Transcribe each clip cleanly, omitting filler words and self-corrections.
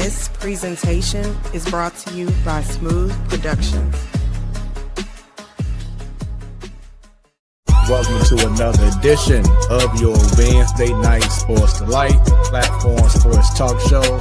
This presentation is brought to you by Smoooth Productions. Welcome to another edition of your Wednesday Night Sports Delight Platform Sports Talk Show.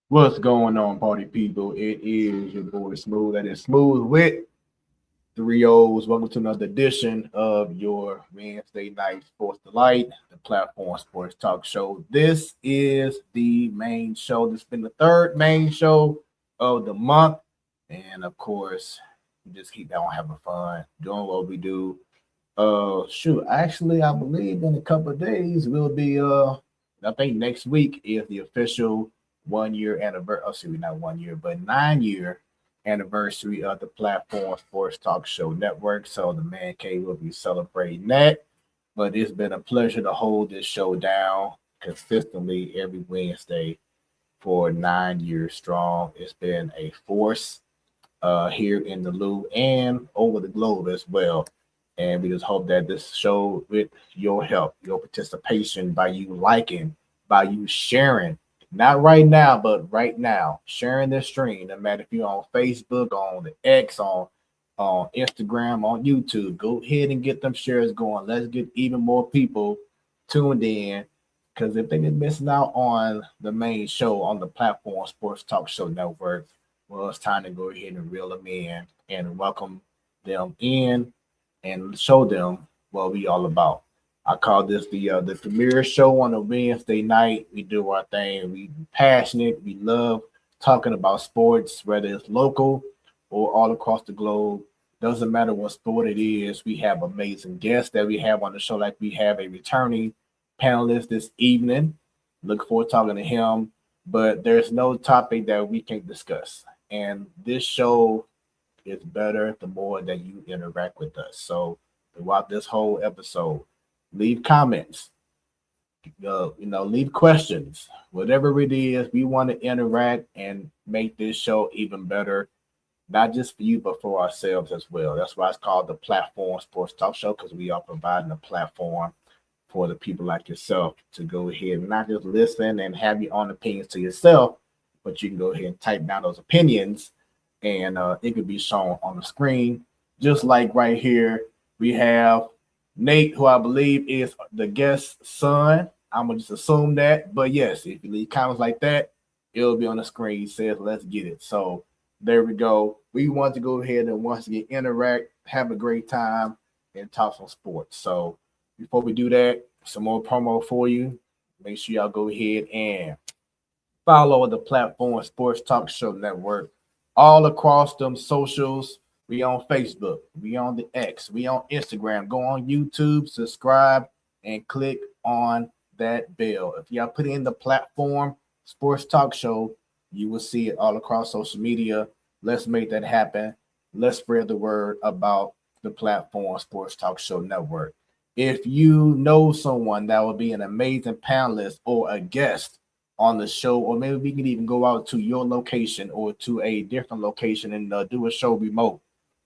What's going on, party people? It is your boy Smoooth. That is Smoooth with 3 O's. Welcome to another edition of your Wednesday Night Sports Delight, the Platform Sports Talk Show. This is the main show. This has been the third main show of the month. And of course, we just keep on having fun, doing what we do. Actually, I believe in a couple of days we'll be I think next week is the official 1 year anniversary, not 1 year, but 9 year anniversary of the Platform Sports Talk Show Network. So the Man Cave will be celebrating that. But it's been a pleasure to hold this show down consistently every Wednesday for 9 years strong. It's been a force here in the Lou and over the globe as well. And we just hope that this show, with your help, your participation, by you liking, by you sharing, not right now, but right now, sharing this stream, no matter if you're on Facebook, on the X, on Instagram, on YouTube, go ahead and get them shares going. Let's get even more people tuned in, because if they've been missing out on the main show on the Platform Sports Talk Show Network, well, it's time to go ahead and reel them in and welcome them in and show them what we all about. I call this the premiere show on a Wednesday night. We do our thing. We passionate. We love talking about sports, whether it's local or all across the globe. Doesn't matter what sport it is. We have amazing guests that we have on the show. Like we have a returning panelist this evening. Look forward to talking to him. But there's no topic that we can't discuss. And this show is better the more that you interact with us. So throughout this whole episode, leave comments, leave questions, whatever it is. We want to interact and make this show even better, not just for you, but for ourselves as well. That's why it's called the Platform Sports Talk Show, because we are providing a platform for the people like yourself to go ahead and not just listen and have your own opinions to yourself, but you can go ahead and type down those opinions, and it could be shown on the screen. Just like right here, we have Nate, who I believe is the guest's son. I'm going to just assume that. But yes, if you leave comments like that, it'll be on the screen. He says, let's get it. So there we go. We want to go ahead and once again interact, have a great time, and talk some sports. So before we do that, some more promo for you. Make sure y'all go ahead and follow the Platform Sports Talk Show Network all across them socials. We on Facebook, we on the X, we on Instagram. Go on YouTube, subscribe, and click on that bell. If y'all put in the Platform Sports Talk Show, you will see it all across social media. Let's make that happen. Let's spread the word about the Platform Sports Talk Show Network. If you know someone that would be an amazing panelist or a guest on the show, or maybe we can even go out to your location or to a different location and do a show remote.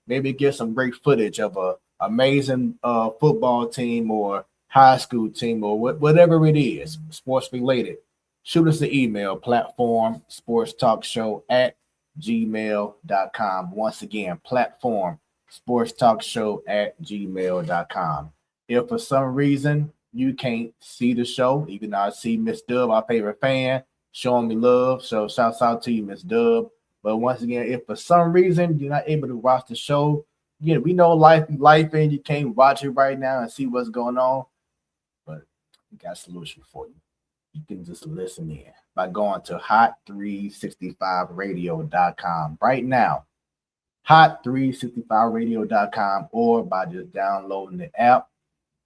Maybe get some great footage of a amazing football team or high school team or whatever it is, sports related. Shoot us an email, platformsportstalkshow gmail.com. Once again, platform sports talk show at gmail.com. If for some reason you can't see the show, even though I see Miss Dub, our favorite fan, showing me love. So shouts out to you, Miss Dub. But once again, if for some reason you're not able to watch the show, we know life and you can't watch it right now and see what's going on. But we got a solution for you. You can just listen in by going to hot365radio.com right now. Hot365radio.com, or by just downloading the app.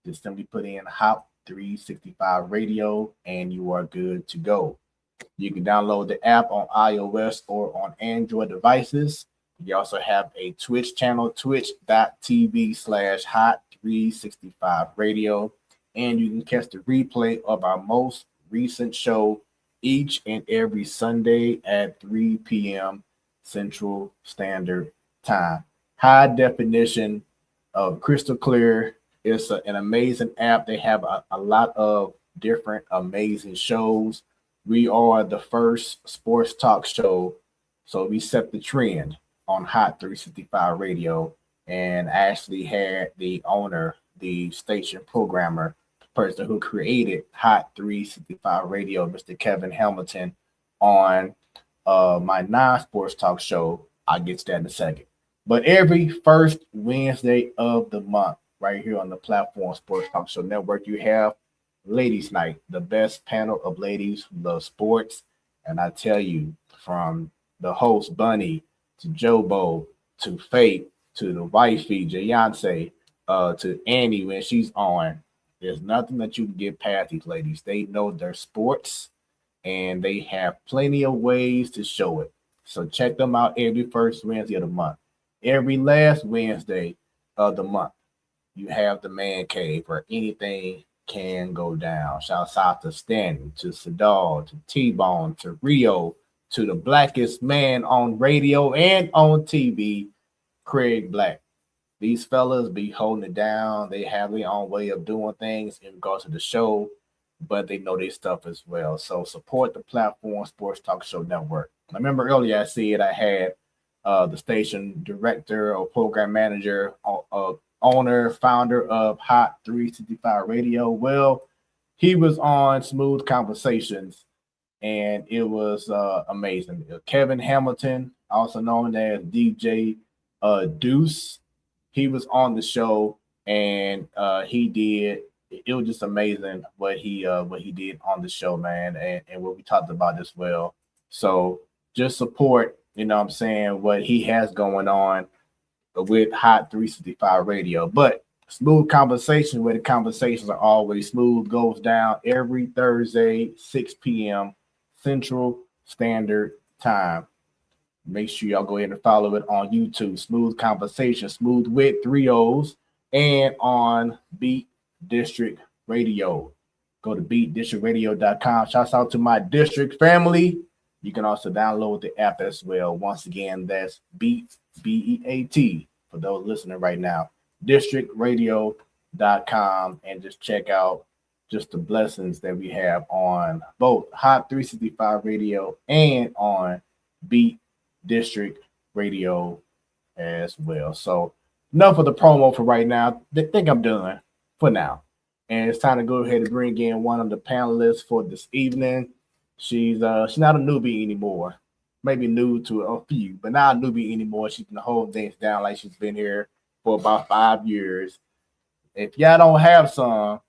Just simply put in Hot 365 Radio and you are good to go. You can download the app on iOS or on Android devices. We also have a Twitch channel, twitch.tv/Hot365 Radio. And you can catch the replay of our most recent show each and every Sunday at 3 p.m. Central Standard Time. High definition of crystal clear. It's an amazing app. They have a lot of different amazing shows. We are the first sports talk show, so we set the trend on Hot 365 Radio, and actually had the owner, the station programmer, the person who created Hot 365 Radio, Mr. Kevin Hamilton, on my non-sports talk show. I'll get to that in a second. But every first Wednesday of the month, right here on the Platform Sports Talk Show Network, you have Ladies Night, the best panel of ladies who love sports. And I tell you, from the host Bunny to Jobo to Faith to the wifey Jayance to Annie when she's on, there's nothing that you can get past these ladies. They know their sports and they have plenty of ways to show it. So check them out every first Wednesday of the month. Every last Wednesday of the month, you have the Man Cave where anything can go down. Shouts out to Stanley, to Sadal, to T-Bone, to Rio, to the blackest man on radio and on TV, Craig Black. These fellas be holding it down. They have their own way of doing things in regards to the show, but they know their stuff as well. So support the Platform Sports Talk Show Network. I remember earlier I said I had the station director or program manager, owner, founder of Hot 365 Radio. Well, he was on Smoooth Conversations, and it was amazing. Kevin Hamilton, also known as DJ Deuce, he was on the show, and it was just amazing what he did on the show, man, and what we talked about as well. So just support, what I'm saying, what he has going on with Hot 365 Radio. But Smooth Conversation, where the conversations are always smooth, goes down every Thursday, 6 p.m. Central Standard Time. Make sure y'all go ahead and follow it on YouTube, Smooth Conversation, Smooth with 3 O's, and on Beat District Radio. Go to beatdistrictradio.com. Shouts out to my district family. You can also download the app as well. Once again, that's Beat, B-E-A-T, for those listening right now, districtradio.com, and just check out just the blessings that we have on both Hot 365 Radio and on Beat District Radio as well. So enough of the promo for right now. I think I'm done for now. And it's time to go ahead and bring in one of the panelists for this evening. She's not a newbie anymore. Maybe new to a few, but not a newbie anymore. She's been holding things down like she's been here for about 5 years. If y'all don't have some,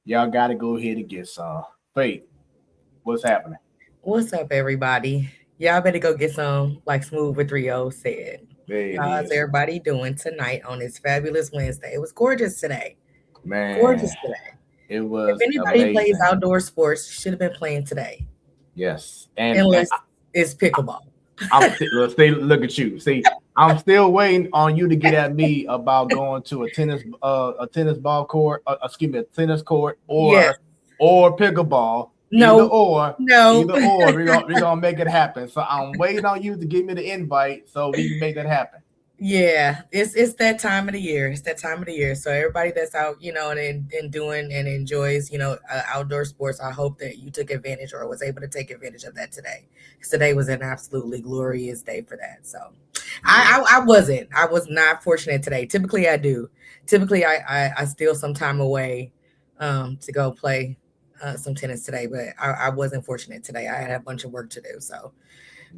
y'all got to go ahead and get some. Faith, what's happening? What's up, everybody? Y'all better go get some, like Smooth with 3 O's said. How's everybody doing tonight on this fabulous Wednesday? It was gorgeous today. Man, gorgeous today. It was. If anybody amazing. plays outdoor sports, should have been playing today. Yes, unless it's pickleball. Look at you. See, I'm still waiting on you to get at me about going to a tennis ball court. A tennis court or pickleball. No. Either or. We're gonna make it happen. So I'm waiting on you to give me the invite so we can make that happen. Yeah, it's that time of the year. It's that time of the year. So everybody that's out, and doing and enjoys, outdoor sports, I hope that you took advantage or was able to take advantage of that today. 'Cause today was an absolutely glorious day for that. So I wasn't. I was not fortunate today. Typically I do. Typically I steal some time away to go play some tennis today, but I wasn't fortunate today. I had a bunch of work to do. So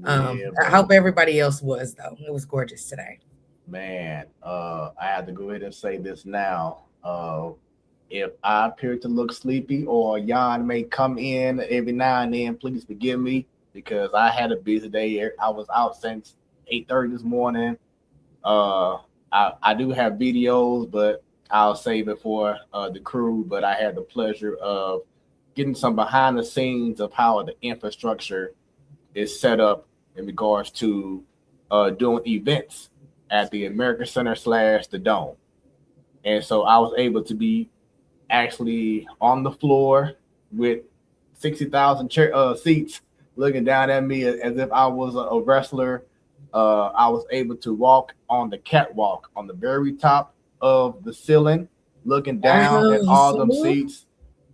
I hope everybody else was though. It was gorgeous today. Man, I have to go ahead and say this now. If I appear to look sleepy or yawn may come in every now and then, please forgive me because I had a busy day. I was out since 8:30 this morning. Uh, I do have videos, but I'll save it for the crew. But I had the pleasure of getting some behind the scenes of how the infrastructure is set up in regards to doing events at the American Center slash the Dome. And so I was able to be actually on the floor with 60,000 seats looking down at me as if I was a wrestler. I was able to walk on the catwalk on the very top of the ceiling, looking down at Oh, all them Smoooth. seats.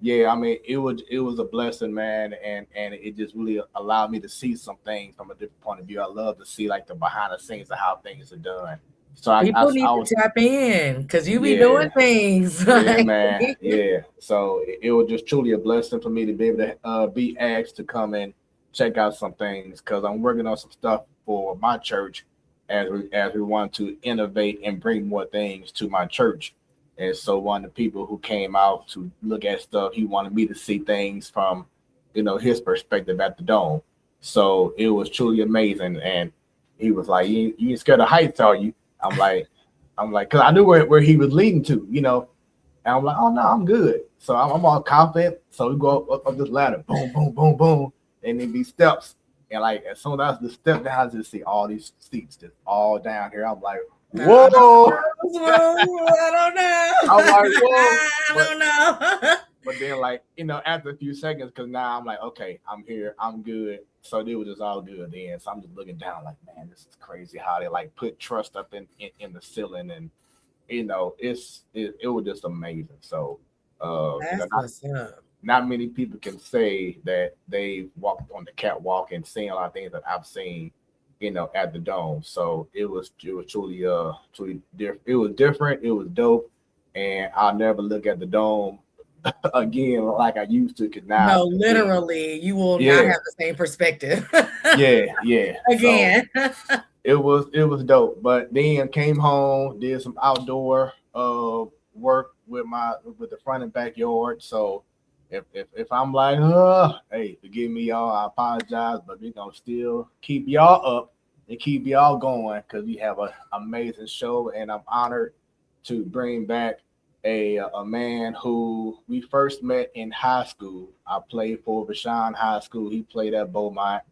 Yeah, I mean it was a blessing, man, and it just really allowed me to see some things from a different point of view. I love to see like the behind the scenes of how things are done. So People need I to was tap in because you be yeah doing things. yeah, man. Yeah. So it was just truly a blessing for me to be able to be asked to come and check out some things because I'm working on some stuff for my church as we want to innovate and bring more things to my church. And so one of the people who came out to look at stuff, he wanted me to see things from, his perspective at the dome. So it was truly amazing. And he was like, "You ain't scared of heights, are you?" I'm like, because I knew where he was leading to. And I'm like, oh no, I'm good. So I'm all confident. So we go up this ladder, boom, boom, boom, boom, and then these steps. And like as soon as the step down, I just see all these seats just all down here. I'm like, I whoa. don't know. I'm like, whoa. I But don't know. but then like, after a few seconds, because now I'm like, okay, I'm here, I'm good. So it was just all good then. So I'm just looking down like, man, this is crazy how they like put trust up in the ceiling and it was just amazing. So, That's what's up. not many people can say that they walked on the catwalk and seen a lot of things that I've seen, at the dome. So it was truly different. It was different. It was dope, and I'll never look at the dome again like I used to. Cause now, No, again, literally, you will not yeah, have the same perspective yeah. So again. it was dope. But then came home, did some outdoor work with the front and backyard. So if I'm like, hey, forgive me, y'all. I apologize, but we're gonna still keep y'all up and keep y'all going because we have an amazing show, and I'm honored to bring back a man who we first met in high school. I played for Vashon High School. He played at Beaumont.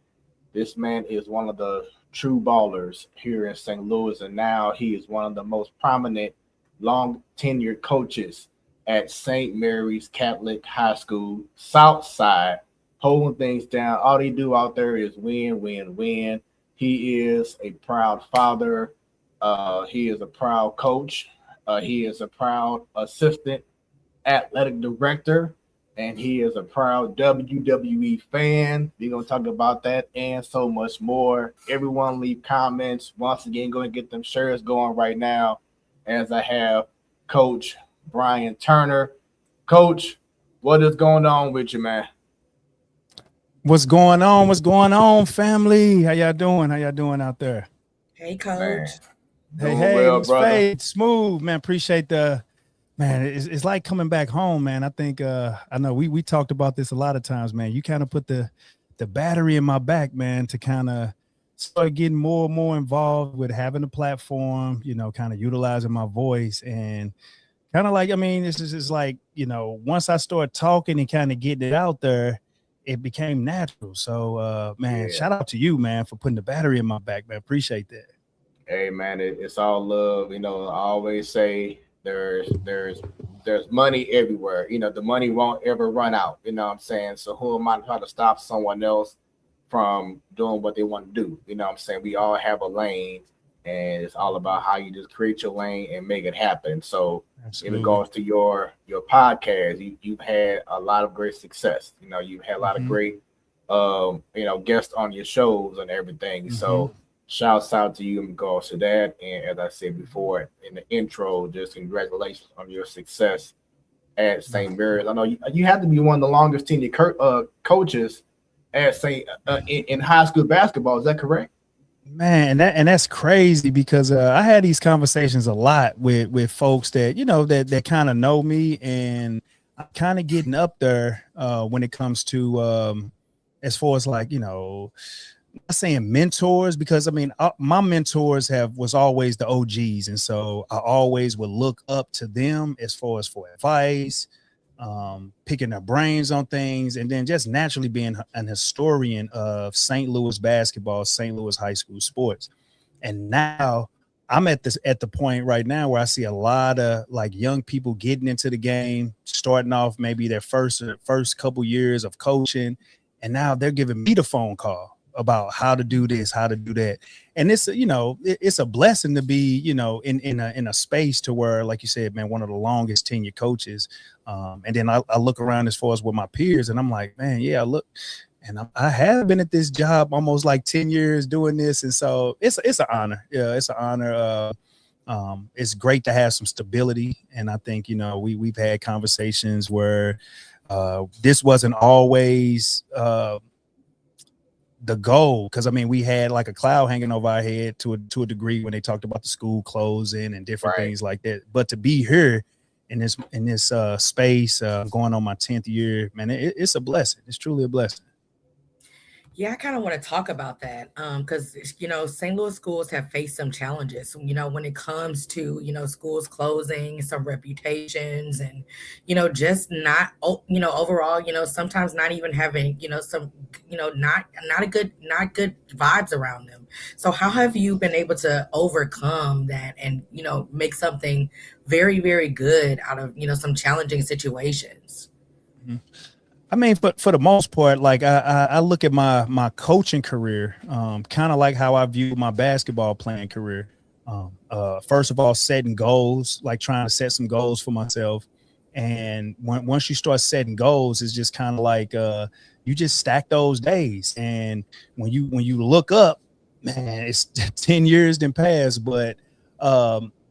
This man is one of the true ballers here in St. Louis, and now he is one of the most prominent, long tenured coaches at St. Mary's Catholic High School, South Side, holding things down. All they do out there is win, win, win. He is a proud father. He is a proud coach. He is a proud assistant athletic director, and he is a proud WWE fan. We're gonna talk about that and so much more. Everyone leave comments. Once again, go and get them shares going right now as I have Coach Bryan Turner. Coach, what is going on with you, man? What's going on? What's going on, family? How y'all doing? How y'all doing out there? Hey, Man, coach. doing well, It's brother. Fade, Smooth, man. Appreciate the man. It's like coming back home, man. I think I know we talked about this a lot of times, man. You kind of put the battery in my back, man, to kind of start getting more and more involved with having a platform, kind of utilizing my voice and kind of like, I mean, this is just like, once I start talking and kind of getting it out there, it became natural. So, man, Yeah. shout out to you, man, for putting the battery in my back, man. Appreciate that. Hey man, it's all love. I always say there's money everywhere. The money won't ever run out. You know what I'm saying? So who am I to try to stop someone else from doing what they want to do? You know what I'm saying? We all have a lane, and it's all about how you just create your lane and make it happen. So in Absolutely. regards to your podcast, you've had a lot of great success. You've had a lot of Mhm. great guests on your shows and everything. Mhm. So shouts out to you in regards to that. And as I said before in the intro, just congratulations on your success at St. Mary's. I know you have to be one of the longest tenure coaches at St. In high school basketball. Is that correct? Man, that's crazy because I had these conversations a lot with folks that that kind of know me, and I'm kind of getting up there when it comes to as far as like not saying mentors, because I mean my mentors was always the OGs, and so I always would look up to them as far as for advice, picking their brains on things, and then just naturally being an historian of St. Louis basketball, St. Louis high school sports. And now I'm at the point right now where I see a lot of like young people getting into the game, starting off maybe their first couple years of coaching, and now they're giving me the phone call about how to do this, how to do that. And it's a blessing to be in a space to where, like you said, man, one of the longest tenure coaches. And then I look around as far as with my peers, and I'm like, man, yeah, look, and I have been at this job almost like 10 years doing this, and so it's an honor. Yeah, it's an honor. It's great to have some stability, and I think we've had conversations where this wasn't always the goal, because I mean we had like a cloud hanging over our head to a degree when they talked about the school closing and different Right. things like that. But to be here in this space, going on my 10th year, man, it's a blessing. It's truly a blessing. Yeah, I kind of want to talk about that because St. Louis schools have faced some challenges. When it comes to schools closing, some reputations, and just not overall sometimes not even having some not good vibes around them. So how have you been able to overcome that and make something very, very good out of some challenging situations? Mm-hmm. I mean, for the most part, like I look at my coaching career, kind of like how I view my basketball playing career. First of all, setting goals, like trying to set some goals for myself. And once you start setting goals, it's just kind of like you just stack those days. And when you look up, man, it's 10 years didn't pass, but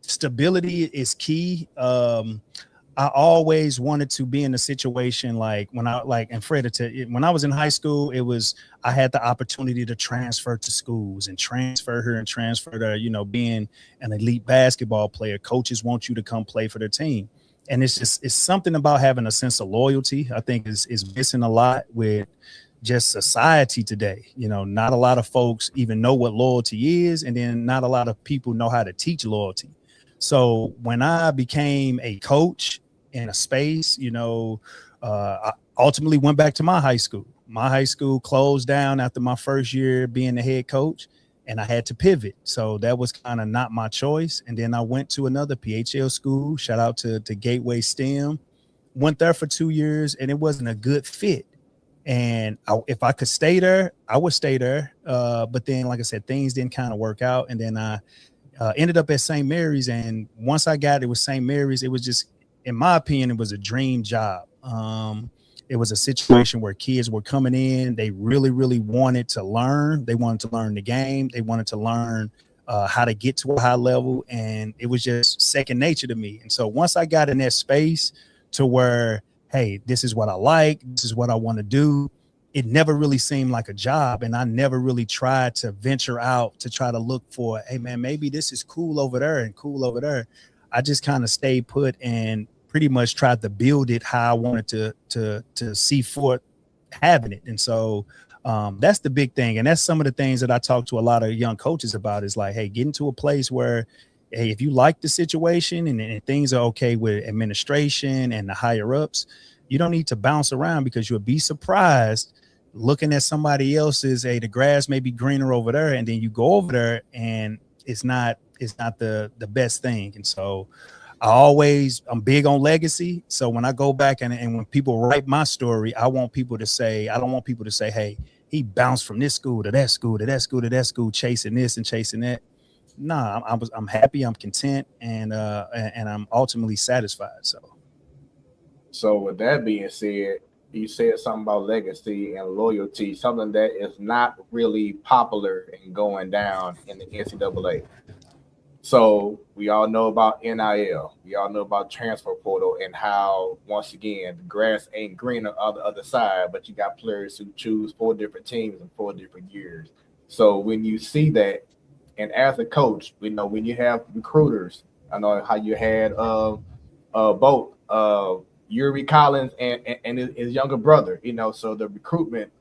stability is key. I always wanted to be in a situation like when when I was in high school, I had the opportunity to transfer to schools and transfer here and transfer there, being an elite basketball player. Coaches want you to come play for their team. And it's something about having a sense of loyalty. I think is missing a lot with just society today. Not a lot of folks even know what loyalty is, and then not a lot of people know how to teach loyalty. So when I became a coach in a space, I ultimately went back to my high school. My high school closed down after my first year being the head coach, and I had to pivot. So that was kind of not my choice. And then I went to another PHL school. Shout out to Gateway STEM. Went there for 2 years, and it wasn't a good fit. And if I could stay there, I would stay there. But then, like I said, things didn't kind of work out. And then I ended up at St. Mary's. And once I got it with St. Mary's, it was just, in my opinion, it was a dream job. It was a situation where kids were coming in. They really, really wanted to learn. They wanted to learn the game. They wanted to learn how to get to a high level. And it was just second nature to me. And so once I got in that space to where, hey, this is what I like, this is what I want to do, it never really seemed like a job. And I never really tried to venture out to try to look for, hey, man, maybe this is cool over there and cool over there. I just kind of stayed put and pretty much tried to build it how I wanted to see forth having it. And so that's the big thing. And that's some of the things that I talk to a lot of young coaches about is like, hey, get into a place where, hey, if you like the situation and things are okay with administration and the higher ups, you don't need to bounce around, because you'll be surprised looking at somebody else's, hey, the grass may be greener over there. And then you go over there and it's not the best thing. And so I'm big on legacy. So when I go back and when people write my story, I don't want people to say, hey, he bounced from this school to that school to that school to that school, chasing this and chasing that. I'm happy, I'm content, and I'm ultimately satisfied. So with that being said, you said something about legacy and loyalty, something that is not really popular and going down in the NCAA. So we all know about NIL. We all know about transfer portal and how once again the grass ain't greener on the other side, but you got players who choose 4 different teams in 4 different years. So when you see that, and as a coach, we know when you have recruiters, I know how you had both Yuri Collins and his younger brother, so the recruitment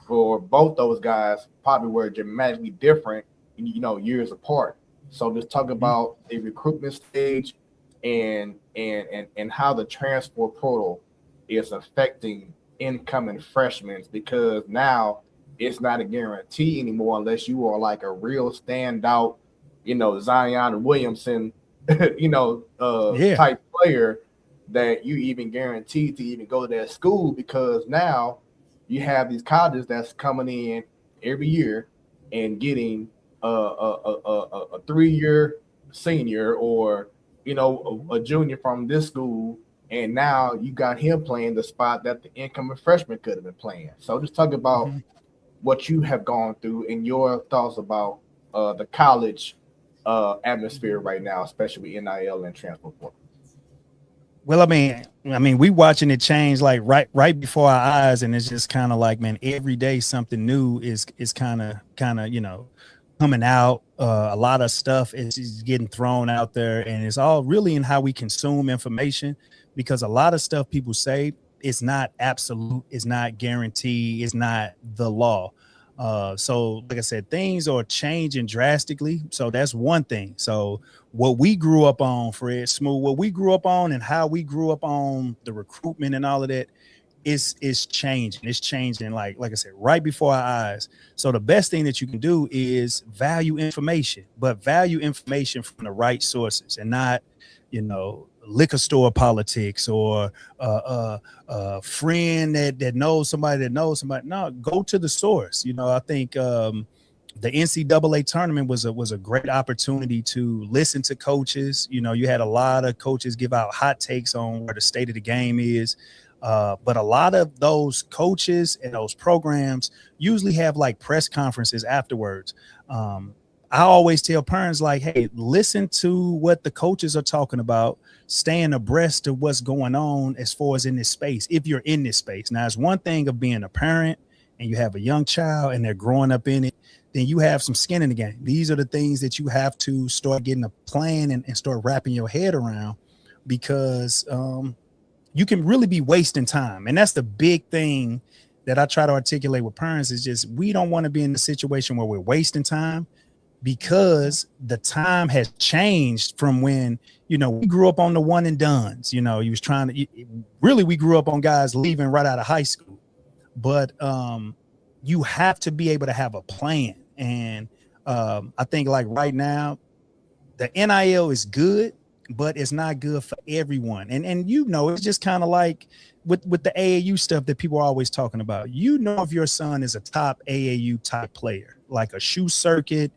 for both those guys probably were dramatically different, years apart. So let's talk about the recruitment stage and how the transfer portal is affecting incoming freshmen, because now it's not a guarantee anymore unless you are like a real standout, Zion Williamson, Yeah. type player that you even guaranteed to even go to that school, because now you have these colleges that's coming in every year and getting a 3-year senior, or a junior from this school, and now you got him playing the spot that the incoming freshman could have been playing. So just talk about what you have gone through and your thoughts about the college atmosphere right now, especially NIL and transfer portal. Well, I mean, we watching it change like right before our eyes, and it's just kind of like, man, every day something new is kind of coming out. A lot of stuff is getting thrown out there, and it's all really in how we consume information, because a lot of stuff people say it's not absolute, it's not guaranteed, it's not the law. So like I said, things are changing drastically. So that's one thing. So what we grew up on, Fred, Smoooth, what we grew up on and how we grew up on the recruitment and all of that is changing. It's changing like I said, right before our eyes. So the best thing that you can do is value information, but value information from the right sources, and not, liquor store politics or a friend that knows somebody that knows somebody. No, go to the source. I think the NCAA tournament was a great opportunity to listen to coaches. You had a lot of coaches give out hot takes on where the state of the game is. But a lot of those coaches and those programs usually have like press conferences afterwards. I always tell parents, like, hey, listen to what the coaches are talking about, staying abreast of what's going on as far as in this space, if you're in this space. Now, it's one thing of being a parent and you have a young child and they're growing up in it, then you have some skin in the game. These are the things that you have to start getting a plan and start wrapping your head around, because you can really be wasting time. And that's the big thing that I try to articulate with parents, is just, we don't want to be in the situation where we're wasting time, because the time has changed from when, we grew up on the one and dones. You was trying to, really, we grew up on guys leaving right out of high school. But you have to be able to have a plan. And I think like right now, the NIL is good, but it's not good for everyone. And it's just kind of like with the AAU stuff that people are always talking about. If your son is a top AAU type player, like a shoe circuit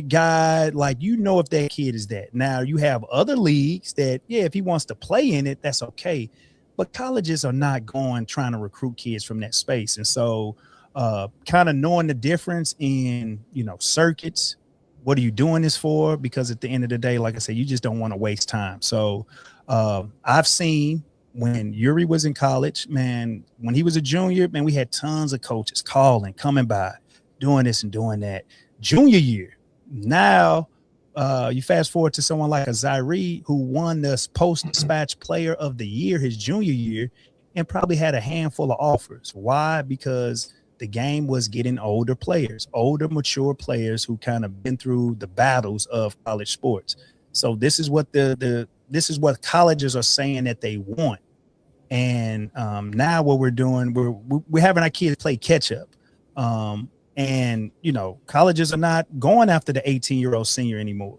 guy, like, if that kid is that. Now you have other leagues that, if he wants to play in it, that's okay. But colleges are not trying to recruit kids from that space. And so kind of knowing the difference in, circuits, what are you doing this for? Because at the end of the day, like I said, you just don't want to waste time. So I've seen when Yuri was in college, man, when he was a junior, man, we had tons of coaches calling, coming by, doing this and doing that. Junior year, now you fast forward to someone like a Zaire, who won the Post-Dispatch Player of the Year his junior year and probably had a handful of offers. Why? Because the game was getting older players, older, mature players who kind of been through the battles of college sports. So this is what this is what colleges are saying that they want. And now what we're doing, we're having our kids play catch up. And colleges are not going after the 18-year-old senior anymore.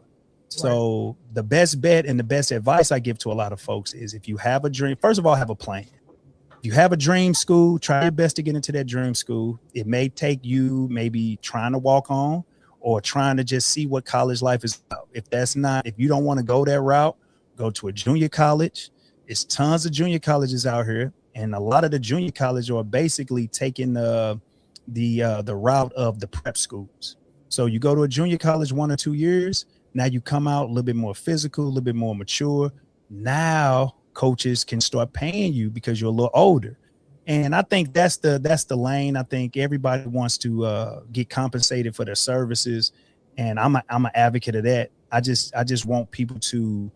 So the best bet and the best advice I give to a lot of folks is, if you have a dream, first of all, have a plan. If you have a dream school, try your best to get into that dream school. It may take you maybe trying to walk on, or trying to just see what college life is about. If you don't want to go that route, go to a junior college. It's tons of junior colleges out here, and a lot of the junior colleges are basically taking the route of the prep schools. So you go to a junior college 1 or 2 years. Now you come out a little bit more physical, a little bit more mature. Now coaches can start paying you because you're a little older. And I think that's the lane. I think everybody wants to get compensated for their services, and I'm an advocate of that. I just want people to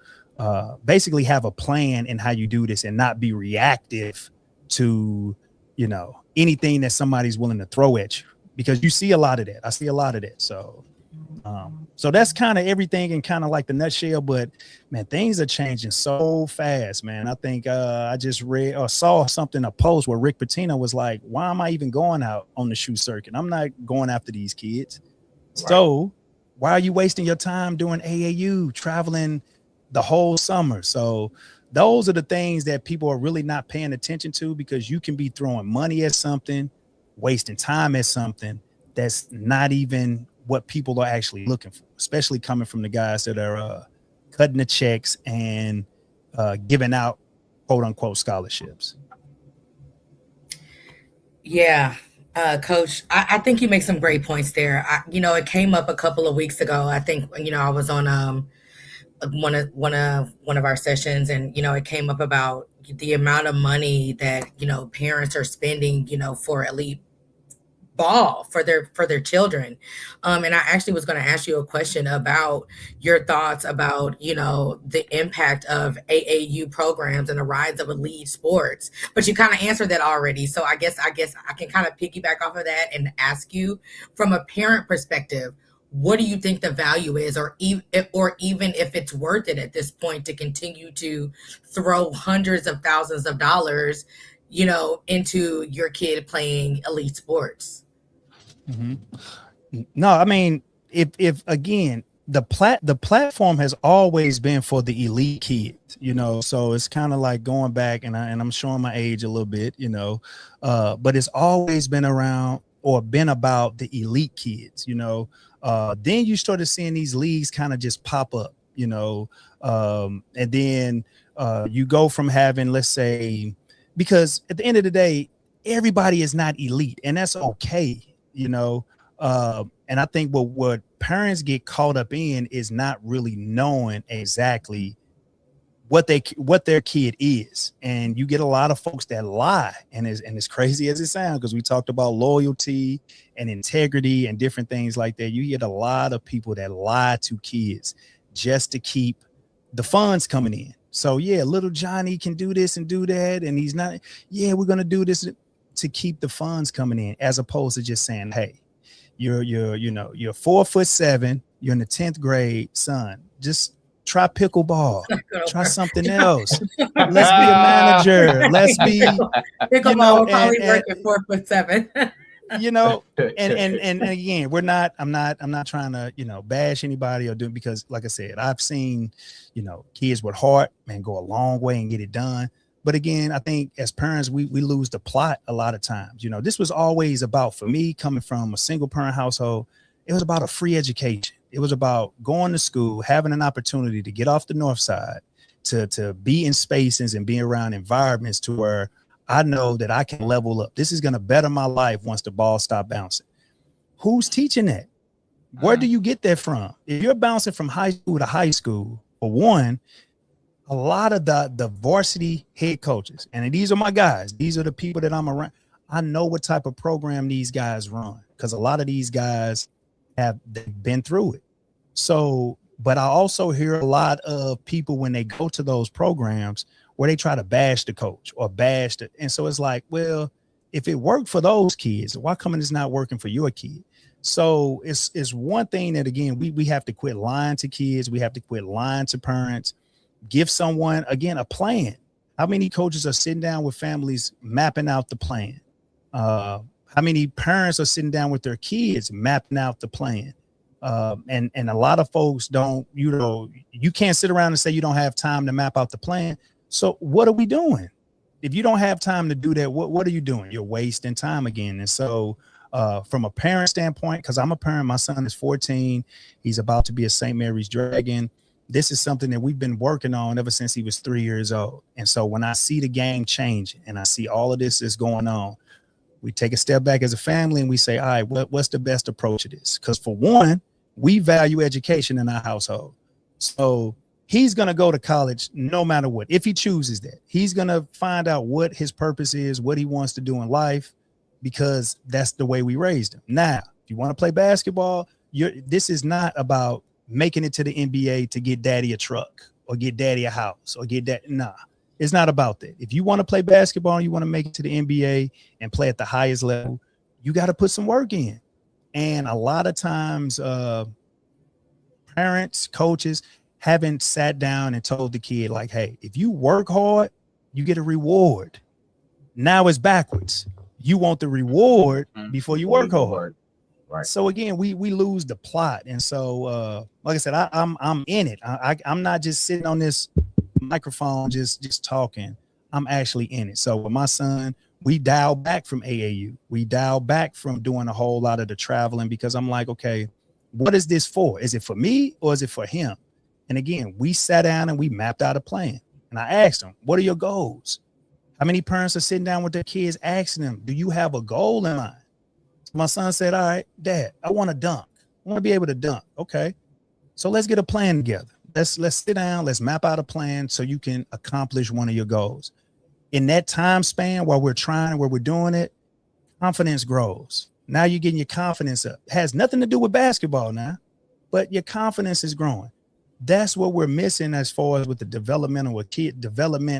basically have a plan in how you do this and not be reactive to anything that somebody's willing to throw at you, because you see a lot of that. I see a lot of that. So that's kind of everything in kind of like the nutshell. But man, things are changing so fast, man. I think I just read or saw something, a post where Rick Pitino was like, why am I even going out on the shoe circuit? I'm not going after these kids. Right. So why are you wasting your time doing AAU, traveling the whole summer? So those are the things that people are really not paying attention to, because you can be throwing money at something, wasting time at something that's not even what people are actually looking for, especially coming from the guys that are cutting the checks and giving out quote unquote scholarships. Yeah. Coach, I think you make some great points there. It came up a couple of weeks ago. I think, I was on one of our sessions, and it came up about the amount of money that parents are spending for elite ball for their children. And I actually was going to ask you a question about your thoughts about the impact of AAU programs and the rise of elite sports, but you kind of answered that already. So I guess I can kind of piggyback off of that and ask you, from a parent perspective, what do you think the value is, or even if it's worth it at this point to continue to throw hundreds of thousands of dollars, into your kid playing elite sports? Mm-hmm. No, I mean, if again, the platform has always been for the elite kids, so it's kind of like going back, and I'm showing my age a little bit, but it's always been around or been about the elite kids, then you started seeing these leagues kind of just pop up, and then you go from having, let's say, because at the end of the day, everybody is not elite, and that's okay, and I think what parents get caught up in is not really knowing exactly what their kid is. And you get a lot of folks that lie, and as crazy as it sounds, because we talked about loyalty and integrity and different things like that, you get a lot of people that lie to kids just to keep the funds coming in. So yeah, little Johnny can do this and do that, and he's not, we're going to do this to keep the funds coming in, as opposed to just saying, hey, you're 4'7", you're in the 10th grade, son, just try pickleball, try something else. Let's be a manager. Let's be pickleball will probably work at 4'7". And again, I'm not trying to, bash anybody or do, because like I said, I've seen, kids with heart, man, go a long way and get it done. But again, I think as parents, we lose the plot a lot of times. This was always about, for me, coming from a single parent household, it was about a free education. It was about going to school, having an opportunity to get off the north side, to be in spaces and be around environments to where I know that I can level up. This is going to better my life once the ball stops bouncing. Who's teaching that? Where do you get that from? If you're bouncing from high school to high school, for one, a lot of the varsity head coaches, and these are my guys, these are the people that I'm around, I know what type of program these guys run, because a lot of these guys they've been through it. So, but I also hear a lot of people when they go to those programs where they try to bash the coach or and so it's like, well, if it worked for those kids, why come it's not working for your kid? So it's one thing that, again, we have to quit lying to kids. We have to quit lying to parents. Give someone, again, a plan. How many coaches are sitting down with families mapping out the plan? How many parents are sitting down with their kids mapping out the plan? And a lot of folks don't, you can't sit around and say you don't have time to map out the plan. So what are we doing? If you don't have time to do that, what are you doing? You're wasting time again. And so from a parent standpoint, because I'm a parent, my son is 14. He's about to be a St. Mary's Dragon. This is something that we've been working on ever since he was 3 years old. And so when I see the game changing and I see all of this is going on, we take a step back as a family and we say, all right, what's the best approach to this? Because for one, we value education in our household. So he's going to go to college no matter what. If he chooses that, he's going to find out what his purpose is, what he wants to do in life, because that's the way we raised him. Now, if you want to play basketball, this is not about making it to the NBA to get daddy a truck or get daddy a house or get that. Nah, it's not about that. If you want to play basketball and you want to make it to the NBA and play at the highest level, you got to put some work in. And a lot of times, parents, coaches haven't sat down and told the kid, like, hey, if you work hard, you get a reward. Now it's backwards. You want the reward before you work hard. Right. So again, we lose the plot. And so like I said, I'm in it. I'm not just sitting on this microphone just talking. I'm actually in it. So with my son, we dialed back from AAU. We dialed back from doing a whole lot of the traveling, because I'm like, okay, what is this for? Is it for me or is it for him? And again, we sat down and we mapped out a plan. And I asked him, what are your goals? How many parents are sitting down with their kids asking them, do you have a goal in mind? So my son said, all right, Dad, I want to dunk. I want to be able to dunk. Okay. So let's get a plan together. Let's sit down. Let's map out a plan so you can accomplish one of your goals. In that time span while we're trying, where we're doing it, confidence grows. Now you're getting your confidence up. It has nothing to do with basketball now, but your confidence is growing. That's what we're missing as far as with the development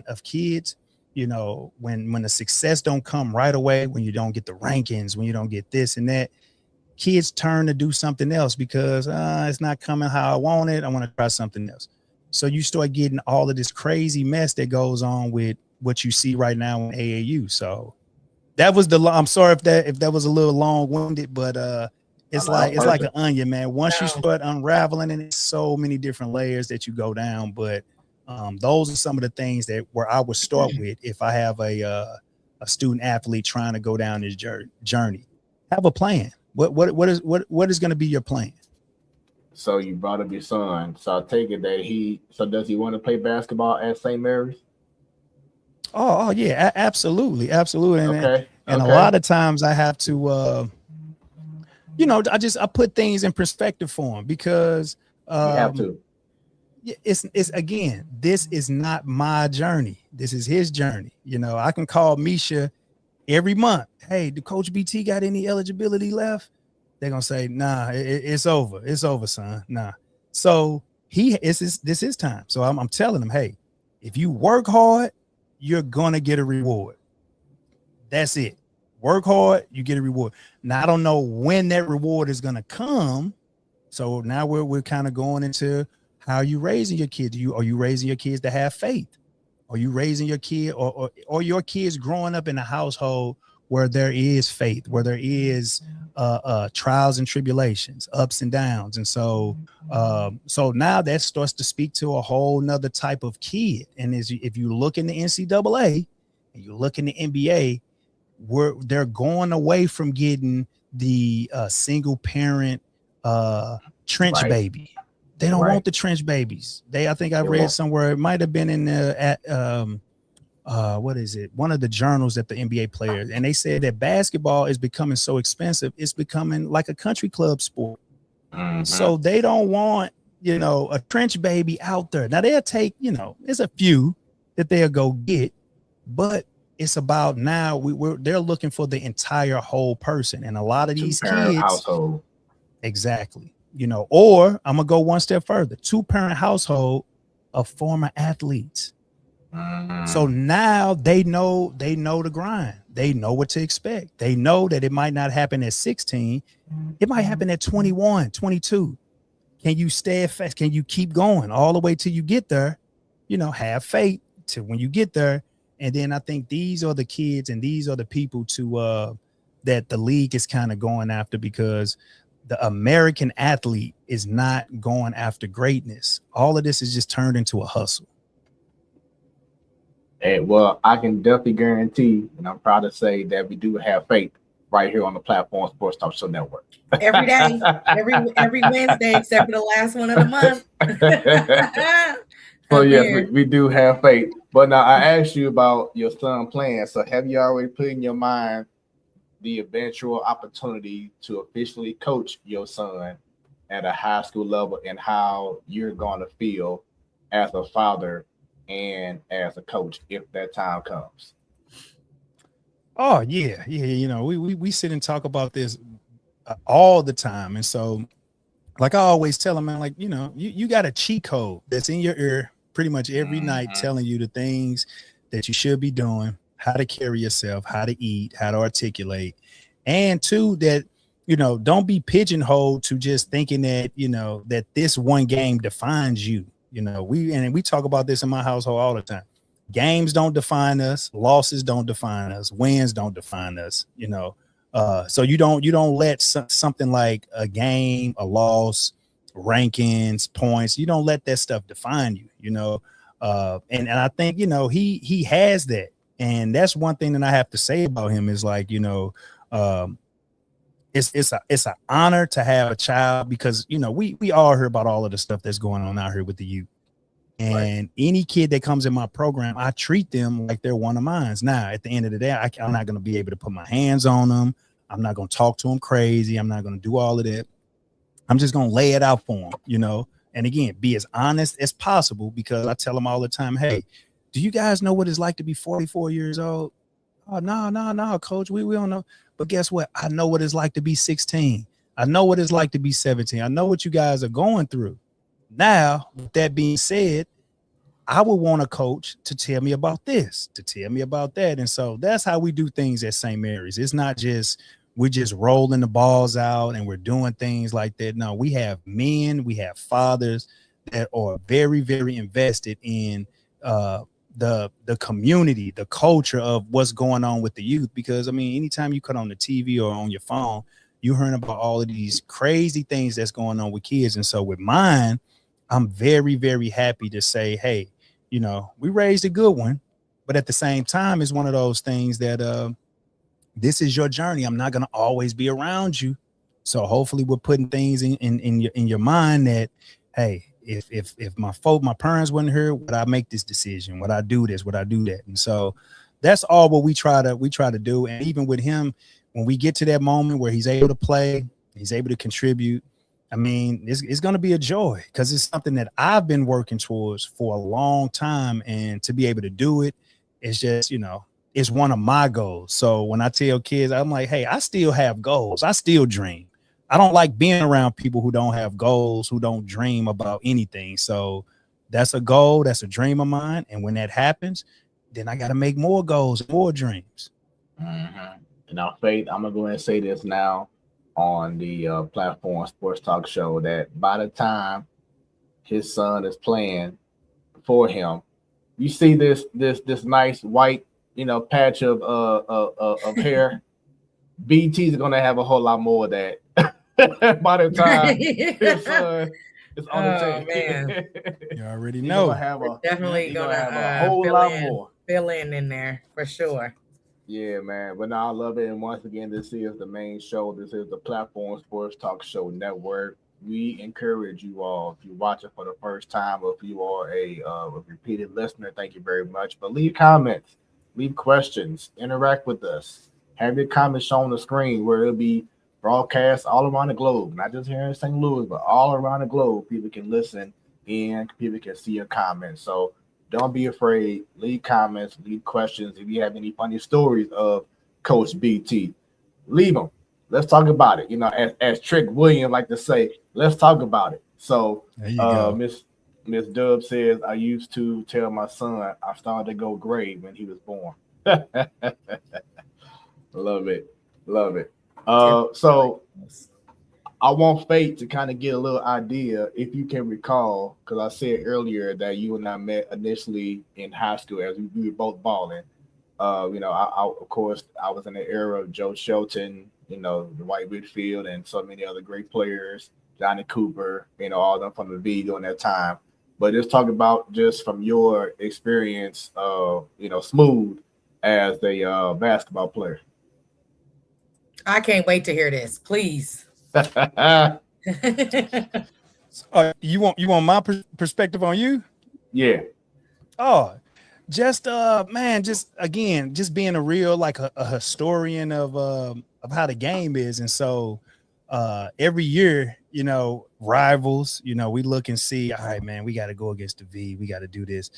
of kids. You know, when the success don't come right away, when you don't get the rankings, when you don't get this and that, kids turn to do something else because it's not coming how I want it. I want to try something else. So you start getting all of this crazy mess that goes on with what you see right now in AAU. So that was I'm sorry if that was a little long-winded, but it's like an onion, man. Once you start unraveling, and it's so many different layers that you go down. But those are some of the things where I would start with if I have a student athlete trying to go down this journey. Have a plan. What is going to be your plan? So you brought up your son. So I take it that does he want to play basketball at St. Mary's? Oh yeah, absolutely. Okay. And a lot of times I have to, I put things in perspective for him, because you have to. It's again, this is not my journey. This is his journey. You know, I can call Misha every month. Hey, did Coach BT got any eligibility left? They're gonna say, nah, it's over. It's over, son. Nah. So this is time. So I'm telling him, hey, if you work hard, you're gonna get a reward. That's it. Work hard, you get a reward. Now I don't know when that reward is gonna come. So now we're kind of going into how are you raising your kids? Are you raising your kids to have faith? Are you raising your kid or your kids growing up in a household where there is faith, where there is trials and tribulations, ups and downs? And so now that starts to speak to a whole nother type of kid. And if you look in the NCAA and you look in the NBA, they're going away from getting the single parent trench baby. They don't want the trench babies. I think I read somewhere, it might have been in what is it? One of the journals that the NBA players, and they said that basketball is becoming so expensive, it's becoming like a country club sport. Mm-hmm. So they don't want, a trench baby out there. Now they'll take, there's a few that they'll go get, but it's about now they're looking for the entire whole person. And a lot of these kids, household. Exactly. Or I'm gonna go one step further, 2-parent household of former athletes. Mm-hmm. So now they know the grind. They know what to expect. They know that it might not happen at 16. It might happen at 21, 22. Can you stay fast? Can you keep going all the way till you get there? Have faith to when you get there. And then I think these are the kids and these are the people that the league is kind of going after, because the American athlete is not going after greatness. All of this is just turned into a hustle. Hey, well, I can definitely guarantee, and I'm proud to say that we do have faith right here on the Platform Sports Talk Show Network. Every day, every Wednesday, except for the last one of the month. So yes, we do have faith. But now I asked you about your son playing. So have you already put in your mind the eventual opportunity to officially coach your son at a high school level, and how you're going to feel as a father and as a coach if that time comes? Oh yeah. You know, we sit and talk about this all the time, and so like I always tell them, man, like, you know, you got a cheat code that's in your ear pretty much every night, telling you the things that you should be doing, how to carry yourself, how to eat, how to articulate, and two, that, you know, don't be pigeonholed to just thinking that, you know, that this one game defines you. You know, we talk about this in my household all the time. Games don't define us, losses don't define us, wins don't define us, you know. So you don't let something like a game, a loss, rankings, points, you don't let that stuff define you, you know. And I think, you know, he has that. And that's one thing that I have to say about him is, like, you know, it's an honor to have a child, because, you know, we all hear about all of the stuff that's going on out here with the youth. And any kid that comes in my program, I treat them like they're one of mine. Now, at the end of the day, I'm not going to be able to put my hands on them. I'm not going to talk to them crazy. I'm not going to do all of that. I'm just going to lay it out for them, you know, and again, be as honest as possible, because I tell them all the time, hey, do you guys know what it's like to be 44 years old? Oh, no, coach, we don't know. But guess what? I know what it's like to be 16. I know what it's like to be 17. I know what you guys are going through. Now, with that being said, I would want a coach to tell me about this, to tell me about that. And so that's how we do things at St. Mary's. It's not just we're just rolling the balls out and we're doing things like that. No, we have men, we have fathers that are very, very invested in the community, the culture of what's going on with the youth. Because, I mean, anytime you cut on the TV or on your phone, you're hearing about all of these crazy things that's going on with kids. And so with mine, I'm very, very happy to say, hey, you know, we raised a good one, but at the same time, it's one of those things that this is your journey. I'm not going to always be around you. So hopefully we're putting things in your mind that, hey, if my parents weren't here, would I make this decision? Would I do this? Would I do that? And so that's all what we try to do. And even with him, when we get to that moment where he's able to play, he's able to contribute, I mean, it's going to be a joy, because it's something that I've been working towards for a long time. And to be able to do it, it's just, you know, it's one of my goals. So when I tell kids, I'm like, hey, I still have goals. I still dream. I don't like being around people who don't have goals, who don't dream about anything. So that's a goal. That's a dream of mine. And when that happens, then I got to make more goals, more dreams. Mm-hmm. Now, Faith, I'm going to go ahead and say this now on the Platform Sports Talk Show, that by the time his son is playing for him, you see this nice white, you know, patch of hair. BT's going to have a whole lot more of that by the time his son is on the team. Man. You already know. Definitely gonna have a whole lot more. Fill in there for sure. Yeah, man. But now I love it. And once again, this is the main show. This is the Platform Sports Talk Show Network. We encourage you all, if you're watching for the first time, or if you are a repeated listener, thank you very much. But leave comments, leave questions, interact with us. Have your comments shown on the screen, where it'll be broadcast all around the globe, not just here in St. Louis, but all around the globe. People can listen and people can see your comments. So don't be afraid. Leave comments, leave questions. If you have any funny stories of Coach BT, leave them. Let's talk about it. You know, as Trick Williams like to say, let's talk about it. So Miss Dub says, I used to tell my son I started to go gray when he was born. Love it. So I want Faith to kind of get a little idea, if you can recall, because I said earlier that you and I met initially in high school as we were both balling. You know, of course, I was in the era of Joe Shelton, you know, the White Whitfield, and so many other great players, Johnny Cooper, you know, all them from the V during that time. But just talk about just from your experience, you know, Smoooth as a basketball player. I can't wait to hear this. Please. You want my perspective on you? Yeah. Oh, just man, just again, just being a real like a historian of how the game is. And so every year, rivals, we look and see, all right, man, we got to go against the V, we got to do this.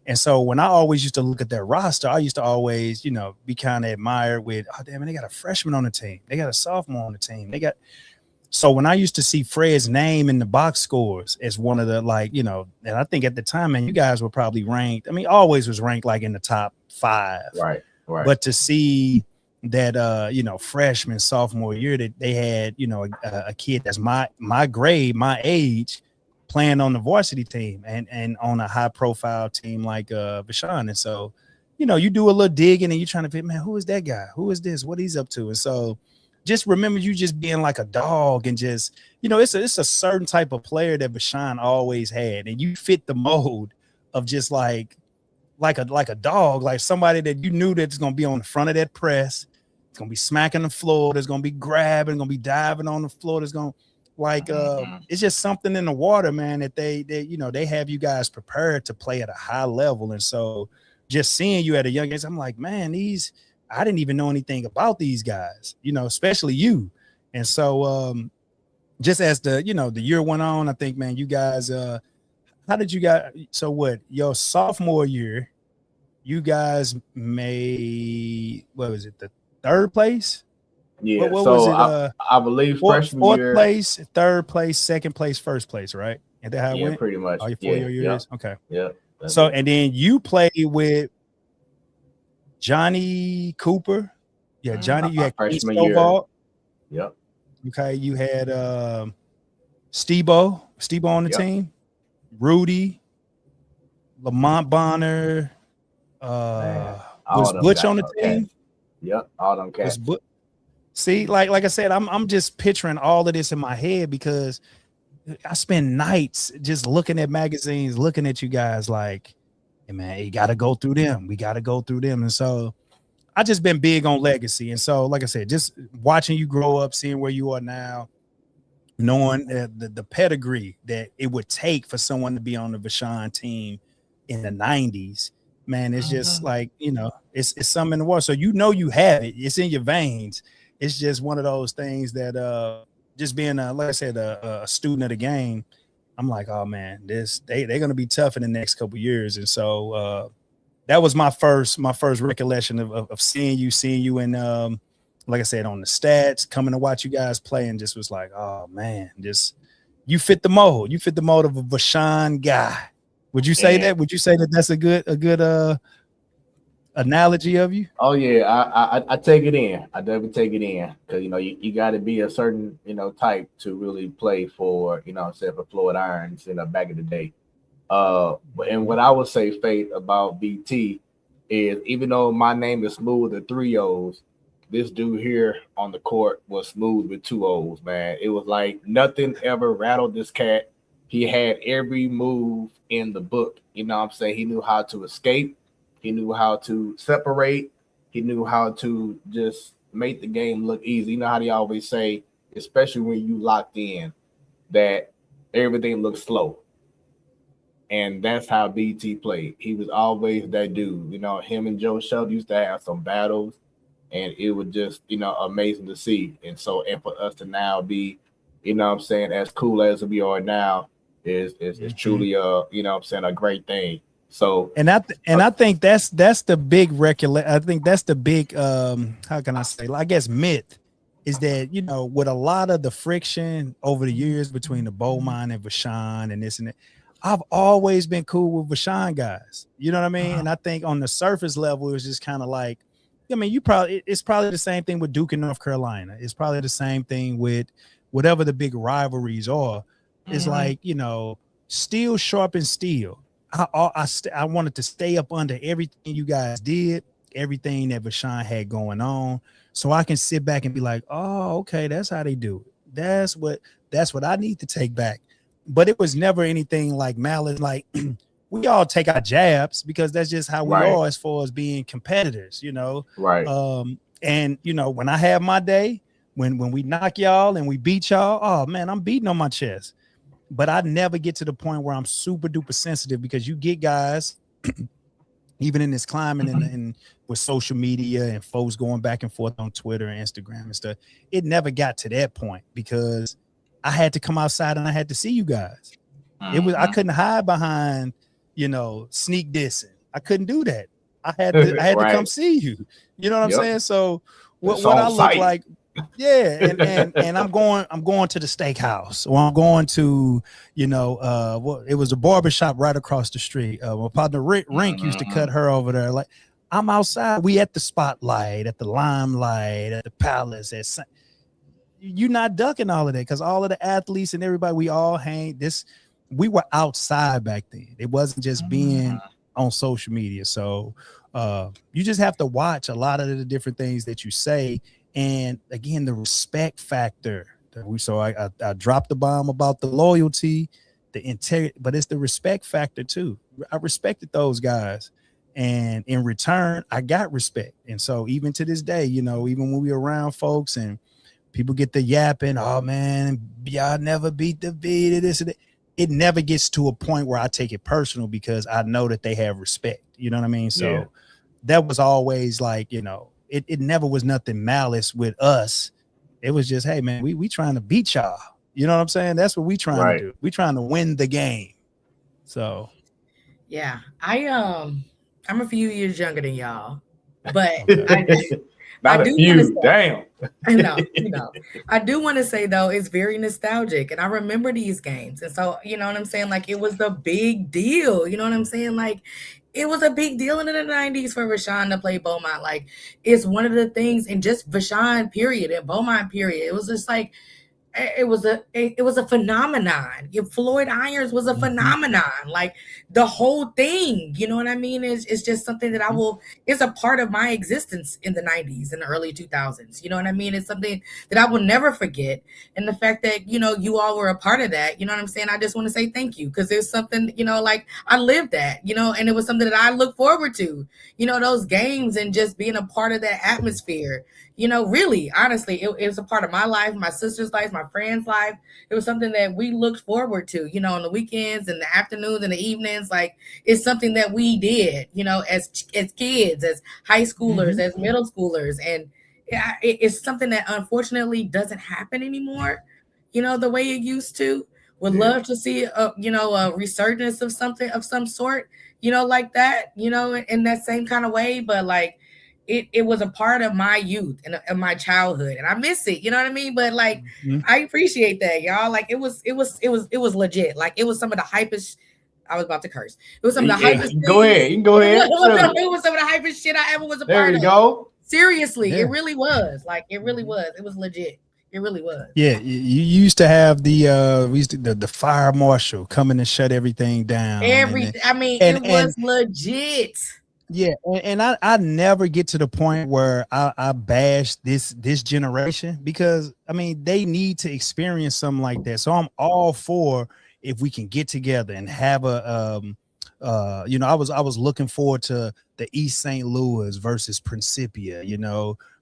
And so when I always used to look at their roster, I used to always, be kind of admired with, oh damn, they got a freshman on the team, they got a sophomore on the team, they got. So when I used to see Fred's name in the box scores as one of the and I think at the time, man, you guys were probably ranked. I mean, always was ranked like in the top 5. Right. But to see that, freshman, sophomore year that they had, a kid that's my grade, my age, playing on the varsity team and on a high profile team like Vashon. And so, you do a little digging and you're trying to figure, man, who is that guy? Who is this? What he's up to? And so just remember you just being like a dog and just, it's a certain type of player that Vashon always had. And you fit the mold of just like a dog, like somebody that you knew that's going to be on the front of that press. It's going to be smacking the floor. There's going to be grabbing, going to be diving on the floor. There's going to it's just something in the water, man, that they have you guys prepared to play at a high level. And so just seeing you at a young age, I'm like, man, I didn't even know anything about these guys, especially you. And so just as the year went on, I think, man, you guys, how did you guys, so what, your sophomore year, you guys made, what was it, the 3rd place? Yeah, what so was it? I believe freshman fourth year. 4th place, 3rd place, 2nd place, 1st place, right? And that how it went? Pretty much. All your 4 years? Yeah. Okay. Yeah. So, and then you played with Johnny Cooper. Yeah, Johnny, you had freshman year. Yep. Okay, you had Stebo on the team, Rudy, Lamont Bonner, was Butch on the team? Yep, all them cats. See, like I said, I'm just picturing all of this in my head because I spend nights just looking at magazines, looking at you guys like, hey man, you got to go through them. We got to go through them. And so I just been big on legacy. And so, like I said, just watching you grow up, seeing where you are now, knowing the pedigree that it would take for someone to be on the Vashon team in the 90s, man, it's just like, it's something in the water. So you have it. It's in your veins. It's just one of those things that just being, like I said, a student of the game, I'm like, oh man, they're going to be tough in the next couple of years. And so that was my first recollection of seeing you in, like I said, on the stats, coming to watch you guys play, and just was like, oh man, just you fit the mold. You fit the mold of a Vashon guy. Would you say that? Would you say that that's a good analogy of you? Oh yeah, I take it in. I definitely take it in because you got to be a certain type to really play for say for Floyd Irons back in the day. And what I would say, Faith, about BT is even though my name is Smoooth with 3 O's, this dude here on the court was Smoooth with 2 O's, man. It was like nothing ever rattled this cat. He had every move in the book. You know what I'm saying? He knew how to escape. He knew how to separate. He knew how to just make the game look easy. You know how they always say, especially when you locked in, that everything looks slow. And that's how BT played. He was always that dude. Him and Joe Schultz used to have some battles, and it was just, amazing to see. And for us to now be, as cool as we are now is truly a great thing. So I think that's the big I think that's the big how can I say, I guess, myth is that with a lot of the friction over the years between the Beaumont and Vashon and this and that, I've always been cool with Vashon guys. You know what I mean? And I think on the surface level, it was just kind of like, it's probably the same thing with Duke and North Carolina. It's probably the same thing with whatever the big rivalries are. It's like, steel sharpens steel. I wanted to stay up under everything you guys did, everything that Vashon had going on, so I can sit back and be like, oh, okay, that's how they do it. That's what I need to take back. But it was never anything like malice. Like we all take our jabs because that's just how we are as far as being competitors, Right. And when I have my day, when we knock y'all and we beat y'all, oh man, I'm beating on my chest. But I never get to the point where I'm super duper sensitive, because you get guys, even in this climate and with social media and folks going back and forth on Twitter and Instagram and stuff, it never got to that point, because I had to come outside and I had to see you guys. I couldn't hide behind, sneak dissing. I couldn't do that. I had to come see you. You know what I'm saying? So what I look like, and I'm going to the steakhouse, or I'm going to, it was a barbershop right across the street. My partner Rink used to cut her over there. Like, I'm outside. We at the Spotlight, at the Limelight, at the Palace. You're not ducking all of that, because all of the athletes and everybody, we all hang this. We were outside back then. It wasn't just being on social media. So you just have to watch a lot of the different things that you say. And again, the respect factor. So I dropped the bomb about the loyalty, the integrity, but it's the respect factor too. I respected those guys, and in return, I got respect. And so even to this day, even when we around folks and people get the yapping, oh man, y'all never beat the beat, this and that. It never gets to a point where I take it personal, because I know that they have respect. You know what I mean? So that was always like, it never was nothing malice with us. It was just, hey man, we trying to beat y'all. You know what I'm saying? That's what we trying to do. We trying to win the game. So yeah, I'm a few years younger than y'all, but Not a few. Damn. I know. I do want to say though, it's very nostalgic, and I remember these games, and so you know what I'm saying. Like, it was the big deal. You know what I'm saying? Like, it was a big deal in the 90s for Rashawn to play Beaumont. Like, it's one of the things, and just Rashawn period and Beaumont period. It was just like, it was a phenomenon. Floyd Irons was a phenomenon. Like, the whole thing, you know what I mean? It's just something that it's a part of my existence in the 90s and the early 2000s. You know what I mean? It's something that I will never forget. And the fact that, you all were a part of that, you know what I'm saying? I just want to say thank you, because there's something, like, I lived that, and it was something that I look forward to, those games, and just being a part of that atmosphere. Really, honestly, it was a part of my life, my sister's life, my friend's life. It was something that we looked forward to, on the weekends and the afternoons and the evenings. Like, it's something that we did, as kids, as high schoolers, as middle schoolers. And it's something that unfortunately doesn't happen anymore, the way it used to. Would love to see a resurgence of something of some sort, like that, in that same kind of way. But like, it was a part of my youth and my childhood, and I miss it. You know what I mean? But like, I appreciate that, y'all. Like, it was legit. Like, it was some of the hypest. I was about to curse. It was some of the hypest. Go ahead. You can go ahead. It was some of the hypest shit I ever was a part of. There you go. Seriously, it really was. Like, it really was. It was legit. It really was. Yeah, you used to have the fire marshal coming and shut everything down. It was legit. Yeah, and I never get to the point where I bash this generation, because they need to experience something like that. So I'm all for, if we can get together and have a I was looking forward to the East St. Louis versus Principia,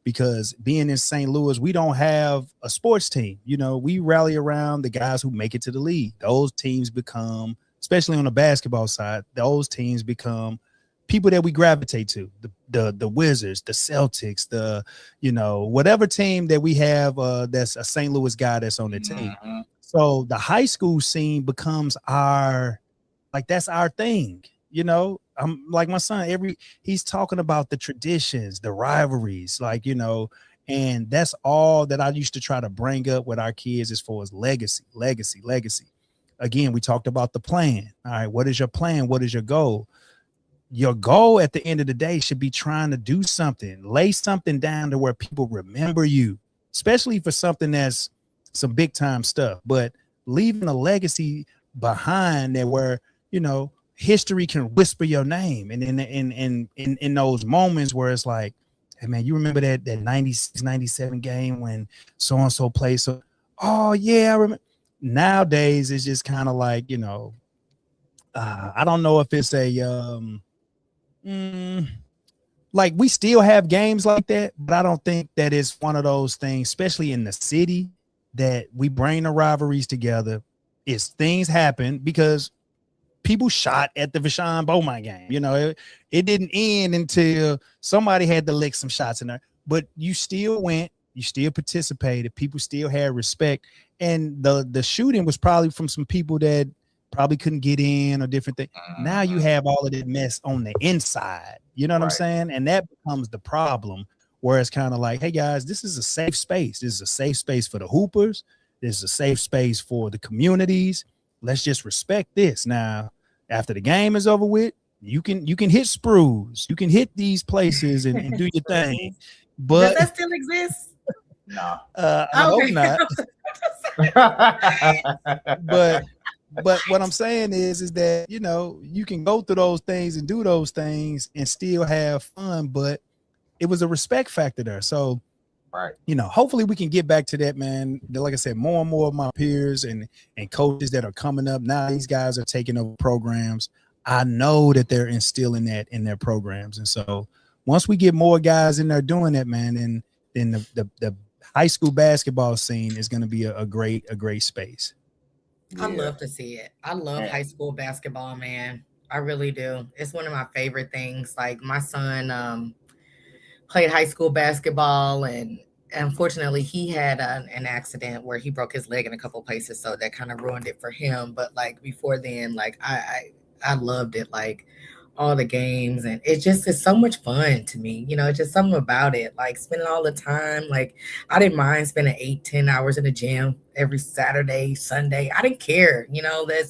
because being in St. Louis, we don't have a sports team. We rally around the guys who make it to the league. Those teams become, especially on the basketball side, those teams become people that we gravitate to, the Wizards, the Celtics, whatever team that we have that's a St. Louis guy that's on the team. So the high school scene becomes that's our thing. I'm like, my son, he's talking about the traditions, the rivalries, and that's all that I used to try to bring up with our kids as far as legacy. Again, we talked about the plan. All right, what is your plan? What is your goal? Your goal at the end of the day should be trying to do something, lay something down to where people remember you, especially for something that's some big time stuff, but leaving a legacy behind that where, history can whisper your name. And in those moments where it's like, hey man, you remember that 96, 97 game when so-and-so played. So, oh yeah, I remember. Nowadays, it's just kind of like, I don't know if it's a, like we still have games like that, but I don't think that it's one of those things, especially in the city, that we bring the rivalries together. Is things happen because people shot at the Vashon Bowman game. You know, it didn't end until somebody had to lick some shots in there, but you still went, you still participated, people still had respect. And the shooting was probably from some people that probably couldn't get in or different things. Now you have all of that mess on the inside. You know what I'm saying? And that becomes the problem, where it's kind of like, hey guys, this is a safe space. This is a safe space for the hoopers. This is a safe space for the communities. Let's just respect this. Now, after the game is over with, you can hit sprues, you can hit these places and do your thing. But does that still exist? No. I hope not. but what I'm saying is that, you know, you can go through those things and do those things and still have fun, but it was a respect factor there. So, you know, hopefully we can get back to that, man. Like I said, more and more of my peers and coaches that are coming up now, these guys are taking over programs. I know that they're instilling that in their programs. And so once we get more guys in there doing that, man, then the high school basketball scene is going to be a great space. I love to see it. I love high school basketball, man. I really do. It's one of my favorite things. Like my son played high school basketball, and unfortunately he had an accident where he broke his leg in a couple places, so that kind of ruined it for him. But like before then, like I loved it, like all the games, and it just is so much fun to me. You know, it's just something about it, like spending all the time. Like I didn't mind spending 8-10 hours in the gym every Saturday, Sunday. I didn't care. You know, that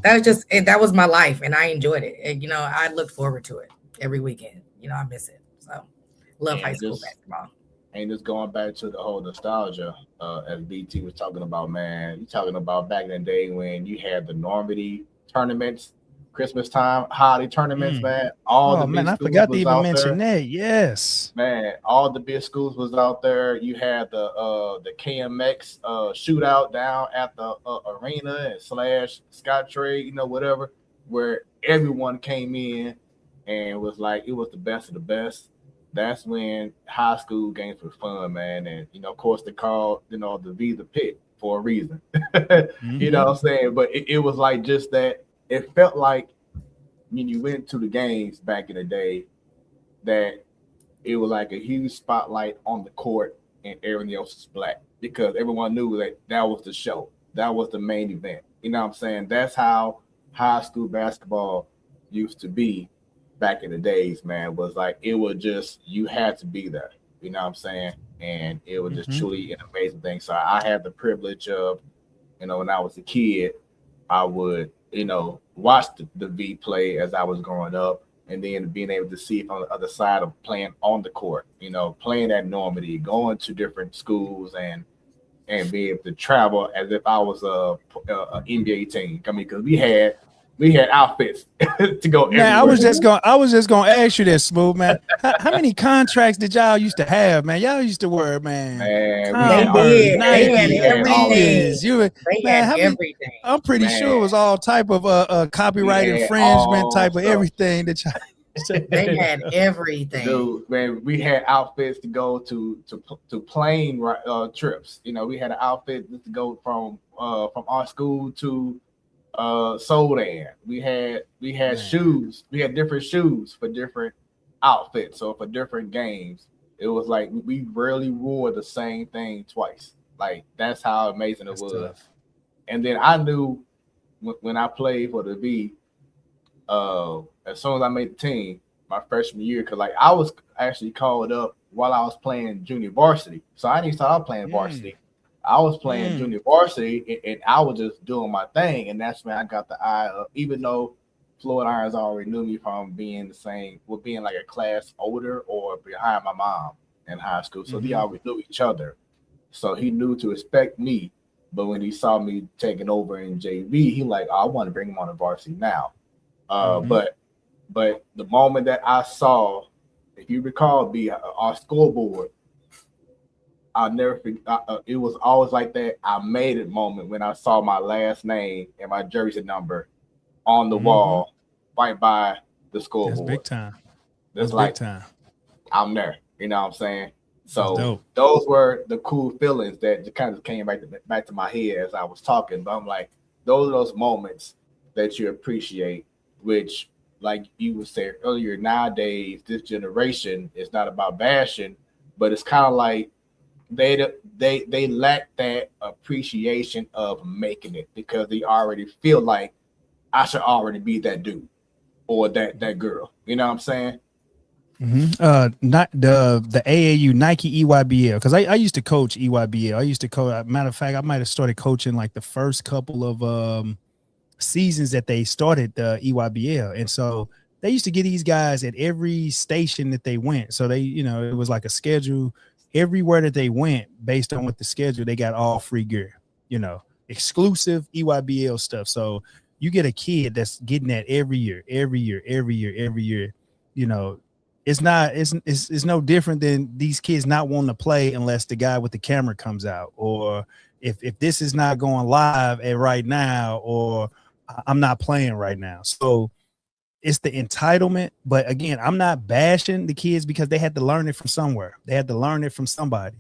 was just, that was my life, and I enjoyed it. And you know, I look forward to it every weekend. You know, I miss it. So love high school basketball. And just going back to the whole nostalgia, as BT was talking about, man, you're talking about back in the day when you had the Normandy tournaments, Christmas time, holiday tournaments, man. I forgot to even mention that. Yes, man, all the big schools was out there. You had the KMX shootout down at the arena and / Scottrade, you know, whatever, where everyone came in and was like, it was the best of the best. That's when high school games were fun, man. And, you know, of course, they called, you know, the V the pit for a reason. You know what I'm saying? But it was like just that. It felt like when you went to the games back in the day that it was like a huge spotlight on the court and everything else was black, because everyone knew that was the show. That was the main event. You know what I'm saying? That's how high school basketball used to be back in the days, man. Was like, it was just, you had to be there. You know what I'm saying? And it was just truly an amazing thing. So I had the privilege of, you know, when I was a kid, I would, you know, watch the V play as I was growing up, and then being able to see it on the other side of playing on the court, you know, playing at Normandy, going to different schools and be able to travel as if I was a NBA team. I mean, because we had outfits to go everywhere. I was just gonna ask you this, Smooth, man. How many contracts did y'all used to have, man? Y'all used to wear, man. They had everything. Everything. I'm pretty sure it was all type of copyright infringement type of everything that y'all. They had everything. Dude, man, we had outfits to go to plane trips. You know, we had an outfit to go from our school to Soldan. We had shoes. We had different shoes for different outfits. So for different games, it was like we rarely wore the same thing twice. Like, that's how amazing it was. Tough. And then I knew when I played for the V, as soon as I made the team my freshman year, because like I was actually called up while I was playing junior varsity. So I didn't start out playing varsity. I was playing junior varsity, and I was just doing my thing. And that's when I got the eye of, even though Floyd Irons already knew me from being being like a class older or behind my mom in high school. So they always knew each other. So he knew to expect me. But when he saw me taking over in JV, he like, I want to bring him on the varsity now. But the moment that I saw, if you recall, our scoreboard, I'll never forget. It was always like that. I made it moment when I saw my last name and my jersey number on the wall right by the scoreboard. That's big time. That's like big time. I'm there. You know what I'm saying? So Dope. those were the cool feelings that just kind of came back to my head as I was talking. But I'm like, those are those moments that you appreciate, which, like you would say earlier, nowadays this generation is not about bashing, but it's kind of like they lack that appreciation of making it because they already feel like I should already be that dude or that girl. You know what I'm saying? Not the AAU Nike EYBL, because I used to coach EYBL. I used to coach. Matter of fact, I might have started coaching like the first couple of seasons that they started the EYBL, and so they used to get these guys at every station that they went. So they, it was like a schedule everywhere that they went based on what the schedule. They got all free gear, exclusive EYBL stuff. So you get a kid that's getting that every year. It's no different than these kids not wanting to play unless the guy with the camera comes out, or if this is not going live at right now, or I'm not playing right now. So it's the entitlement. But again, I'm not bashing the kids because they had to learn it from somewhere. They had to learn it from somebody.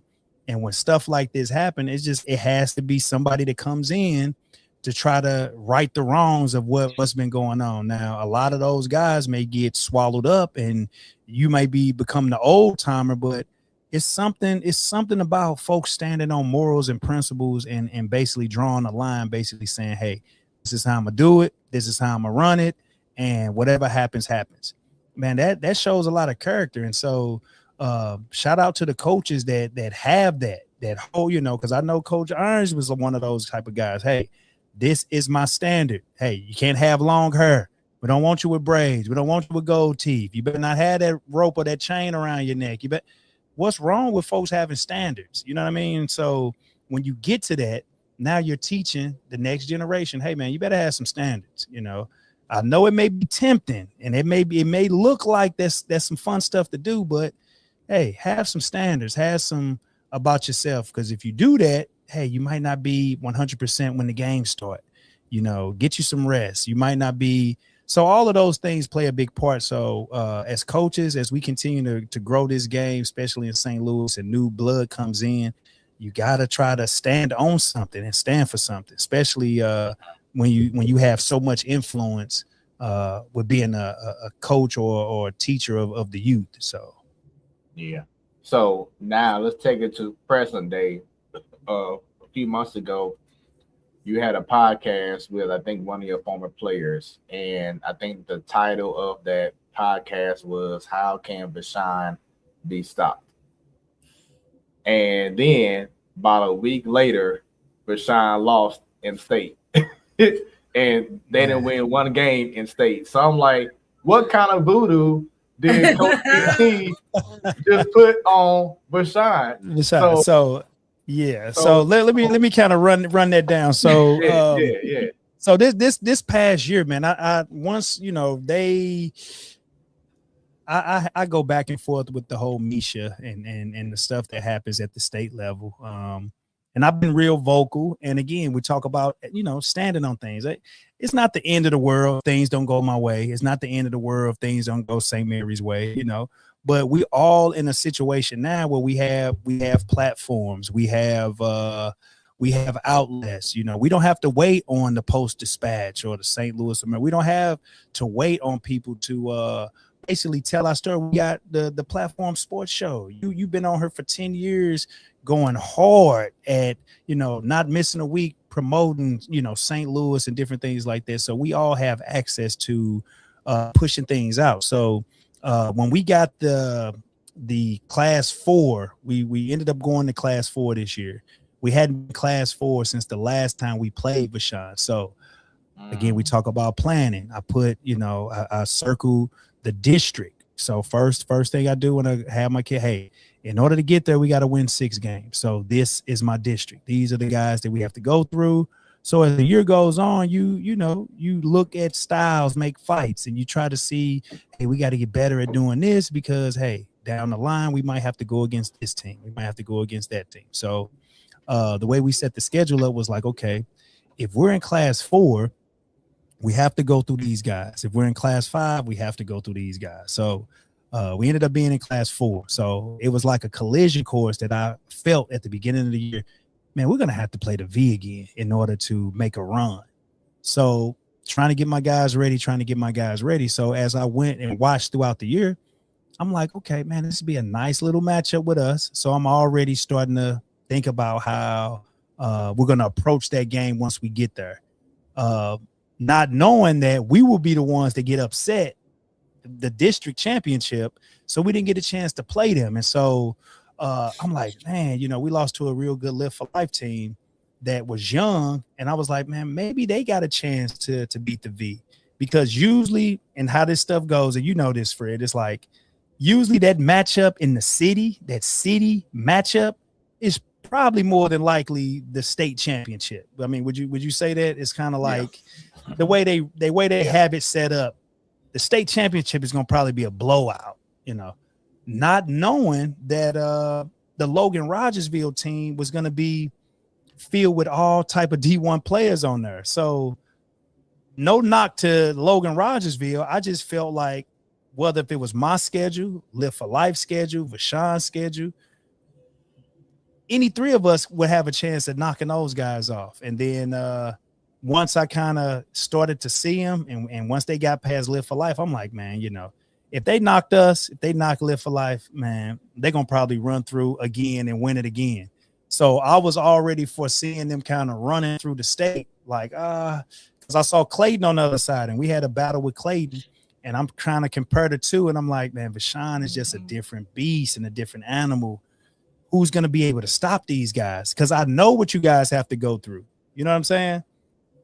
And when stuff like this happen, it has to be somebody that comes in to try to right the wrongs of what's been going on. Now, a lot of those guys may get swallowed up and you may be becoming the old timer, but it's something about folks standing on morals and principles and basically drawing a line, basically saying, hey, this is how I'm gonna do it. This is how I'm gonna run it. And whatever happens, happens. Man, that shows a lot of character. And so shout out to the coaches that have that whole, because I know Coach Irons was one of those type of guys. Hey, this is my standard. Hey, you can't have long hair. We don't want you with braids. We don't want you with gold teeth. You better not have that rope or that chain around your neck. What's wrong with folks having standards? You know what I mean? So when you get to that, now you're teaching the next generation, hey man, you better have some standards. I know it may be tempting and it may look like that's some fun stuff to do, but hey, have some standards, have some about yourself. Because if you do that, hey, you might not be 100% when the game start. Get you some rest. You might not be. So all of those things play a big part. So as coaches, as we continue to grow this game, especially in St. Louis, and new blood comes in, you got to try to stand on something and stand for something, especially when you have so much influence with being a coach or a teacher of the youth. So yeah. So now let's take it to present day. A few months ago, you had a podcast with, I think, one of your former players, and I think the title of that podcast was "How Can Bashan Be Stopped?" And then about a week later, Bashan lost in state, and they didn't win one game in state. So I'm like, what kind of voodoo did Coach PT just put on Bashan? So let me kind of run that down. So yeah. So this past year, man, I once I go back and forth with the whole Misha and the stuff that happens at the state level. And I've been real vocal. And again, we talk about, standing on things. It's not the end of the world. Things don't go my way. It's not the end of the world. Things don't go St. Mary's way, but we all in a situation now where we have platforms. We have outlets. We don't have to wait on the Post-Dispatch or the St. Louis American. We don't have to wait on people to basically tell our story. We got the Platform Sports Show. You've been on her for 10 years, going hard at not missing a week, promoting St. Louis and different things like that. So we all have access to pushing things out. So when we got the Class 4, we ended up going to Class 4 this year. We hadn't been Class 4 since the last time we played Bashan. So again, we talk about planning. I put, I circle the district. So first thing I do when I have my kid, hey, in order to get there, we got to win 6 games. So this is my district. These are the guys that we have to go through. So as the year goes on, you look at styles, make fights, and you try to see, hey, we got to get better at doing this because, hey, down the line, we might have to go against this team. We might have to go against that team. So the way we set the schedule up was like, okay, if we're in Class 4, we have to go through these guys. If we're in Class 5, we have to go through these guys. So We ended up being in class 4. So it was like a collision course that I felt at the beginning of the year, man, we're going to have to play the V again in order to make a run. So trying to get my guys ready. So as I went and watched throughout the year, I'm like, okay, man, this would be a nice little matchup with us. So I'm already starting to think about how we're going to approach that game once we get there. Not knowing that we will be the ones that get upset the district championship, so we didn't get a chance to play them. And so I'm like, man, we lost to a real good Live for Life team that was young, and I was like, man, maybe they got a chance to beat the V, because usually, and how this stuff goes, and you know this, Fred, it's like usually that matchup in the city, that city matchup is probably more than likely the state championship. I mean, would you say that? It's kind of like the way they have it set up. The state championship is going to probably be a blowout, not knowing that the Logan Rogersville team was going to be filled with all type of D1 players on there. So no knock to Logan Rogersville. I just felt like whether if it was my schedule, Live for Life schedule, Vashawn's schedule, any three of us would have a chance at knocking those guys off. And then once I kind of started to see them, and once they got past Live for Life, I'm like, man, if they knocked us, if they knock Live for Life, man, they're going to probably run through again and win it again. So I was already foreseeing them kind of running through the state, like, because I saw Clayton on the other side, and we had a battle with Clayton, and I'm trying to compare the two, and I'm like, man, Vashawn is just a different beast and a different animal. Who's going to be able to stop these guys? Because I know what you guys have to go through. You know what I'm saying?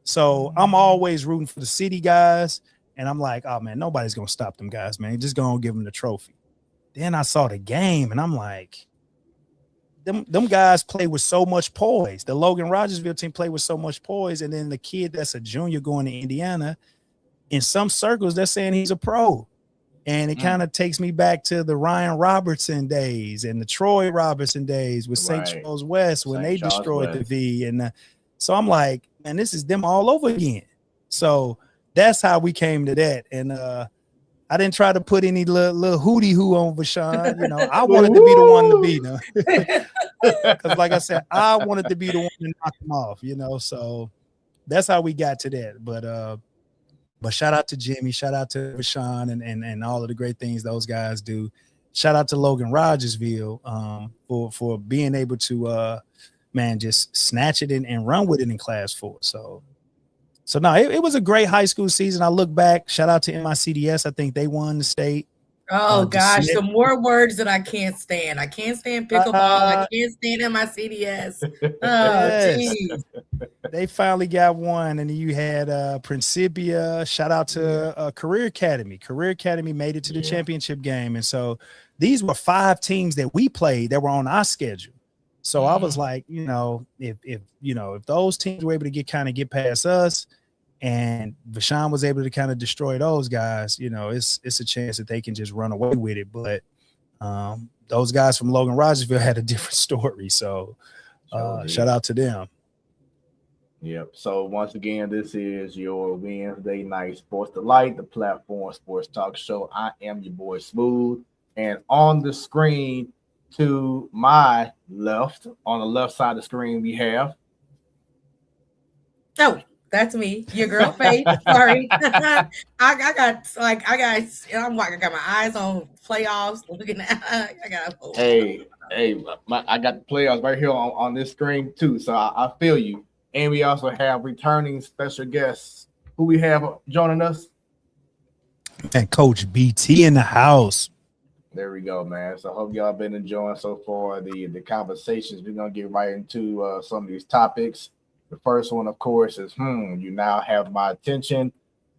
So I'm always rooting for the city guys, and I'm like, oh man, nobody's gonna stop them guys, man. Just gonna give them the trophy. Then I saw the game, and I'm like, them guys play with so much poise. The Logan Rogersville team play with so much poise, and then the kid that's a junior going to Indiana, in some circles they're saying he's a pro, and it kind of takes me back to the Ryan Robertson days and the Troy Robertson days with St. Charles West when they destroyed the V, and so I'm like, man, this is them all over again. So that's how we came to that. And I didn't try to put any little hootie hoo on Vashawn. I wanted to be the one to beat him. Because like I said, I wanted to be the one to knock him off, So that's how we got to that. But shout out to Jimmy, shout out to Vashawn and all of the great things those guys do. Shout out to Logan Rogersville for being able to man, just snatch it and run with it in class 4. So no, it was a great high school season. I look back, shout out to MICDS. I think they won the state. Oh gosh, some more words that I can't stand. I can't stand pickleball. I can't stand MICDS. Oh, geez. They finally got one. And then you had Principia. Shout out to Career Academy. Career Academy made it to the championship game. And so these were 5 teams that we played that were on our schedule. So I was like, if those teams were able to get past us, and Vashawn was able to kind of destroy those guys, it's a chance that they can just run away with it. But those guys from Logan Rogersville had a different story. So shout out to them. Yep. So once again, this is your Wednesday night Sports Delight, the platform sports talk show. I am your boy Smoooth, and on the screen to my left, on the left side of the screen, we have. Oh, that's me, your girl Faith. Sorry, I got my eyes on playoffs. Looking at, I got. I got the playoffs right here on this screen too. So I feel you. And we also have returning special guests. Who we have joining us? And Coach BT in the house. There we go, man. So I hope y'all been enjoying so far the conversations. We're going to get right into some of these topics. The first one, of course, is, you now have my attention.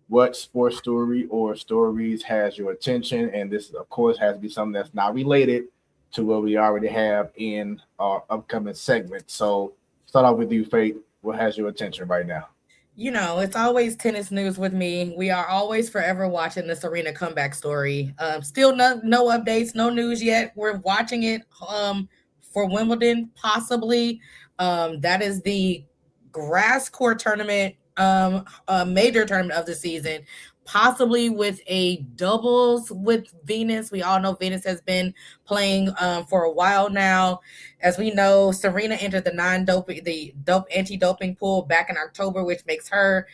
What sports story or stories has your attention? And this, of course, has to be something that's not related to what we already have in our upcoming segment. So start off with you, Faith. What has your attention right now? It's always tennis news with me. We are always forever watching the Serena comeback story. Still no updates, no news yet. We're watching it for Wimbledon, possibly. That is the grass court tournament, major tournament of the season. possibly with a doubles with Venus. We all know Venus has been playing for a while now. As we know, Serena entered the anti-doping pool back in October, which makes her,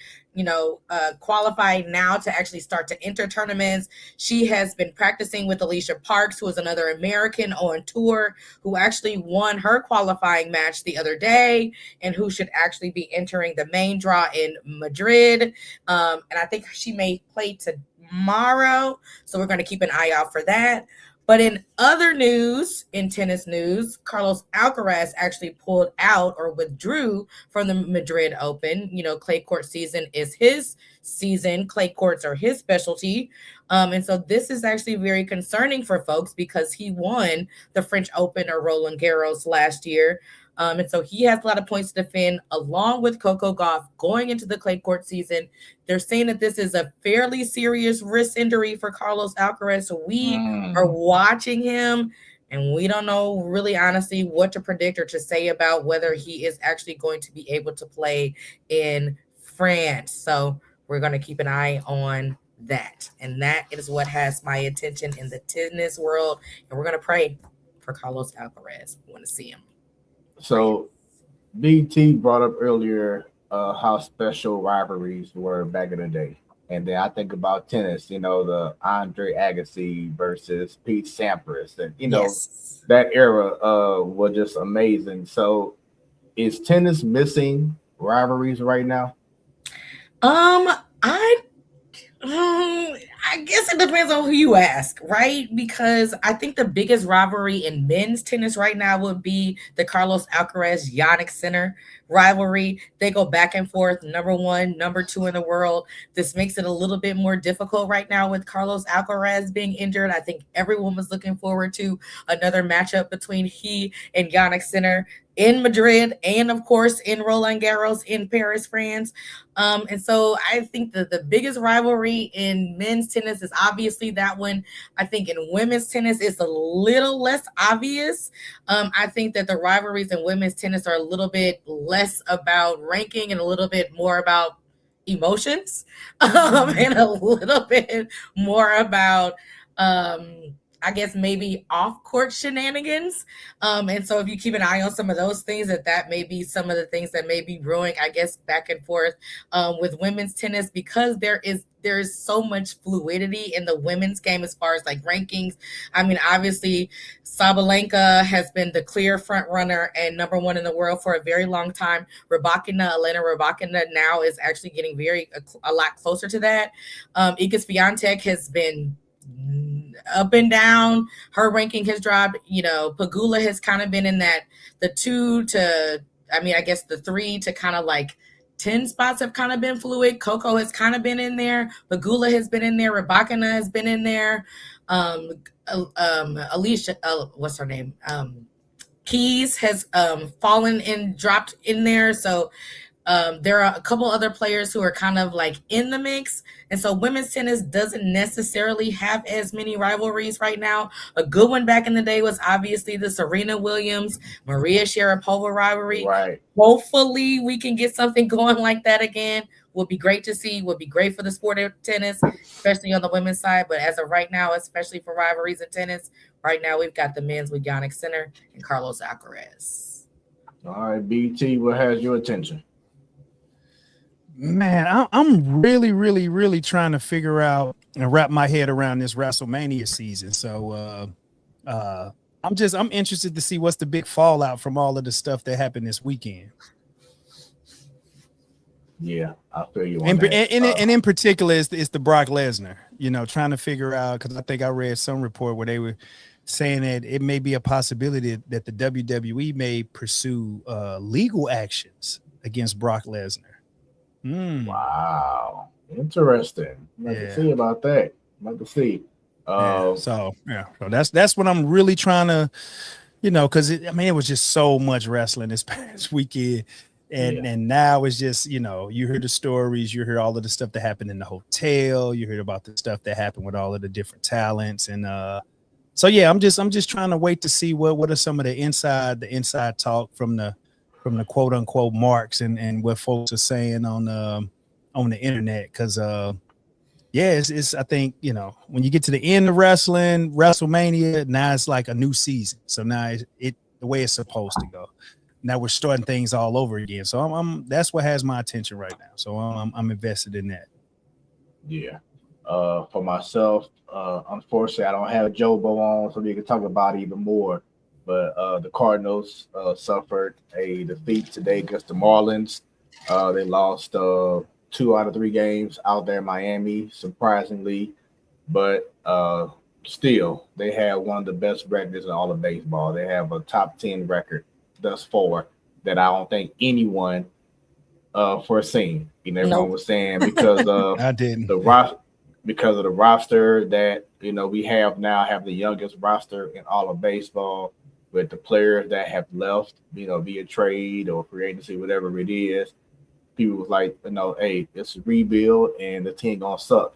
qualified now to actually start to enter tournaments. She has been practicing with Alicia Parks, who is another American on tour, who actually won her qualifying match the other day, and who should actually be entering the main draw in Madrid. And I think she may play tomorrow, so we're going to keep an eye out for that. But in other news, in tennis news, Carlos Alcaraz actually pulled out or withdrew from the Madrid Open. Clay court season is his season. Clay courts are his specialty. And so this is actually very concerning for folks because he won the French Open or Roland Garros last year. And so he has a lot of points to defend along with Coco Gauff going into the clay court season. They're saying that this is a fairly serious wrist injury for Carlos Alcaraz. So we are watching him, and we don't know really honestly what to predict or to say about whether he is actually going to be able to play in France. So we're going to keep an eye on that. And that is what has my attention in the tennis world. And we're going to pray for Carlos Alcaraz. We want to see him. So BT brought up earlier how special rivalries were back in the day. And then I think about tennis, the Andre Agassi versus Pete Sampras. And, Yes. that era was just amazing. So is tennis missing rivalries right now? I guess it depends on who you ask, right? Because I think the biggest rivalry in men's tennis right now would be the Carlos Alcaraz Jannik Sinner rivalry. They go back and forth, number one, number two in the world. This makes it a little bit more difficult right now with Carlos Alcaraz being injured. I think everyone was looking forward to another matchup between he and Jannik Sinner in Madrid, and of course in Roland Garros in Paris, France. And so I think that the biggest rivalry in men's tennis is obviously that one. I think in women's tennis, it's a little less obvious. I think that the rivalries in women's tennis are a little bit less about ranking and a little bit more about emotions, and a little bit more about I guess maybe off-court shenanigans. And so if you keep an eye on some of those things, that may be some of the things that may be brewing, I guess, back and forth with women's tennis, because there is so much fluidity in the women's game as far as like rankings. I mean, obviously, Sabalenka has been the clear front runner and number one in the world for a very long time. Elena Rybakina now is actually getting a lot closer to that. Iga Swiatek has been up and down. Her ranking has dropped. Pegula has kind of been in the 2 to, I guess the 3 to kind of like 10 spots have kind of been fluid. Coco has kind of been in there. Pegula has been in there. Rybakina has been in there. Alicia, what's her name? Keys has fallen and dropped in there. So there are a couple other players who are kind of like in the mix. And so women's tennis doesn't necessarily have as many rivalries right now. A good one back in the day was obviously the Serena Williams, Maria Sharapova rivalry. Right. Hopefully we can get something going like that again. Would be great to see. Would be great for the sport of tennis, especially on the women's side. But as of right now, especially for rivalries in tennis, right now we've got the men's with Jannik Sinner and Carlos Alcaraz. All right, BT, what has your attention? Man, I'm really, really, really trying to figure out and wrap my head around this WrestleMania season. So I'm interested to see what's the big fallout from all of the stuff that happened this weekend. Yeah, I feel you on and, that. And in particular, it's the Brock Lesnar, trying to figure out, because I think I read some report where they were saying that it may be a possibility that the WWE may pursue legal actions against Brock Lesnar. Wow, interesting. I'd like to see about that. I'd like to see. So that's what I'm really trying to, because it was just so much wrestling this past weekend, and now it's just you heard the stories, you heard all of the stuff that happened in the hotel, you heard about the stuff that happened with all of the different talents, and so I'm just trying to wait to see what are some of the inside talk from the quote unquote marks and what folks are saying on the internet, because yeah, it's I think, you know, when you get to the end of wrestling, WrestleMania, now it's like a new season. So now it the way it's supposed to go. Now we're starting things all over again. So I'm that's what has my attention right now. So I'm invested in that. Yeah. For myself, unfortunately, I don't have Jobo on, so we can talk about it even more. But the Cardinals suffered a defeat today against the Marlins. They lost 2 out of 3 games out there in Miami, surprisingly. But still, they have one of the best records in all of baseball. They have a top 10 record thus far that I don't think anyone foreseen. You know, everyone Nope. was saying because of I didn't. the because of the roster that we have now, have the youngest roster in all of baseball with the players that have left, via trade or free agency, whatever it is. People was like, hey, it's a rebuild and the team gonna suck.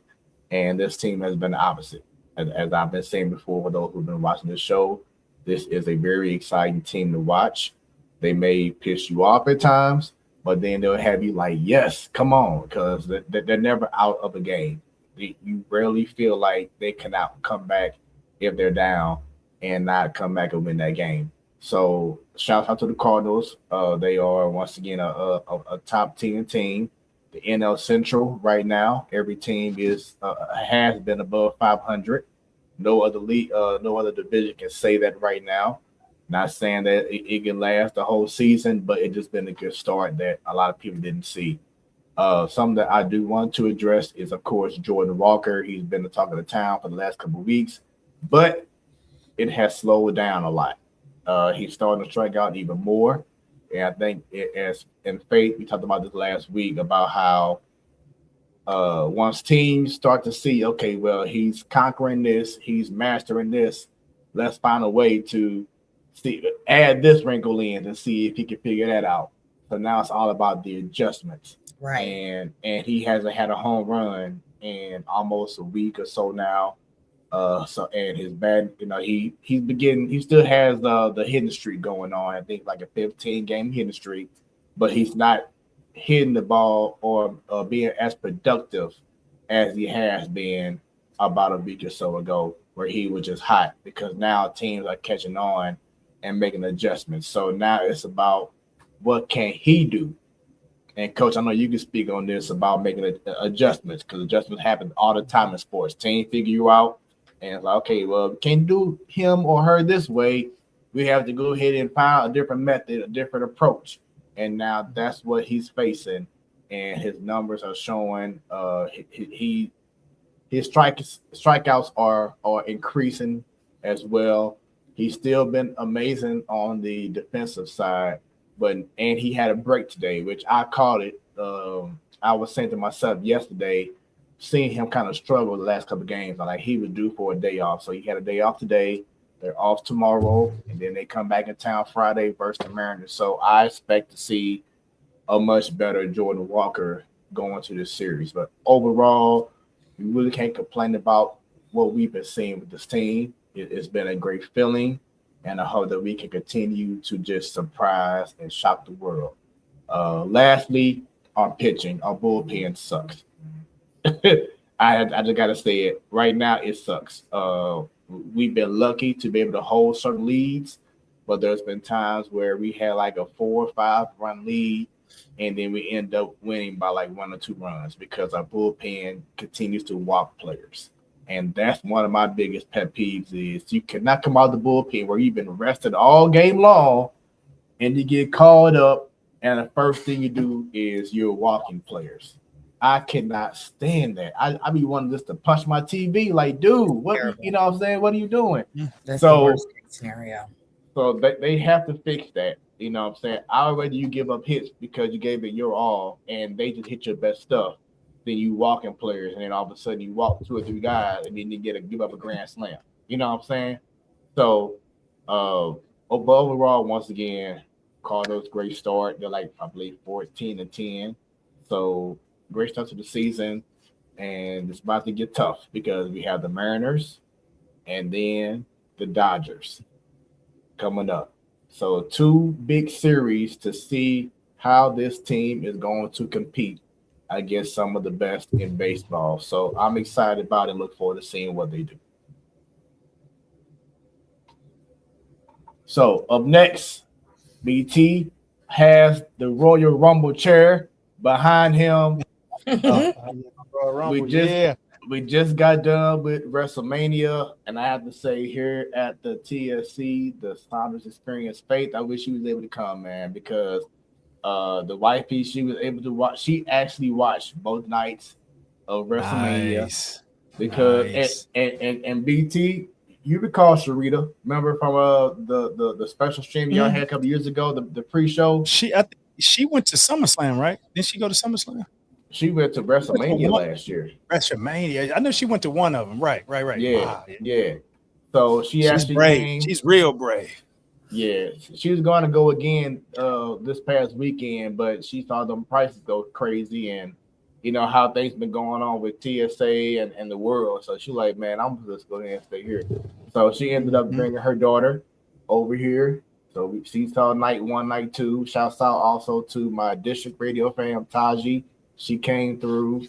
And this team has been the opposite. As I've been saying before, for those who've been watching this show, this is a very exciting team to watch. They may piss you off at times, but then they'll have you like, yes, come on, because they're never out of a game. You rarely feel like they cannot come back if they're down and not come back and win that game. So shout out to the Cardinals. They are once again a top 10 team. The NL Central right now, every team is has been above 500. No other league, no other division can say that right now. Not saying that it can last the whole season, but it just been a good start that a lot of people didn't see. Something that I do want to address is, of course, Jordan Walker. He's been the talk of the town for the last couple of weeks, but it has slowed down a lot. He's starting to strike out even more. And I think as in faith, we talked about this last week about how once teams start to see, okay, well, he's conquering this, he's mastering this, let's find a way to add this wrinkle in and see if he can figure that out. So now it's all about the adjustments. Right. And he hasn't had a home run in almost a week or so now. So and his bad, he still has the hitting streak going on. I think like a 15-game hitting streak, but he's not hitting the ball or being as productive as he has been about a week or so ago, where he was just hot, because now teams are catching on and making adjustments. So now it's about what can he do. And coach, I know you can speak on this about making adjustments, because adjustments happen all the time in sports. Team figure you out, and it's like, okay, well, we can't do him or her this way. We have to go ahead and find a different method, a different approach. And now that's what he's facing, and his numbers are showing. His strikeouts are increasing as well. He's still been amazing on the defensive side, and he had a break today, which I called it. I was saying to myself yesterday, seeing him kind of struggle the last couple of games, like he was due for a day off. So he had a day off today. They're off tomorrow, and then they come back in town Friday versus the Mariners. So I expect to see a much better Jordan Walker going to this series. But overall, we really can't complain about what we've been seeing with this team. It's been a great feeling, and I hope that we can continue to just surprise and shock the world. Lastly, our pitching, our bullpen sucks. I just got to say it. Right now, it sucks. We've been lucky to be able to hold certain leads, but there's been times where we had like a 4 or 5 run lead, and then we end up winning by like 1 or 2 runs because our bullpen continues to walk players. And that's one of my biggest pet peeves is you cannot come out of the bullpen where you've been rested all game long and you get called up, and the first thing you do is you're walking players. I cannot stand that. I be wanting just to punch my TV, like, dude, what Terrible. you know what I'm saying? What are you doing? That's So- the worst case scenario. So they have to fix that. You know what I'm saying? I already you give up hits because you gave it your all and they just hit your best stuff. Then you walk in players, and then all of a sudden you walk 2 or 3 guys, and then you give up a grand slam. You know what I'm saying? So overall, once again, Cardinals great start. They're like, I believe, 14-10. So great start to the season, and it's about to get tough because we have the Mariners and then the Dodgers coming up. So 2 big series to see how this team is going to compete. against some of the best in baseball. So I'm excited about it. Look forward to seeing what they do. So up next, BT has the Royal Rumble chair behind him. Rumble, we just got done with WrestleMania, and I have to say here at the TSC, the Saunders Experience Faith, I wish she was able to come, man, because the wifey, she was able to watch. She actually watched both nights of WrestleMania. Nice. Because Nice. and BT, you recall Sharita? Remember from the special stream y'all had a couple years ago, the pre-show. She went to SummerSlam, right? Didn't she go to SummerSlam? She went to WrestleMania last year. WrestleMania. I know she went to one of them. Right. Yeah, wow. yeah. So she's actually brave. came. She's real brave. Yeah, she was going to go again this past weekend, but she saw the prices go crazy, and you know how things been going on with TSA and the world. So she's like, man, I'm just going to stay here. So she ended up bringing her daughter over here. So she saw night 1, night 2. Shouts out also to my district radio fam, Taji. She came through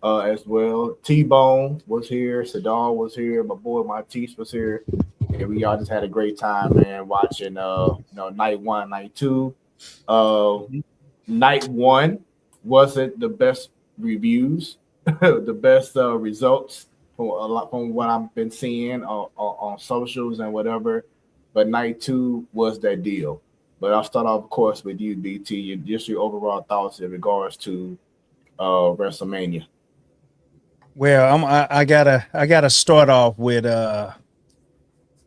as well. T-Bone was here. Sadal was here. My boy Matisse was here. And we all just had a great time, man, watching night 1, night 2. Night 1 wasn't the best reviews, the best results from what I've been seeing on socials and whatever. But night 2 was that deal. But I'll start off, of course, with you, BT. Just your overall thoughts in regards to WrestleMania. Well, I gotta start off with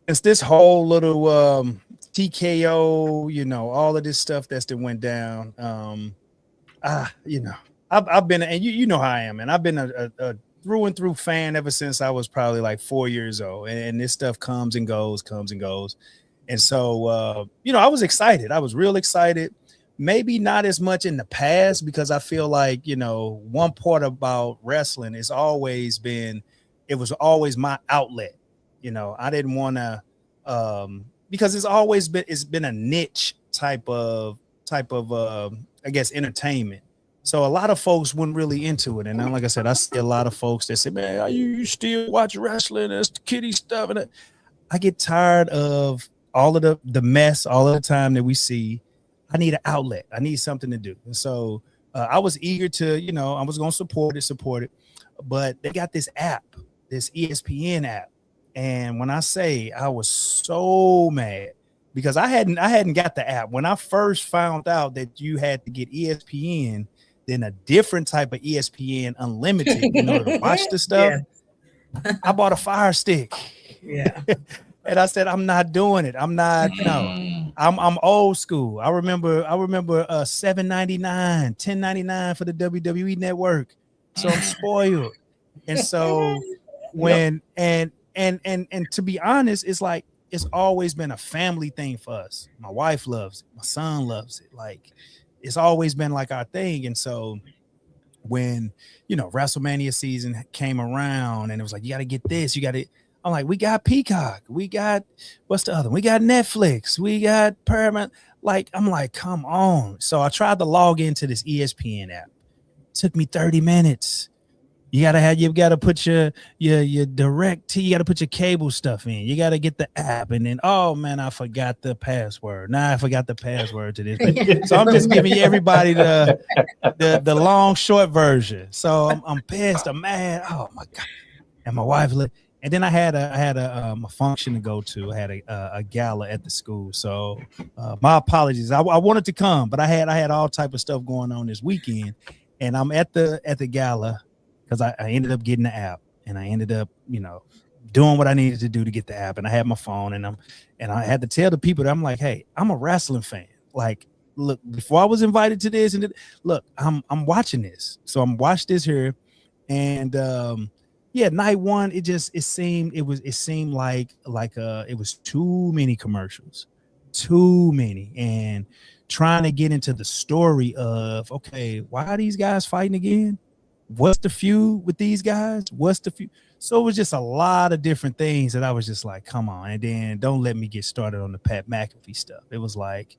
it's this whole little TKO, all of this stuff that went down. I've been, and you know how I am, and I've been a through and through fan ever since I was probably like 4 years old, and this stuff comes and goes, and so I was excited. I was real excited. Maybe not as much in the past, because I feel like one part about wrestling is always been, it was always my outlet. I didn't want to because it's been a niche type of I guess entertainment. So a lot of folks weren't really into it. And then, like I said, I see a lot of folks that say, man, you still watch wrestling? That's the kiddie stuff. And I get tired of all of the mess all of the time that we see. I need an outlet. I need something to do. And so I was eager to, I was going to support it. But they got this app, this ESPN app. And when I say I was so mad because I hadn't got the app. When I first found out that you had to get ESPN, then a different type of ESPN Unlimited in order to watch the stuff, I bought a Fire Stick. Yeah. And I said, I'm not doing it. I'm old school. I remember $7.99, $10.99 for the WWE network. So I'm spoiled. And so when and to be honest, it's like it's always been a family thing for us. My wife loves it, my son loves it. Like it's always been like our thing. And so when WrestleMania season came around and it was like, you got to get this, you got to. I'm like, we got Peacock, we got what's the other? We got Netflix, we got Paramount. Like, I'm like, come on. So I tried to log into this ESPN app. It took me 30 minutes. You gotta put your direct T, you gotta put your cable stuff in. You gotta get the app, and then oh man, I forgot the password. I forgot the password to this. So I'm just giving everybody the long short version. So I'm pissed, I'm mad. Oh my god. And my wife and then I had a function to go to. I had a gala at the school. So my apologies. I wanted to come, but I had all type of stuff going on this weekend, and I'm at the gala because I ended up getting the app, and I ended up doing what I needed to do to get the app, and I had my phone, and I had to tell the people that I'm like, hey, I'm a wrestling fan. Like, look, before I was invited to this, and look, I'm watching this, so I'm watching this here, and night 1, it seemed like it was too many commercials, and trying to get into the story of, okay, why are these guys fighting again? What's the feud with these guys? So it was just a lot of different things that I was just like, come on. And then don't let me get started on the Pat McAfee stuff. It was like,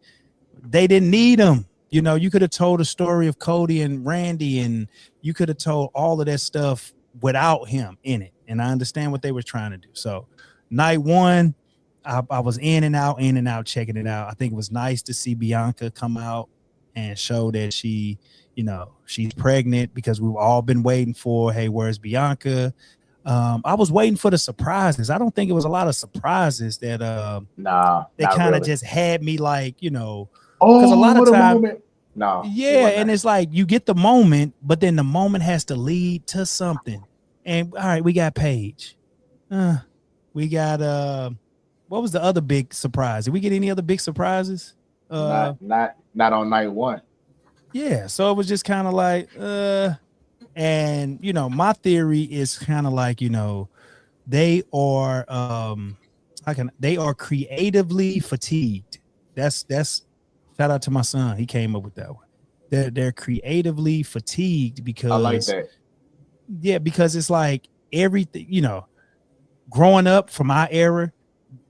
they didn't need him. You know, you could have told a story of Cody and Randy, and you could have told all of that stuff without him in it. And I understand what they were trying to do. So night one, I was in and out, checking it out. I think it was nice to see Bianca come out and show that she, you know, she's pregnant, because we've all been waiting for, hey, where's Bianca? I was waiting for the surprises. I don't think it was a lot of surprises that they kind of just had me like, you know, because a lot of times, yeah, and it's like you get the moment, but then the moment has to lead to something. And all right, we got Paige. We got what was the other big surprise? Did we get any other big surprises? Not on night one. Yeah, so it was just kind of like and you know, my theory is kind of like, you know, they are they are creatively fatigued. That's shout out to my son. He came up with that one. They're creatively fatigued because I like that. Yeah, because it's like everything, you know, growing up from our era,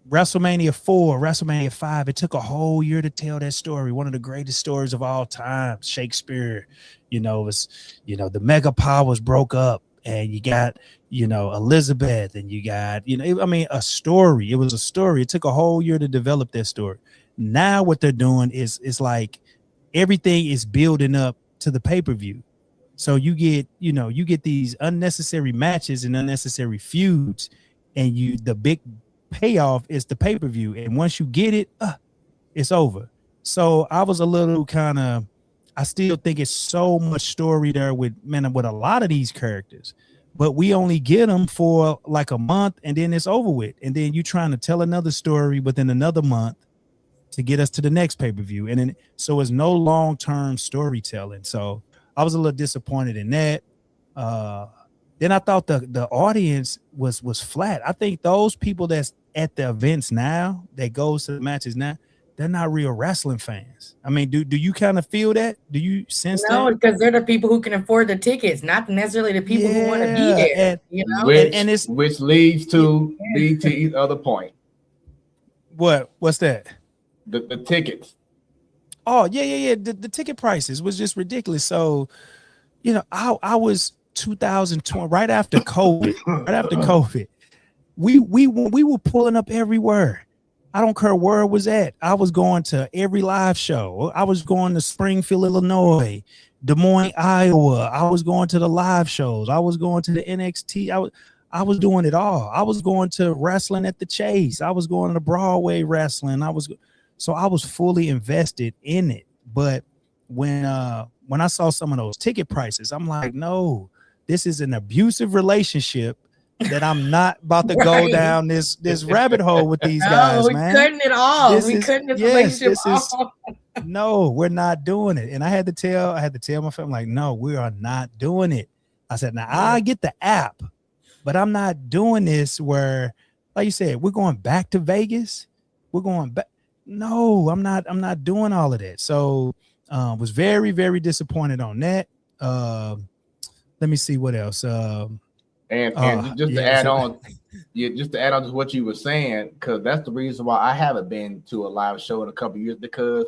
WrestleMania 4, WrestleMania 5, it took a whole year to tell that story. One of the greatest stories of all time. Shakespeare, you know, was, you know, the mega powers broke up, and you got, you know, Elizabeth, and you got, you know, I mean, a story. It was a story. It took a whole year to develop that story. Now what they're doing is like everything is building up to the pay-per-view. So you get, you know, you get these unnecessary matches and unnecessary feuds, and the big payoff is the pay-per-view. And once you get it, it's over. So I was a little kind of, I still think it's so much story there with a lot of these characters, but we only get them for like a month, and then it's over with. And then you trying to tell another story within another month to get us to the next pay-per-view. And then, so it's no long-term storytelling. So I was a little disappointed in that. Then I thought the audience was flat. I think those people that's at the events now, that goes to the matches now, they're not real wrestling fans. I mean, do you kind of feel that? Do you sense that? No, because they're the people who can afford the tickets, not necessarily the people who want to be there. And, you know, which leads to BT's other point. What's that? The tickets. Oh, yeah. The ticket prices was just ridiculous. So, you know, I was 2020, right after COVID, we were pulling up everywhere. I don't care where it was at. I was going to every live show. I was going to Springfield, Illinois, Des Moines, Iowa. I was going to the live shows. I was going to the NXT. I was doing it all. I was going to wrestling at the Chase. I was going to Broadway wrestling. I was fully invested in it. But when I saw some of those ticket prices, I'm like, no, this is an abusive relationship that I'm not about to go down this rabbit hole with these guys, man. Cutting it off. Cutting this relationship off. No, we're not doing it. And I had to tell my family, like, no, we are not doing it. I said, now I get the app, but I'm not doing this where, like you said, we're going back to Vegas. We're going back. No, I'm not doing all of that. So was very, very disappointed on that. Let me see what else. Just to add on to what you were saying, because that's the reason why I haven't been to a live show in a couple of years, because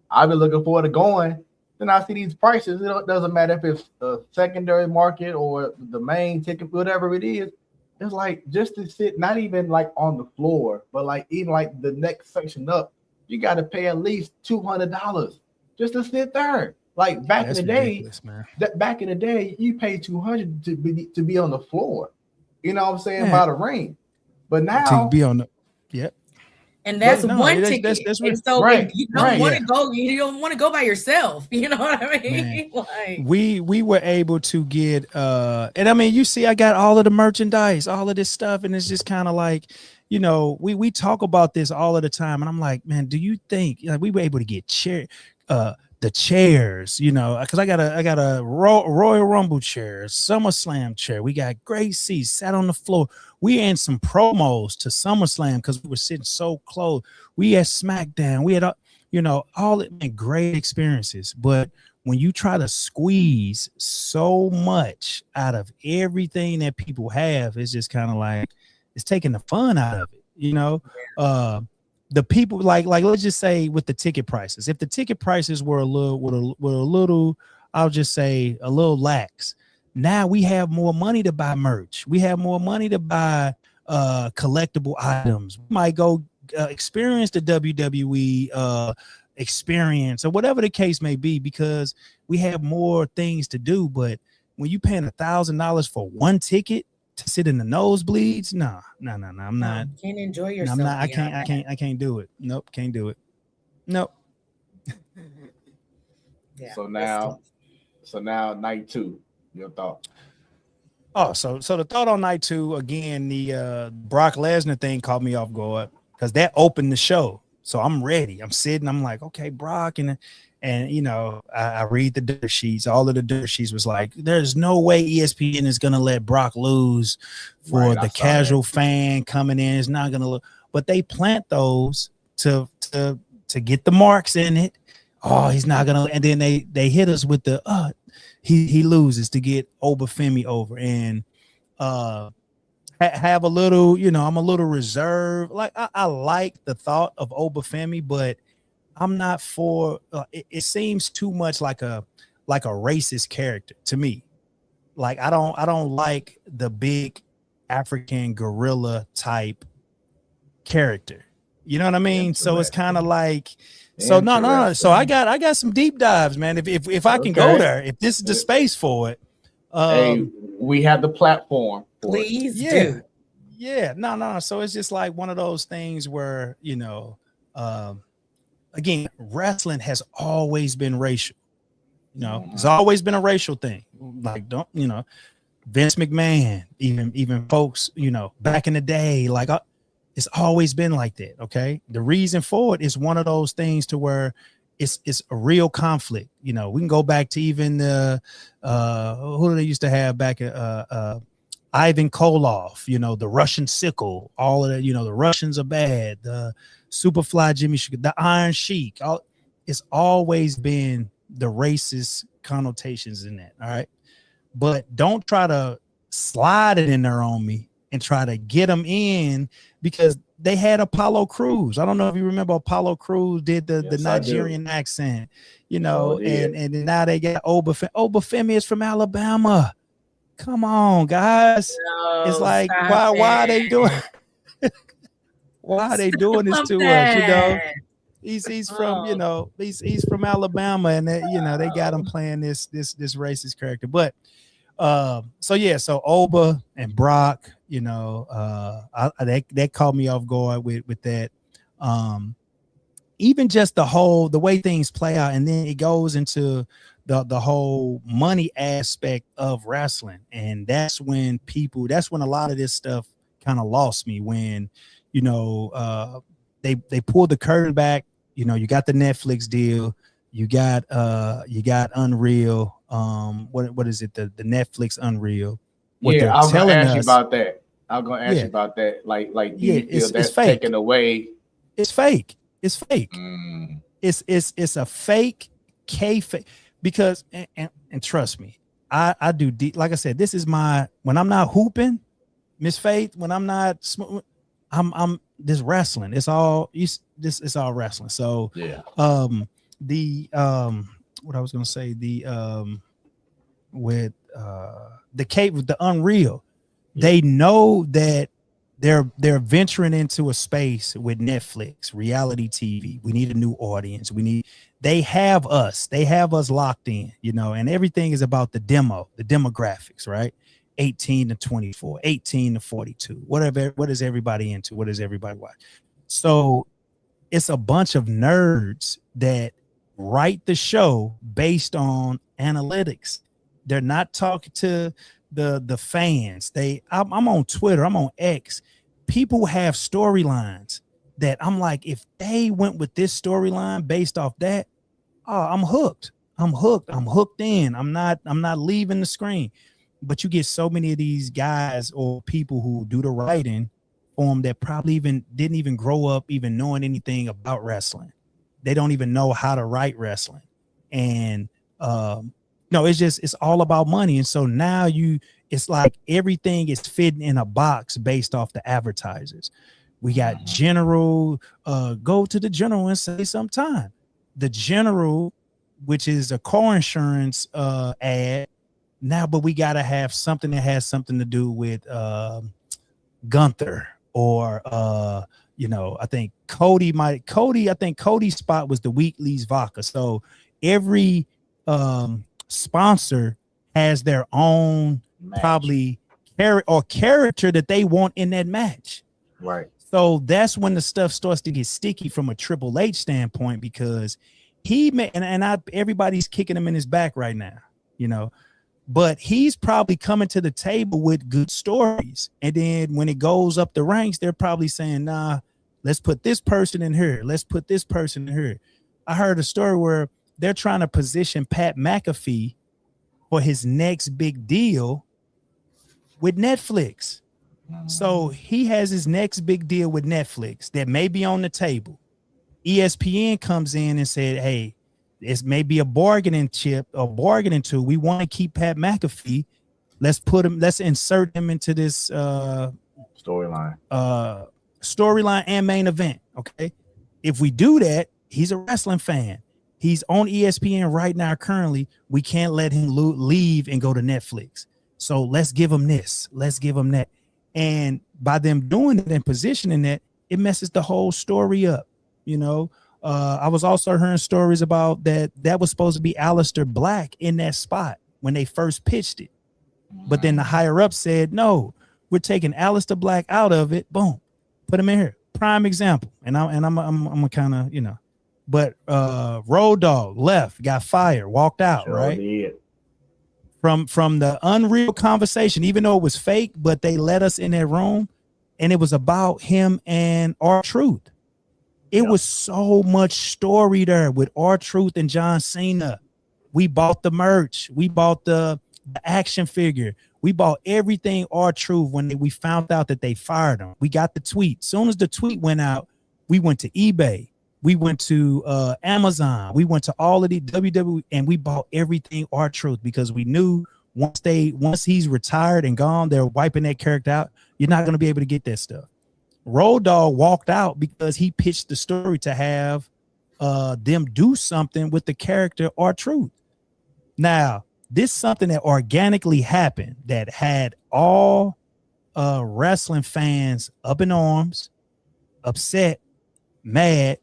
I've been looking forward to going. Then I see these prices. It doesn't matter if it's a secondary market or the main ticket, whatever it is. It's like just to sit, not even like on the floor, but like even like the next section up, you got to pay at least $200 just to sit there. Like back in the day, you pay $200 to be on the floor. You know what I'm saying? By the ring. But now to be on the and that's one ticket. That's and so right, you don't want to go, you don't want to go by yourself. You know what I mean? Like, we were able to get and I mean, you see, I got all of the merchandise, all of this stuff, and it's just kind of like, you know, we talk about this all of the time, and I'm like, man, do you think we were able to get the chairs, you know, because I got a Royal Rumble chair, SummerSlam chair. We got great seats, sat on the floor. We had some promos to SummerSlam because we were sitting so close. We had SmackDown. We had, you know, all great experiences. But when you try to squeeze so much out of everything that people have, it's just kind of like it's taking the fun out of it, you know. the people like let's just say with the ticket prices, if the ticket prices were a little, I'll just say a little lax, now we have more money to buy merch. We have more money to buy collectible items. We might go experience the WWE experience or whatever the case may be, because we have more things to do. But when you paying $1,000 for one ticket to sit in the nosebleeds, no, I'm not. You can't enjoy yourself. I'm not. I can't do it. Nope, can't do it. Nope. Yeah, So now night 2, your thought. Oh, so the thought on night 2, again, the Brock Lesnar thing caught me off guard because that opened the show. So I'm ready. I'm sitting. I'm like, okay, Brock, and you know, I read the dirt sheets. All of the dirt sheets was like, there's no way ESPN is gonna let Brock lose for the casual fan coming in. It's not gonna look, but they plant those to get the marks in it. Oh, he's not gonna, and then they hit us with the he loses to get Obafemi over, and have a little, you know, I'm a little reserved. Like I like the thought of Obafemi, but I'm not for it seems too much like a racist character to me. Like I don't like the big African gorilla type character. You know what I mean? So it's kind of like, so no. So I got some deep dives, man. If I can go there, if this is the space for it. Hey, we have the platform. Please do. Yeah. No. So it's just like one of those things where, you know, again, wrestling has always been racial. You know, it's always been a racial thing. Like, don't, you know, Vince McMahon, even folks, you know, back in the day, like it's always been like that. Okay. The reason for it is one of those things to where it's a real conflict. You know, we can go back to even the who do they used to have back at Ivan Koloff, you know, the Russian sickle, all of that, you know, the Russians are bad, the Superfly Jimmy Sugar, the Iron Sheik, it's always been the racist connotations in that. All right. But don't try to slide it in there on me and try to get them in, because they had Apollo Crews. I don't know if you remember Apollo Crews did the Nigerian accent, you know, and now they got Obafemi. Obafemi is from Alabama. Come on, guys. No, it's like, why are they doing why are they doing this to us? You know, he's from, you know, he's from Alabama, and you know, they got him playing this racist character. But so Oba and Brock, you know, that caught me off guard with that. Even just the way things play out, and then it goes into the whole money aspect of wrestling, and that's when a lot of this stuff kind of lost me. When, you know, they pulled the curtain back. You know, you got the Netflix deal, you got Unreal. What is it? The Netflix Unreal. What I was gonna ask you about that. Like, do you feel that's taken away? It's fake. It's fake. It's a fake kayfabe, because and trust me, I do deep, like I said, this is when I'm not hooping, Miss Faith, when I'm not I'm this wrestling. It's all wrestling. So what I was gonna say, with the Unreal, they know that they're venturing into a space with Netflix, reality TV. We need a new audience. They have us locked in, you know, and everything is about the demographics, right? 18 to 24, 18 to 42, whatever. What is everybody into? What does everybody watch? So it's a bunch of nerds that write the show based on analytics. They're not talking to the fans. I'm on Twitter, I'm on X. People have storylines that I'm like, if they went with this storyline based off that, I'm hooked. I'm hooked in. I'm not leaving the screen. But you get so many of these guys or people who do the writing for them that probably didn't even grow up even knowing anything about wrestling. They don't even know how to write wrestling. And no, it's all about money. And so now it's like everything is fitting in a box based off the advertisers. We got general, go to the general and say sometime. The general, which is a car insurance ad now, but we got to have something that has something to do with Gunther or I think Cody's spot was the Wheatley's vodka. So every sponsor has their own match. Probably character that they want in that match. Right. So that's when the stuff starts to get sticky from a Triple H standpoint, because everybody's kicking him in his back right now, but he's probably coming to the table with good stories. And then when it goes up the ranks, they're probably saying, nah, let's put this person in here. Let's put this person in here. I heard a story where they're trying to position Pat McAfee for his next big deal with Netflix. So he has his next big deal with Netflix that may be on the table. ESPN comes in and said, hey, this may be a bargaining chip or bargaining tool. We want to keep Pat McAfee. Let's insert him into this storyline and main event. Okay. If we do that, he's a wrestling fan. He's on ESPN right now. Currently, we can't let him leave and go to Netflix. So let's give him this. Let's give him that. And by them doing it and positioning that, it messes the whole story up. I was also hearing stories about that was supposed to be Aleister Black in that spot when they first pitched it. But then the higher up said, no, we're taking Aleister Black out of it. Boom, put him in here. Prime example. And I'm kind of, but Road Dogg left, got fired, walked out, sure right? Did. From the Unreal conversation, even though it was fake, but they let us in that room and it was about him and R-Truth. It was so much story there with R-Truth and John Cena. We bought the merch. We bought the action figure. We bought everything R-Truth when we found out that they fired him. We got the tweet. Soon as the tweet went out, we went to eBay. We went to Amazon. We went to all of the WWE and we bought everything R-Truth because we knew once he's retired and gone, they're wiping that character out. You're not going to be able to get that stuff. Road Dogg walked out because he pitched the story to have them do something with the character R-Truth. Now, this is something that organically happened that had all wrestling fans up in arms, upset, mad.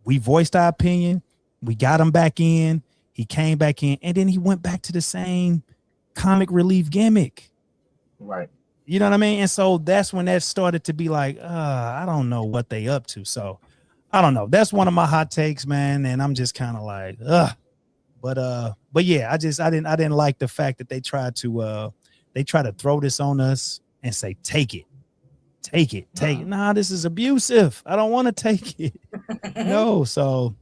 We voiced our opinion. We got him back in. He came back in, and then he went back to the same comic relief gimmick. Right. You know what I mean? And so that's when that started to be like, I don't know what they up to. So I don't know. That's one of my hot takes, man. And I'm just kind of like, but yeah, I didn't like the fact that they tried to throw this on us and say, take it. Nah, this is abusive. I don't want to take it. No. So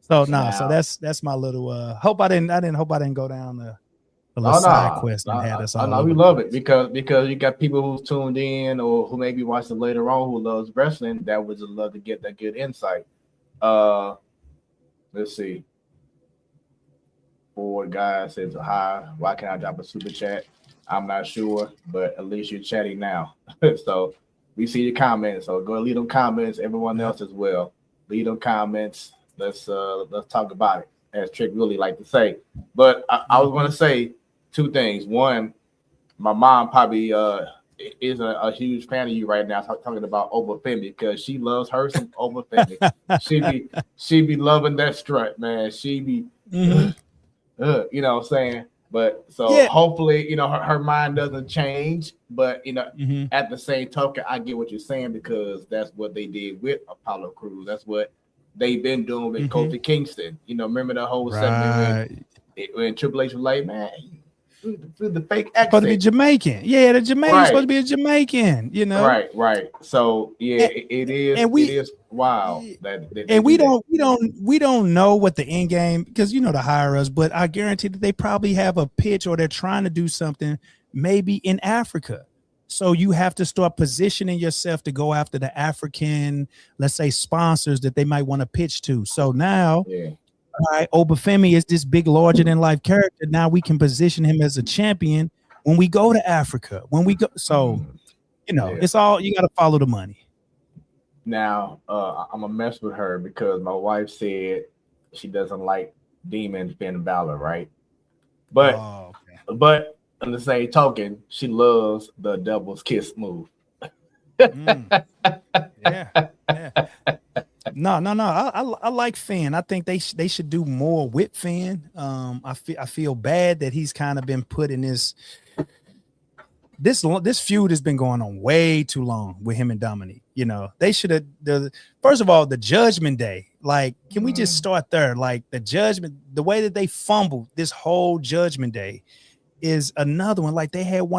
that's my little hope I didn't go down the side quest and had us all. No, we love it because you got people who's tuned in or who maybe watch it later on who loves wrestling that would just love to get that good insight. Let's see. Ford guy says hi. Why can't I drop a super chat? I'm not sure, but at least you're chatting now. So we see your comments. So go leave them comments. Everyone else as well. Leave them comments. Let's talk about it, as Trick really like to say. But I was going to say two things. One, my mom probably is a huge fan of you right now, talking about Obafemi because she loves her some Obafemi. she be loving that strut, man. She be, you know what I'm saying? But so hopefully, her mind doesn't change. But at the same token, I get what you're saying because that's what they did with Apollo Crews. That's what they've been doing with Kofi Kingston. Remember the whole segment when Triple H was like, man, the fake accent. Supposed to be Jamaican. Yeah, the Jamaican supposed to be a Jamaican, Right. So it is wild that we don't know what the end game, because to hire us, but I guarantee that they probably have a pitch or they're trying to do something maybe in Africa. So you have to start positioning yourself to go after the African, let's say, sponsors that they might want to pitch to. So now, all right, Obafemi is this big, larger-than-life character. Now we can position him as a champion when we go to Africa. When we go, so it's all you got to follow the money. Now, I'm gonna mess with her because my wife said she doesn't like Demon Finn Balor, right? But Oh, okay. but on the same token, she loves the Devil's Kiss move. Mm, yeah, yeah. No. I like Finn. I think they should do more with Finn. I feel bad that he's kind of been put in this feud has been going on way too long with him and Dominique. You know, they should have first of all, the Judgment Day. Like, can we just start there? Like the way that they fumbled this whole Judgment Day is another one. Like they had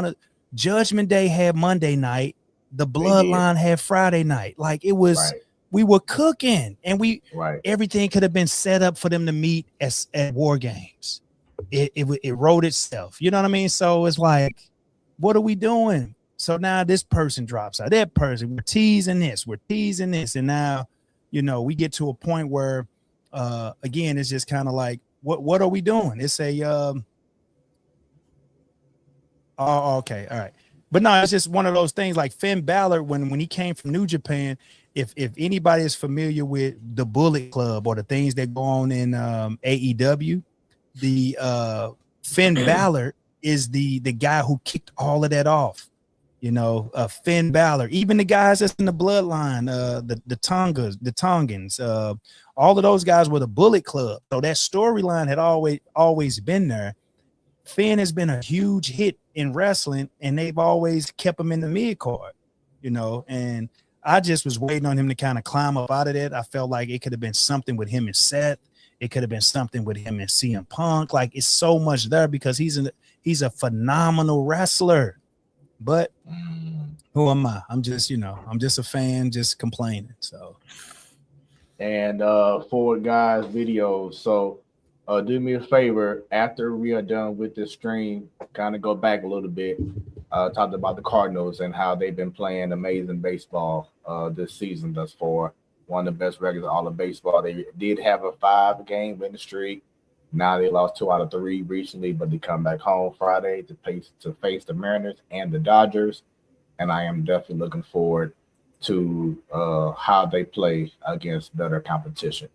Judgment Day had Monday night, the Bloodline had Friday night. Like it was, right, we were cooking, and right. everything could have been set up for them to meet at War Games. It wrote itself. You know what I mean? So it's like, what are we doing? So now this person drops out, that person, we're teasing this, and now, you know, we get to a point where again, it's just kind of like, what are we doing? It's a oh, okay, all right. But no, it's just one of those things like Finn Balor, when he came from New Japan, if anybody is familiar with the Bullet Club or the things that go on in AEW, the Finn Balor is the guy who kicked all of that off. You know, Finn Balor, even the guys that's in the Bloodline, the Tongans, all of those guys were the Bullet Club. So that storyline had always been there. Finn has been a huge hit in wrestling, and they've always kept him in the mid card, you know, and I just was waiting on him to kind of climb up out of that. I felt like it could have been something with him and Seth. It could have been something with him and CM Punk. Like, it's so much there because he's a phenomenal wrestler. But who am I? I'm just a fan, just complaining. So, And for guys videos, so do me a favor, after we are done with this stream, kind of go back a little bit, talked about the Cardinals and how they've been playing amazing baseball this season thus far. One of the best records in all of baseball. They did have a 5-game winning streak. Now they lost 2 out of 3 recently, but they come back home Friday to face the Mariners and the Dodgers. And I am definitely looking forward to how they play against better competition.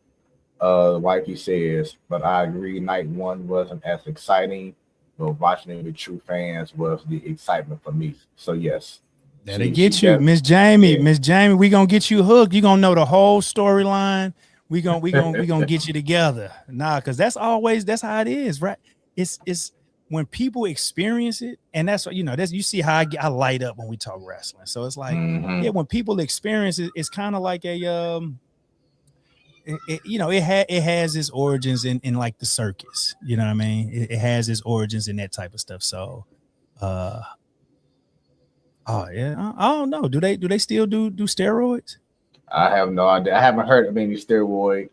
Wifey says, but I agree, night one wasn't as exciting, but watching it with true fans was the excitement for me. So yes. That'll get you, Miss Jamie. Yeah. Miss Jamie, we gonna get you hooked. You gonna know the whole storyline. We gonna get you together. Nah, because that's how it is, right? It's when people experience it, and that's what, you know, that's, you see how I light up when we talk wrestling. So it's like, yeah, when people experience it, it's kind of like a it has its origins in like the circus. You know what I mean? It has its origins in that type of stuff. So oh yeah, I don't know. Do they still do steroids? I have no idea. I haven't heard of any steroid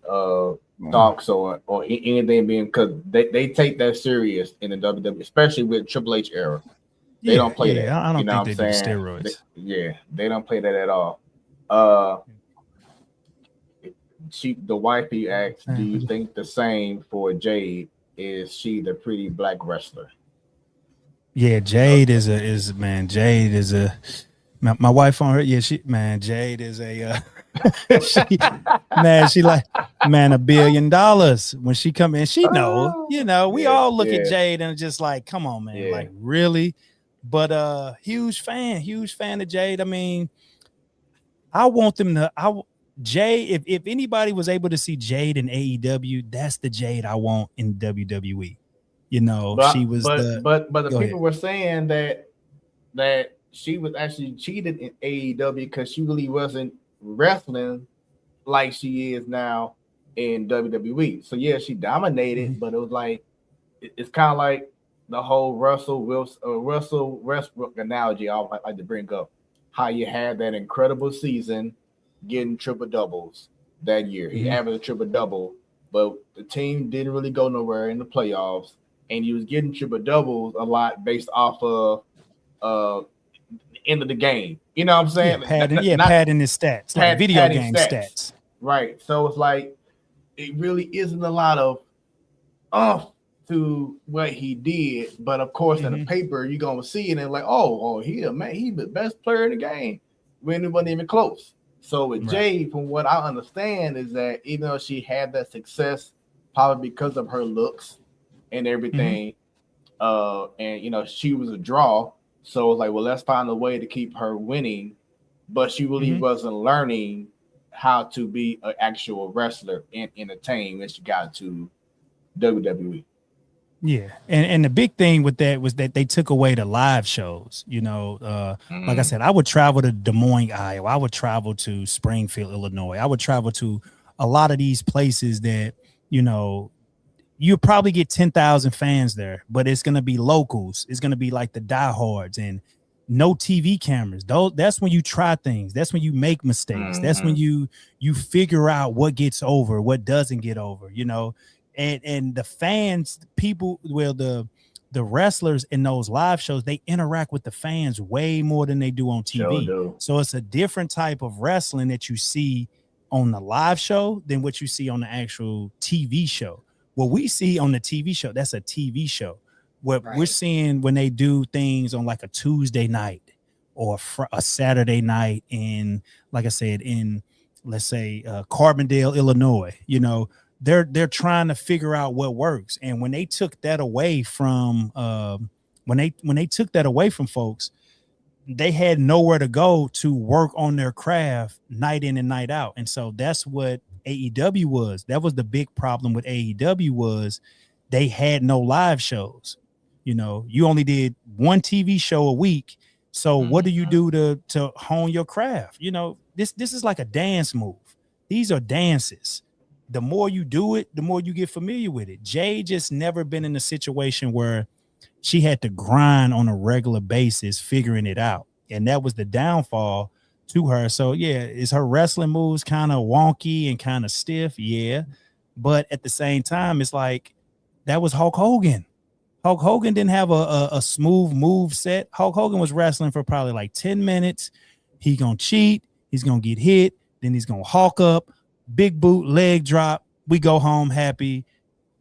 talks or anything being, because they take that serious in the WWE, especially with Triple H era. They don't play that. I don't think they do steroids. They don't play that at all. The wifey asked, "Do you think the same for Jade? Is she the pretty black wrestler?" Yeah, Jade is a my wife on her. Yeah, Jade is a she like $1 billion when she come in. She know, we all look at Jade and just like, come on, man, like really. But huge fan of Jade. I mean, I want them to. Jade, if anybody was able to see Jade in AEW, that's the Jade I want in WWE. You know, she was but the people were saying that she was actually cheated in AEW because she really wasn't wrestling like she is now in WWE. So yeah, she dominated, but it was like, it's kind of like the whole Russell Westbrook analogy I like to bring up. How you had that incredible season, getting triple doubles that year. He averaged a triple double, but the team didn't really go nowhere in the playoffs, and he was getting triple doubles a lot based off of the end of the game. You know what I'm saying? Padding his stats, like video game stats. Right. So it's like, it really isn't a lot of to what he did, but of course in the paper you're gonna see it and like, oh, he the best player in the game when it wasn't even close. So with Jade, from what I understand, is that even though she had that success, probably because of her looks and everything, and she was a draw. So it's like, well, let's find a way to keep her winning, but she really wasn't learning how to be an actual wrestler and entertain when she got to WWE. Yeah, and the big thing with that was that they took away the live shows. Like I said, I would travel to Des Moines, Iowa. I would travel to Springfield, Illinois. I would travel to a lot of these places that you probably get 10,000 fans there, but it's gonna be locals. It's gonna be like the diehards and no TV cameras. That's when you try things. That's when you make mistakes. That's when you figure out what gets over, what doesn't get over. And the fans, people, the wrestlers in those live shows, they interact with the fans way more than they do on TV. Sure. So it's a different type of wrestling that you see on the live show than what you see on the actual TV show. What we see on the TV show, that's a TV show. What we're seeing when they do things on like a Tuesday night or a Saturday night in, like I said, in, let's say, Carbondale, Illinois, they're trying to figure out what works. And when they took that away from when they took that away from folks, they had nowhere to go to work on their craft night in and night out. And so that's what AEW was. That was the big problem with AEW, was they had no live shows. You only did one TV show a week. So what do you do to hone your craft? This is like a dance move. These are dances. The more you do it, the more you get familiar with it. Jay just never been in a situation where she had to grind on a regular basis, figuring it out. And that was the downfall to her. So yeah, is her wrestling moves kind of wonky and kind of stiff? Yeah. But at the same time, it's like, that was Hulk Hogan. Hulk Hogan didn't have a smooth move set. Hulk Hogan was wrestling for probably like 10 minutes. He gonna cheat. He's gonna get hit. Then he's gonna Hulk up. Big boot, leg drop. We go home happy.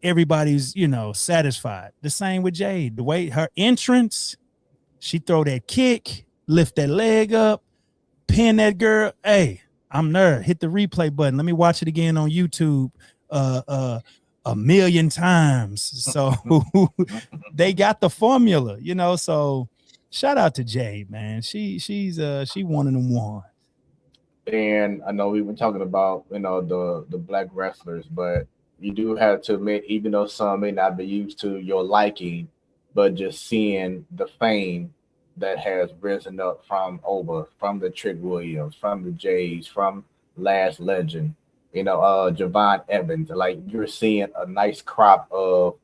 Everybody's, satisfied. The same with Jade. The way her entrance, she throw that kick, lift that leg up, pin that girl. Hey, I'm nerd. Hit the replay button. Let me watch it again on YouTube a million times. So they got the formula, So shout out to Jade, man. She one of them ones. And I know we've been talking about, the black wrestlers, but you do have to admit, even though some may not be used to your liking, but just seeing the fame that has risen up from the Trick Williams, from the Jays, from Last Legend, Javon Evans, like you're seeing a nice crop of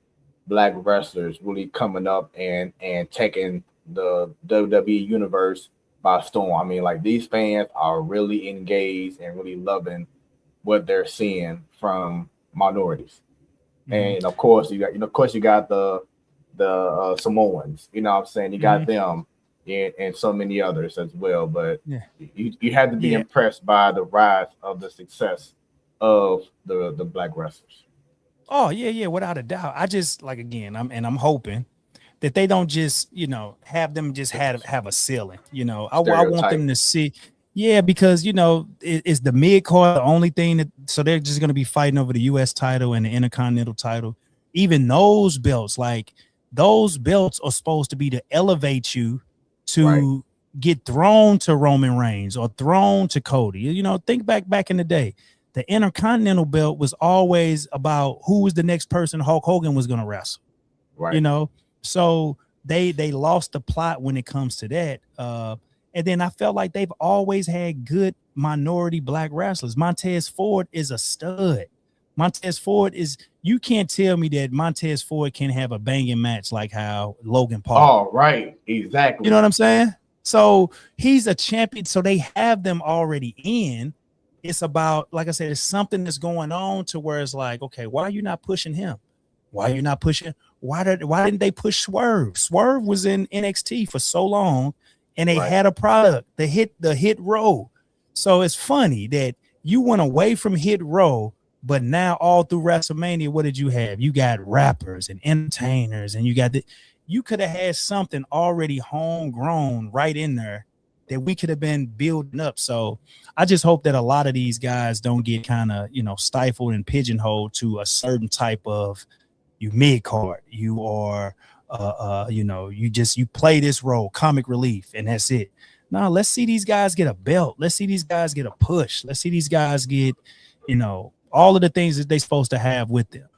black wrestlers really coming up and taking the WWE universe by storm. I mean, like, these fans are really engaged and really loving what they're seeing from minorities. And of course you got the Samoans, what I'm saying? You got them and so many others as well. But you had to be impressed by the rise of the success of the black wrestlers. Oh, yeah, without a doubt. I just, like, again, I'm hoping that they don't just, have them just have a ceiling. I want them to see. Yeah, because, it's the mid card, the only thing that, so they're just going to be fighting over the U.S. title and the Intercontinental title. Even those belts, like, those belts are supposed to be to elevate you to get thrown to Roman Reigns or thrown to Cody. Think back in the day. The Intercontinental belt was always about who was the next person Hulk Hogan was going to wrestle. Right. So they lost the plot when it comes to that. And then I felt like they've always had good minority black wrestlers. Montez Ford is a stud. Montez Ford is, you can't tell me that Montez Ford can have a banging match like how Logan Paul. Oh, right. Exactly. You know what I'm saying? So he's a champion. So they have them already in. It's about, like I said, it's something that's going on to where it's like, okay, why are you not pushing him? Why are you not pushing? Why didn't they push Swerve? Swerve was in NXT for so long, and they had a product, the Hit Row. So it's funny that you went away from Hit Row, but now all through WrestleMania, what did you have? You got rappers and entertainers, and you could have had something already homegrown right in there that we could have been building up. So I just hope that a lot of these guys don't get kind of, stifled and pigeonholed to a certain type of, you mid card, you are, you play this role, comic relief, and that's it. No, let's see these guys get a belt. Let's see these guys get a push. Let's see these guys get, all of the things that they're supposed to have with them.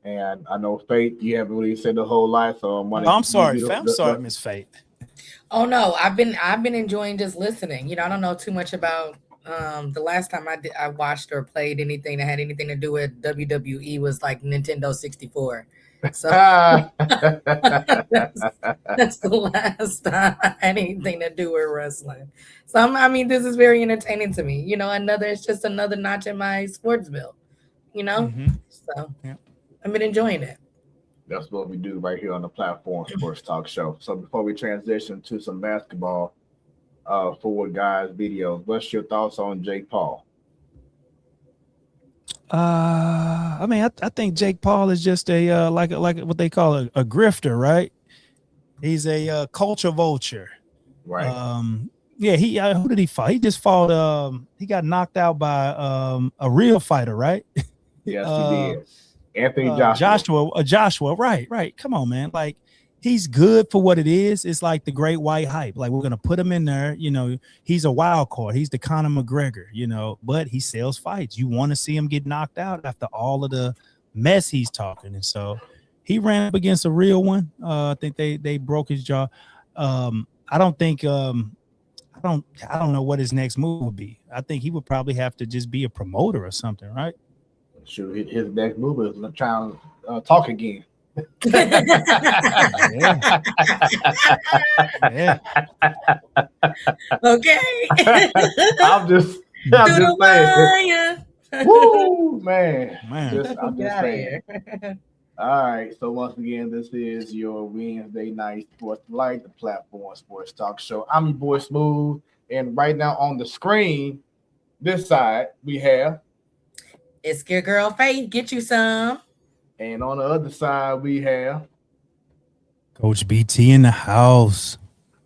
And I know Faith, you haven't really said the whole life, so I'm sorry, Miss Faith. Oh no, I've been enjoying just listening. I don't know too much about the last time I watched or played anything that had anything to do with WWE was like Nintendo 64. So that's the last time I had anything to do with wrestling. So this is very entertaining to me. It's just another notch in my sports bill. So yeah. I've been enjoying it. That's what we do right here on the Platform Sports Talk Show. So before we transition to some basketball forward guys videos, what's your thoughts on Jake Paul? I think Jake Paul is just a like what they call a grifter, right? He's a culture vulture, right? Yeah. Who did he fight? He just fought. He got knocked out by a real fighter, right? Yes, he did. Anthony Joshua. Right. Come on, man. Like, he's good for what it is. It's like the great white hype. Like, we're gonna put him in there. He's a wild card. He's the Conor McGregor. But he sells fights. You want to see him get knocked out after all of the mess he's talking. And so he ran up against a real one. I think they broke his jaw. I don't think. I don't know what his next move would be. I think he would probably have to just be a promoter or something, right? Sure, his next move is trying to talk again. Yeah. Okay. I'm just saying. Woo, man. I'm just saying. All right. So once again, this is your Wednesday night sports light, the Platform Sports Talk Show. I'm your boy Smoooth, and right now on the screen, this side we have. It's your girl Faith. Get you some. And on the other side, we have Coach BT in the house.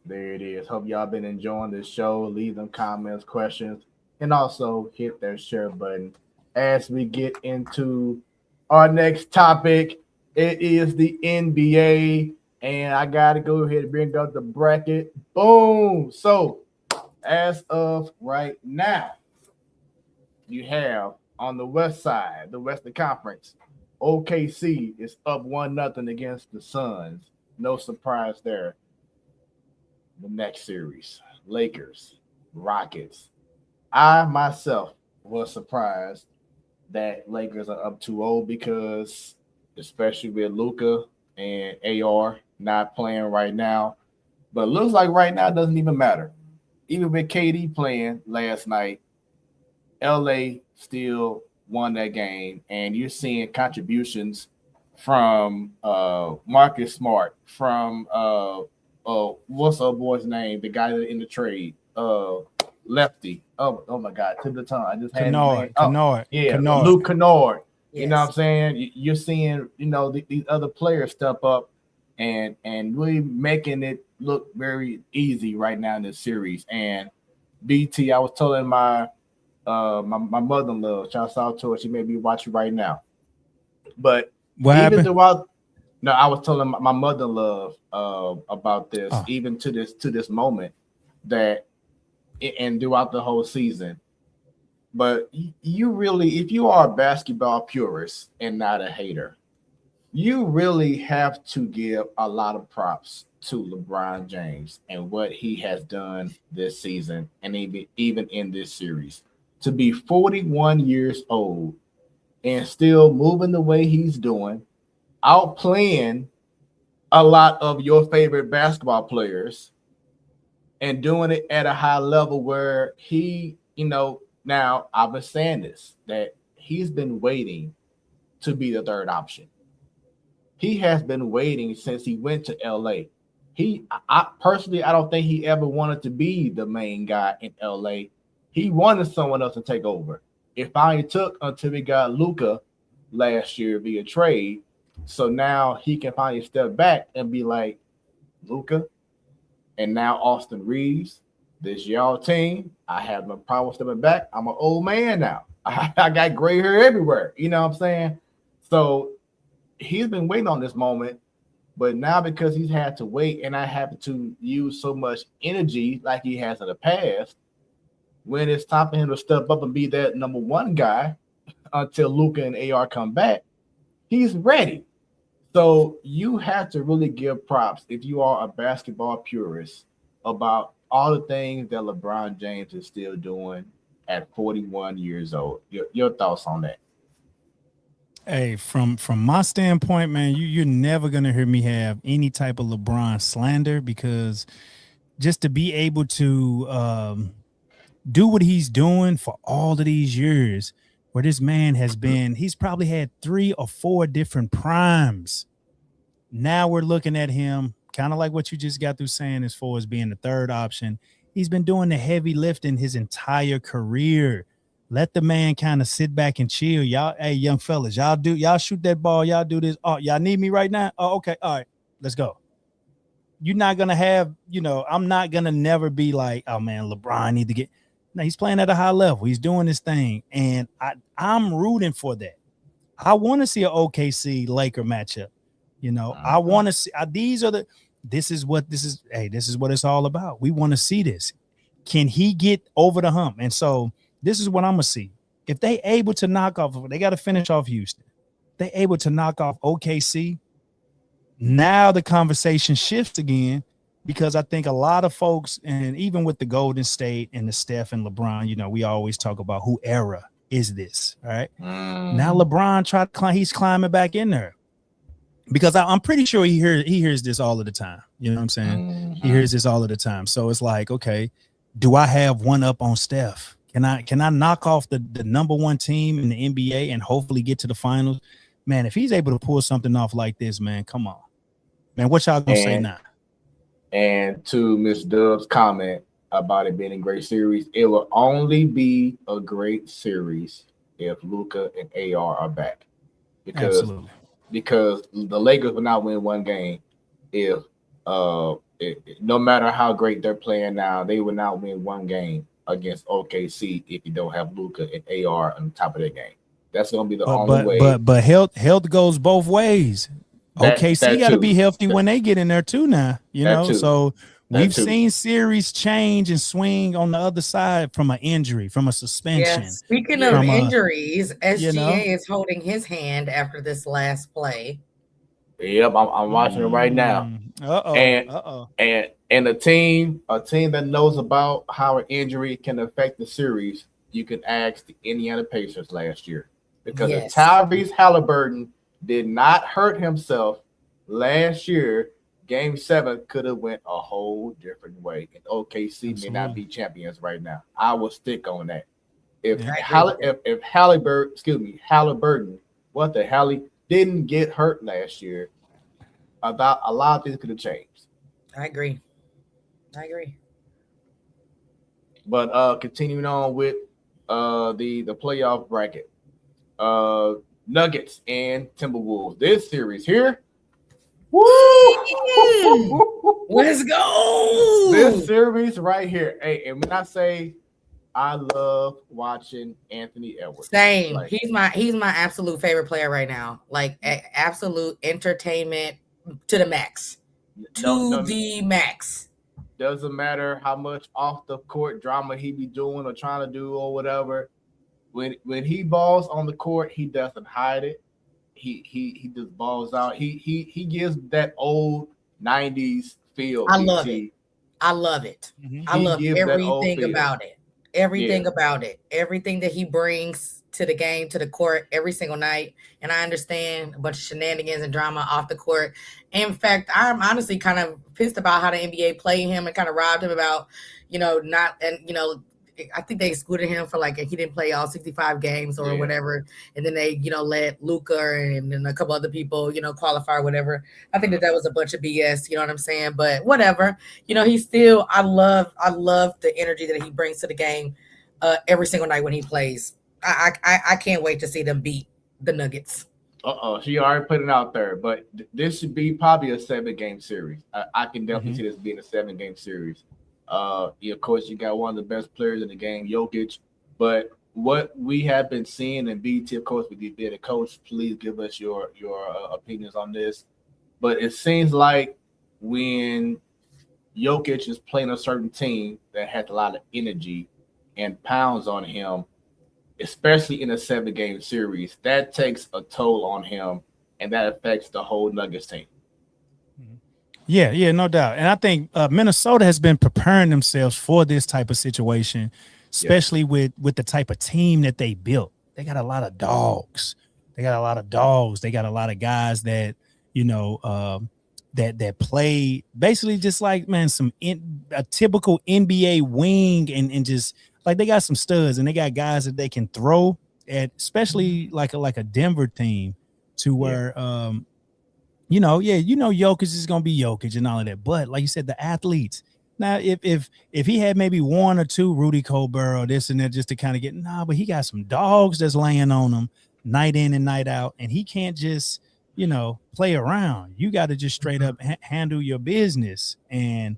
There it is. Hope y'all been enjoying this show. Leave them comments, questions, and also hit that share button. As we get into our next topic, it is the NBA. And I got to go ahead and bring up the bracket. Boom. So, as of right now, you have on the west side, the Western Conference, OKC is up 1-0 against the Suns. No surprise there. The next series, Lakers, Rockets. I myself was surprised that Lakers are up 2-0 because, especially with Luka and AR not playing right now, but it looks like right now it doesn't even matter. Even with KD playing last night, LA still won that game, and you're seeing contributions from Marcus Smart, from what's the boy's name? The guy in the trade, Lefty. Oh my God, tip of the tongue. I just had Kennard. Luke Kennard. Yes. You know what I'm saying? You're seeing, these other players step up and really making it look very easy right now in this series. And BT, I was telling my mother-in-law, shouts out to her, she may be watching right now. But what happened? I was telling my mother-in-law about this, even to this moment, that and throughout the whole season. But you really, if you are a basketball purist and not a hater, you really have to give a lot of props to LeBron James and what he has done this season, and even in this series. To be 41 years old and still moving the way he's doing, outplaying a lot of your favorite basketball players, and doing it at a high level where he, now I've been saying this, that he's been waiting to be the third option. He has been waiting since he went to LA. I personally, I don't think he ever wanted to be the main guy in LA. He wanted someone else to take over. It finally took until we got Luka last year via trade. So now he can finally step back and be like, Luka, and now Austin Reeves. This y'all team, I have no problem stepping back. I'm an old man now. I got gray hair everywhere. You know what I'm saying? So he's been waiting on this moment, but now because he's had to wait and I have to use so much energy like he has in the past, when it's time for him to step up and be that number one guy until Luka and AR come back, he's ready. So you have to really give props if you are a basketball purist about all the things that LeBron James is still doing at 41 years old. Your thoughts on that? Hey, from my standpoint, man, you're never gonna hear me have any type of LeBron slander, because just to be able to do what he's doing for all of these years, where this man has been, he's probably had 3 or 4 different primes. Now we're looking at him kind of like what you just got through saying as far as being the third option. He's been doing the heavy lifting his entire career. Let the man kind of sit back and chill. Y'all, hey, young fellas, y'all shoot that ball. Y'all do this. Oh, y'all need me right now? Oh, okay. All right, let's go. You're not going to have, I'm not going to never be like, oh man, LeBron need to get. No, he's playing at a high level. He's doing his thing. And I'm rooting for that. I want to see an OKC Laker matchup. I want to see this is what it's all about. We want to see this. Can he get over the hump? And so this is what I'm gonna see. If they able to knock off, they got to finish off Houston. They able to knock off OKC. Now the conversation shifts again, because I think a lot of folks, and even with the Golden State and the Steph and LeBron, we always talk about who era is this, all right? Now LeBron he's climbing back in there. Because I'm pretty sure he hears this all of the time. You know what I'm saying? He hears this all of the time. So it's like, okay, do I have one up on Steph? Can I knock off the number one team in the NBA and hopefully get to the finals? Man, if he's able to pull something off like this, man, come on. Man, what y'all gonna say now? And to Miss Dub's comment about it being a great series, it will only be a great series if Luka and AR are back. Because the Lakers will not win one game if no matter how great they're playing now, they will not win one game against OKC if you don't have Luka and AR on top of their game. That's going to be the only way. But health goes both ways. OKC got to be healthy when they get in there too now, So we've seen series change and swing on the other side from an injury, from a suspension. Yeah, speaking of injuries, SGA is holding his hand after this last play. Yep, I'm watching it right now. And a team that knows about how an injury can affect the series, you can ask the Indiana Pacers last year. Because if Tyrese Halliburton did not hurt himself last year, Game 7 could have went a whole different way, and OKC may not be champions right now. I will stick on that. If Halliburton, what the hell, he didn't get hurt last year, about a lot of things could have changed. I agree. But continuing on with the playoff bracket, Nuggets and Timberwolves. This series here. Woo! Let's go. This series right here. Hey, and when I say I love watching Anthony Edwards. Same. Like, he's my absolute favorite player right now. Like absolute entertainment to the max. The max. Doesn't matter how much off the court drama he be doing or trying to do or whatever. When he balls on the court, he doesn't hide it. He just balls out. He gives that old 90s feel. I love it. Mm-hmm. I love everything about it. Everything about it. Everything that he brings to the game, to the court every single night. And I understand a bunch of shenanigans and drama off the court. In fact, I'm honestly kind of pissed about how the NBA played him and kind of robbed him about, I think they excluded him for he didn't play all 65 games or whatever. And then they, let Luka and then a couple other people, qualify or whatever. I think that was a bunch of BS, you know what I'm saying? But whatever, he's still, I love the energy that he brings to the game every single night when he plays. I can't wait to see them beat the Nuggets. She already put it out there, but this should be probably a 7 game series. I can definitely see this being a 7 game series. Of course, you got one of the best players in the game, Jokic. But what we have been seeing in BT, of course, with the being a coach, please give us your opinions on this. But it seems like when Jokic is playing a certain team that has a lot of energy and pounds on him, especially in a 7 game series, that takes a toll on him and that affects the whole Nuggets team. Yeah, no doubt. And I think Minnesota has been preparing themselves for this type of situation, especially with the type of team that they built. They got a lot of dogs. They got a lot of guys that, that play basically just like, man, a typical NBA wing and just like they got some studs and they got guys that they can throw at, especially like a Denver team to where, Jokic is going to be Jokic and all of that. But like you said, the athletes. Now, if he had maybe one or two Rudy Gobert or this and that just to kind of but he got some dogs that's laying on him night in and night out, and he can't just, play around. You got to just straight up handle your business. And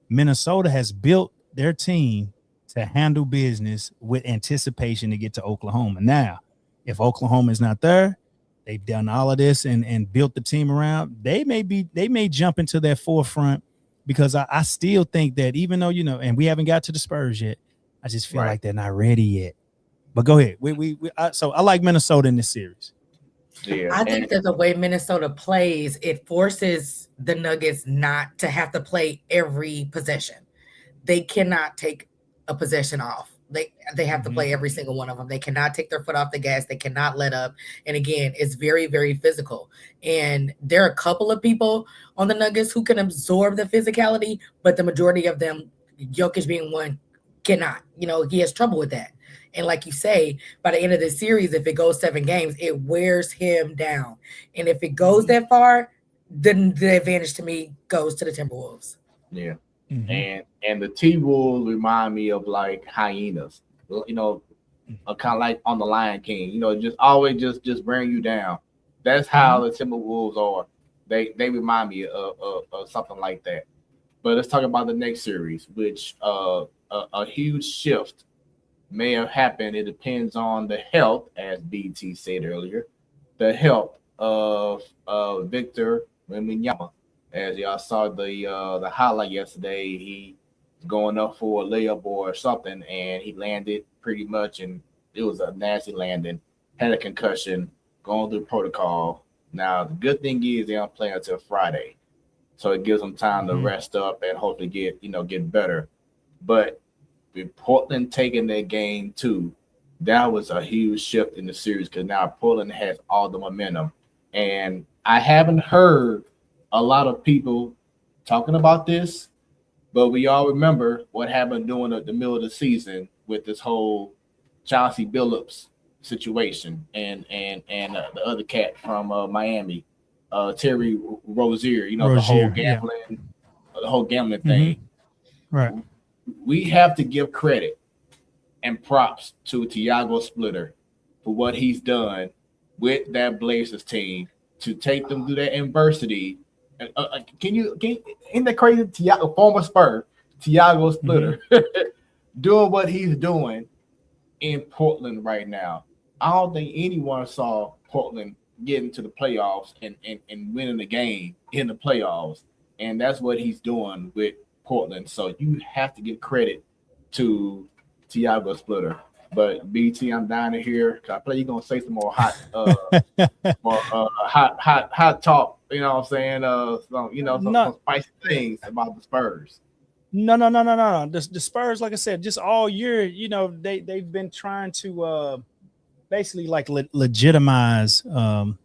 Minnesota has built their team to handle business with anticipation to get to Oklahoma. Now, if Oklahoma is not there, they've done all of this and built the team around. They may jump into their forefront because I still think that even though, and we haven't got to the Spurs yet, I just feel like they're not ready yet. But go ahead. So I like Minnesota in this series. Yeah, I think that the way Minnesota plays, it forces the Nuggets not to have to play every possession. They cannot take a possession off. They have to play every single one of them. They cannot take their foot off the gas. They cannot let up. And again, it's very, very physical. And there are a couple of people on the Nuggets who can absorb the physicality, but the majority of them, Jokic being one, cannot. He has trouble with that. And like you say, by the end of the series, if it goes 7 games, it wears him down. And if it goes that far, then the advantage to me goes to the Timberwolves. Yeah. And the T-Wolves remind me of like hyenas, kind of like on the Lion King, just always just bring you down. That's how the Timberwolves are. They remind me of something like that. But let's talk about the next series, which a huge shift may have happened. It depends on the health, as BT said earlier, the health of Victor Wembanyama. As y'all saw the highlight yesterday, he was going up for a layup or something, and he landed pretty much, and it was a nasty landing. Had a concussion, going through protocol. Now, the good thing is they don't play until Friday, so it gives them time to rest up and hopefully get better. But with Portland taking their game too, that was a huge shift in the series because now Portland has all the momentum, and I haven't heard a lot of people talking about this, but we all remember what happened during the middle of the season with this whole Chauncey Billups situation and the other cat from Miami, Terry Rozier. The whole gambling thing. Right. We have to give credit and props to Tiago Splitter for what he's done with that Blazers team to take them through that adversity. Isn't that crazy? Former Spur, Tiago Splitter, doing what he's doing in Portland right now. I don't think anyone saw Portland getting to the playoffs and winning the game in the playoffs. And that's what he's doing with Portland. So you have to give credit to Tiago Splitter. But BT, I'm down to hear. I play you're gonna say some more hot talk. You know what I'm saying? Some spicy things about the Spurs. No. The Spurs, like I said, just all year, they've been trying to basically like legitimize the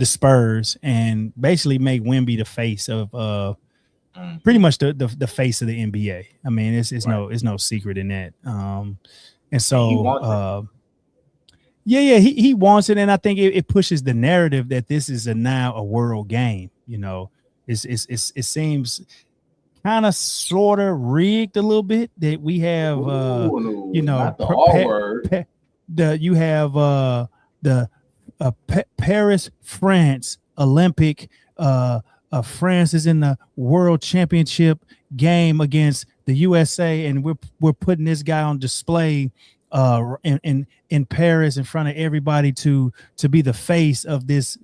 Spurs and basically make Wemby the face of pretty much the face of the NBA. I mean, it's no secret in that. And so he wants it, and I think it pushes the narrative that this is now a world game. It seems kind of sort of rigged a little bit that we have you have the Paris, France, Olympic. France is in the World Championship game against the USA, and we're putting this guy on display in Paris in front of everybody to be the face of this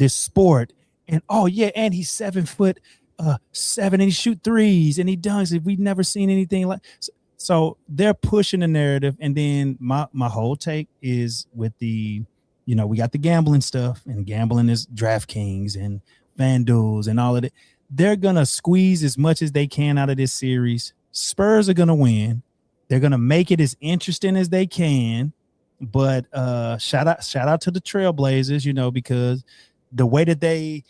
sport. And oh yeah, and he's 7'7" and he shoot threes and he dunks. If we've never seen anything like so they're pushing the narrative. And then my whole take is with the, we got the gambling stuff, and gambling is DraftKings and FanDuels and all of it. They're gonna squeeze as much as they can out of this series. Spurs are gonna win. They're gonna make it as interesting as they can. But shout out to the Trailblazers, because the way that they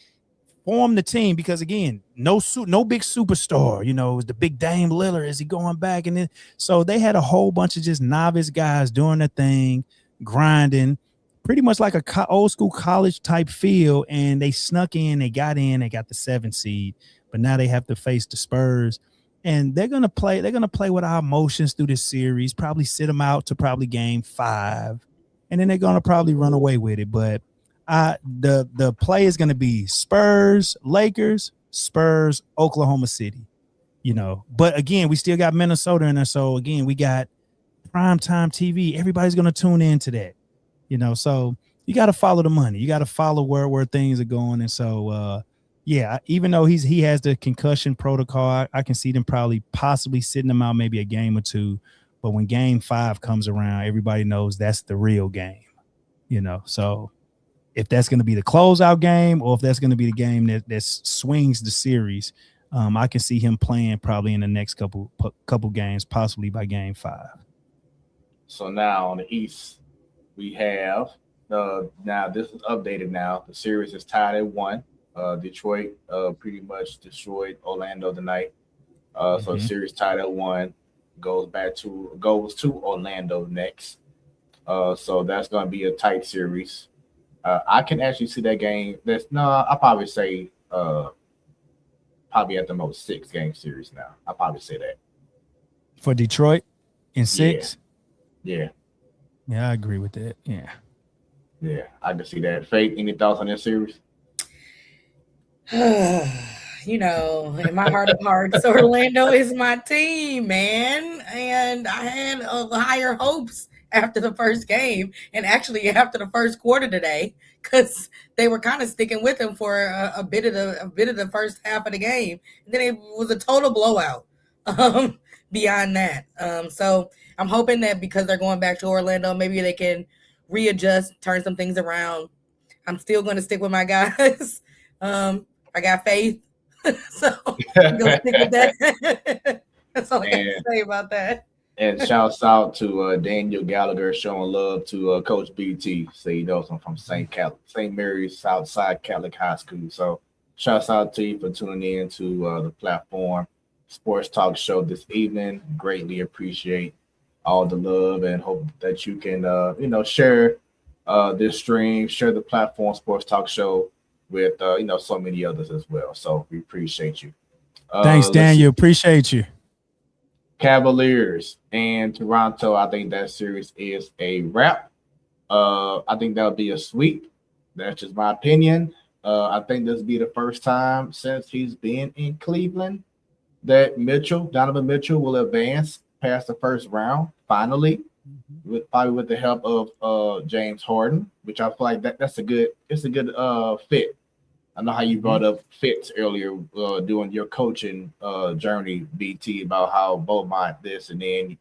form the team, because again, no big superstar, it was the big Dame Lillard. Is he going back? And then so they had a whole bunch of just novice guys doing their thing, grinding, pretty much like a old school college type feel. And they snuck in, they got the 7th seed, but now they have to face the Spurs. And they're gonna play with our emotions through this series, probably sit them out to probably game 5, and then they're gonna probably run away with it. But the play is gonna be Spurs, Lakers, Spurs, Oklahoma City. But again, we still got Minnesota in there. So again, we got primetime TV. Everybody's gonna tune into that. So you got to follow the money. You got to follow where things are going. And so, yeah, even though he has the concussion protocol, I can see them possibly sitting him out maybe a game or two. But when game 5 comes around, everybody knows that's the real game. So if that's going to be the closeout game, or if that's going to be the game that swings the series, I can see him playing probably in the next couple games, possibly by game 5. So now on the East, we have now this is updated now. The series is tied at 1. Detroit pretty much destroyed Orlando tonight. So the series tied at 1, goes to Orlando next. So that's going to be a tight series. I can actually see that game. I'll probably say probably at the most 6-game series now. I'll probably say that. For Detroit in 6? Yeah. Yeah, I agree with that. Yeah. Yeah, I can see that. Faith, any thoughts on this series? In my heart of hearts, Orlando is my team, man. And I had higher hopes after the first game, and actually after the first quarter today, because they were kind of sticking with him for a bit of the first half of the game. And then it was a total blowout beyond that. So I'm hoping that because they're going back to Orlando, maybe they can readjust, turn some things around. I'm still going to stick with my guys. I got faith. So I'm going to stick with that. That's all I got to say about that. And shouts out to Daniel Gallagher showing love to Coach BT. So he knows I'm from St. Mary's Southside Catholic High School. So shouts out to you for tuning in to the platform sports talk show this evening. Greatly appreciate all the love and hope that you can share this stream, share the platform sports talk show with so many others as well. So we appreciate you. Thanks, Daniel. Appreciate you. Cavaliers and Toronto. I think that series is a wrap. I think that'll be a sweep. That's just my opinion. I think this will be the first time since he's been in Cleveland that Donovan Mitchell will advance past the first round finally, probably with the help of James Harden, which I feel like that's a good fit. I know how you brought up fits earlier doing your coaching journey, BT, about how Beaumont this and then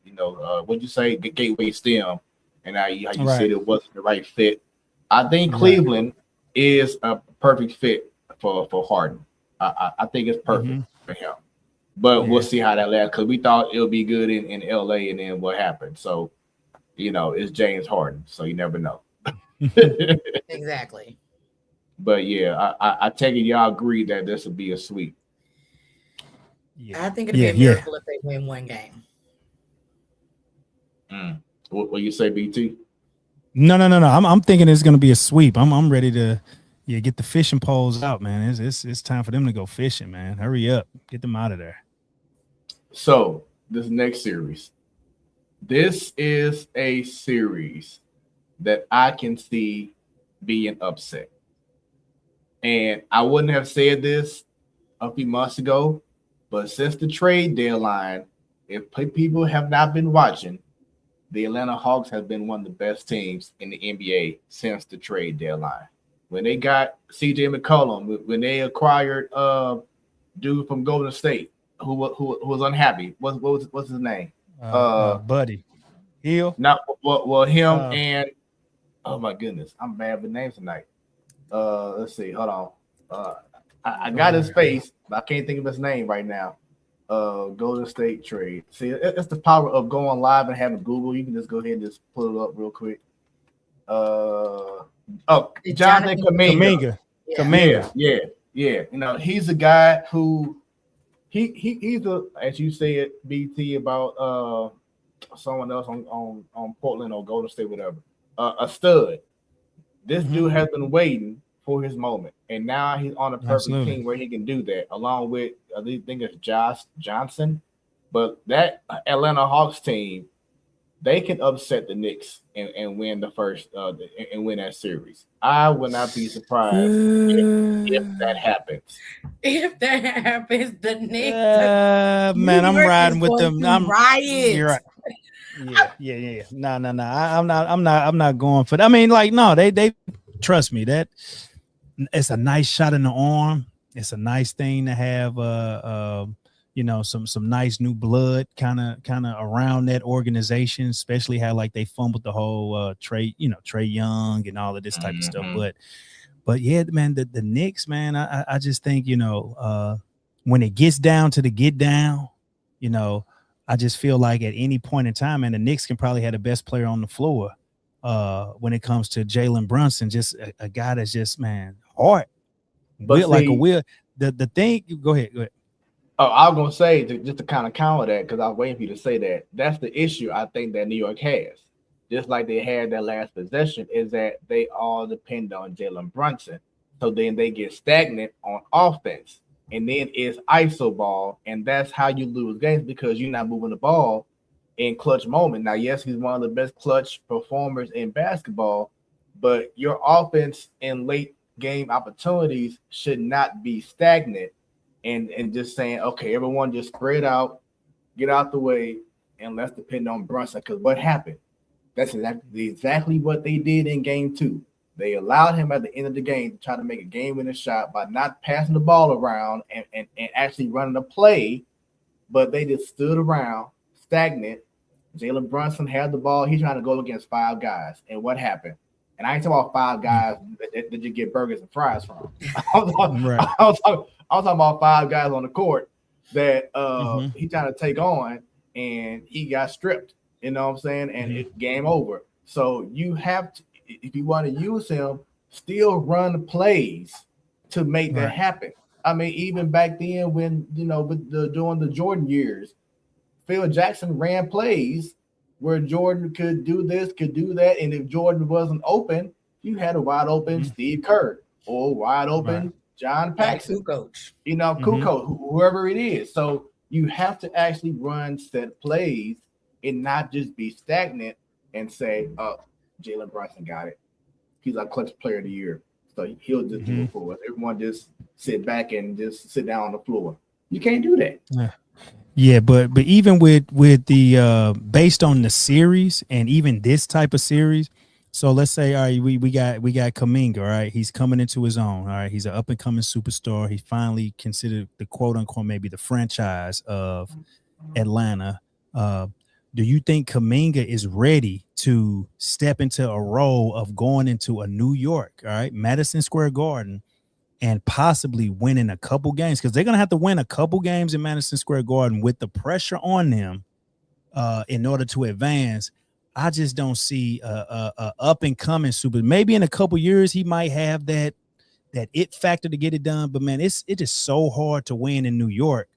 what'd you say, Gateway STEM, and how you said it wasn't the right fit. I think Cleveland is a perfect fit for Harden. I think it's perfect for him. But we'll see how that lasts, because we thought it would be good in LA, and then what happened. So, it's James Harden, so you never know. Exactly. But yeah, I take it y'all agree that this will be a sweep. Yeah. I think it'd be a miracle if they win one game. What you say, BT? No. I'm thinking it's going to be a sweep. I'm ready to get the fishing poles out, man. It's time for them to go fishing, man. Hurry up, get them out of there. So this next series, this is a series that I can see being upset. And I wouldn't have said this a few months ago, but since the trade deadline, if people have not been watching, the Atlanta Hawks have been one of the best teams in the NBA since the trade deadline. When they got CJ McCollum, when they acquired dude from Golden State who was unhappy. What's his name? Buddy Hill. Not well him and oh my goodness, I'm bad with names tonight. Let's see, hold on. I got his face, but I can't think of his name right now. Golden State trade. See, it's the power of going live and having Google. You can just go ahead and just pull it up real quick. Jonathan Kuminga. Yeah. You know, he's a guy who he's a, as you said, BT, about someone else on Portland or Golden State, whatever. A stud. This dude has been waiting for his moment, and now he's on a perfect team where he can do that, along with I think it's Josh Johnson. But that Atlanta Hawks team, they can upset the Knicks and win the first and win that series. I would not be surprised if that happends. If that happens, the Knicks. Man, I'm riding with them. I'm riot. You're right. Yeah. No. I'm not going for that. I mean, like, no, they trust me. That it's a nice shot in the arm. It's a nice thing to have you know, some nice new blood kind of around that organization, especially how like they fumbled the whole Trey Young and all of this type of stuff. But yeah, man, the Knicks, man, I just think, you know, when it gets down to the get down, you know, I just feel like at any point in time, man, the Knicks can probably have the best player on the floor when it comes to Jalen Brunson, just a guy that's just, man, hard. But like a wheel. The thing, go ahead. Oh, I was gonna say just to kind of counter that, because I was waiting for you to say that. That's the issue I think that New York has, just like they had that last possession, is that they all depend on Jalen Brunson. So then they get stagnant on offense, and then it's ISO ball, and that's how you lose games because you're not moving the ball in clutch moment. Now, yes, he's one of the best clutch performers in basketball, but your offense in late game opportunities should not be stagnant. And just saying, okay, everyone just spread out, get out the way, and let's depend on Brunson. Because what happened? That's exactly what they did in game 2. They allowed him at the end of the game to try to make a game-winning shot by not passing the ball around and actually running a play, but they just stood around stagnant. Jalen Brunson had the ball. He's trying to go against 5 guys. And what happened? And I ain't talking about 5 guys that you get burgers and fries from. I'm talking about 5 guys on the court that he trying to take on, and he got stripped. You know what I'm saying? And it's game over. So you have to, if you want to use him, still run plays to make that happen. I mean, even back then when, you know, during the Jordan years, Phil Jackson ran plays where Jordan could do this, could do that. And if Jordan wasn't open, you had a wide open Steve Kerr or wide open John Paxson, coach, you know, Kukoc, whoever it is. So you have to actually run set plays and not just be stagnant and say, oh, Jalen Brunson got it. He's our clutch player of the year. So he'll just do it for us. Everyone just sit back and just sit down on the floor. You can't do that. Yeah, but even with the based on the series and even this type of series, so let's say, all right, we got Kuminga, all right, he's coming into his own, all right, he's an up and coming superstar. He finally considered the quote unquote maybe the franchise of Atlanta. Do you think Kuminga is ready to step into a role of going into a New York, all right, Madison Square Garden, and possibly winning a couple games? Because they're going to have to win a couple games in Madison Square Garden with the pressure on them in order to advance. I just don't see a up and coming super. Maybe in a couple years he might have that it factor to get it done. But man, it is so hard to win in New York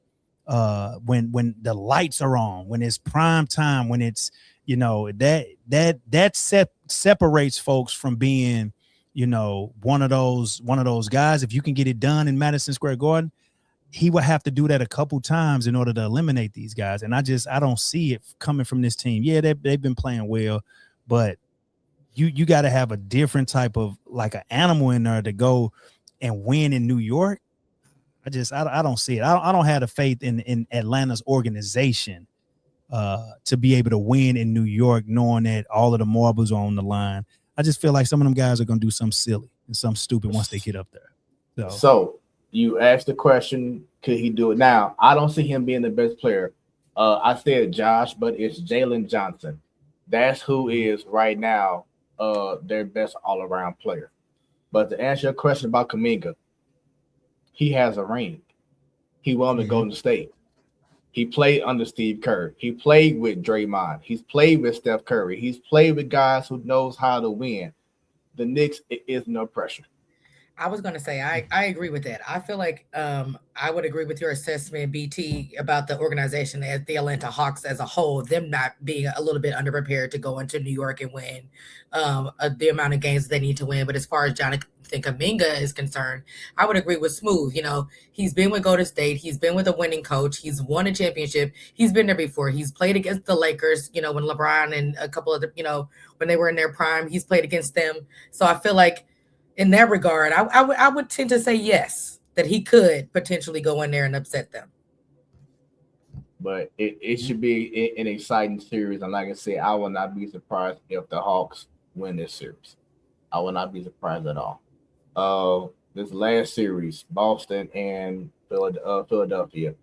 when the lights are on, when it's prime time, when it's, you know, that separates folks from being, you know, one of those guys. If you can get it done in Madison Square Garden, he would have to do that a couple times in order to eliminate these guys. And I don't see it coming from this team. Yeah, they've been playing well, but you got to have a different type of like an animal in there to go and win in New York. I don't see it. I don't have the faith in Atlanta's organization to be able to win in New York, knowing that all of the marbles are on the line. I just feel like some of them guys are gonna do something silly and something stupid once they get up there. So you asked the question, could he do it? Now, I don't see him being the best player. I said Josh, but it's Jalen Johnson. That's who is right now their best all-around player. But to answer your question about Kuminga, he has a ring. He won the Golden State. He played under Steve Kerr. He played with Draymond. He's played with Steph Curry. He's played with guys who knows how to win. The Knicks, it is no pressure. I was going to say, I agree with that. I feel like I would agree with your assessment, BT, about the organization at the Atlanta Hawks as a whole, them not being a little bit underprepared to go into New York and win the amount of games they need to win. But as far as Jonathan Kuminga is concerned, I would agree with Smoooth. You know, he's been with Golden State. He's been with a winning coach. He's won a championship. He's been there before. He's played against the Lakers, you know, when LeBron and a couple of the, you know, when they were in their prime, he's played against them. So I feel like, in that regard, I would tend to say yes, that he could potentially go in there and upset them. But it should be an exciting series. And like I said, I will not be surprised if the Hawks win this series. I will not be surprised at all. This last series, Boston and Philadelphia.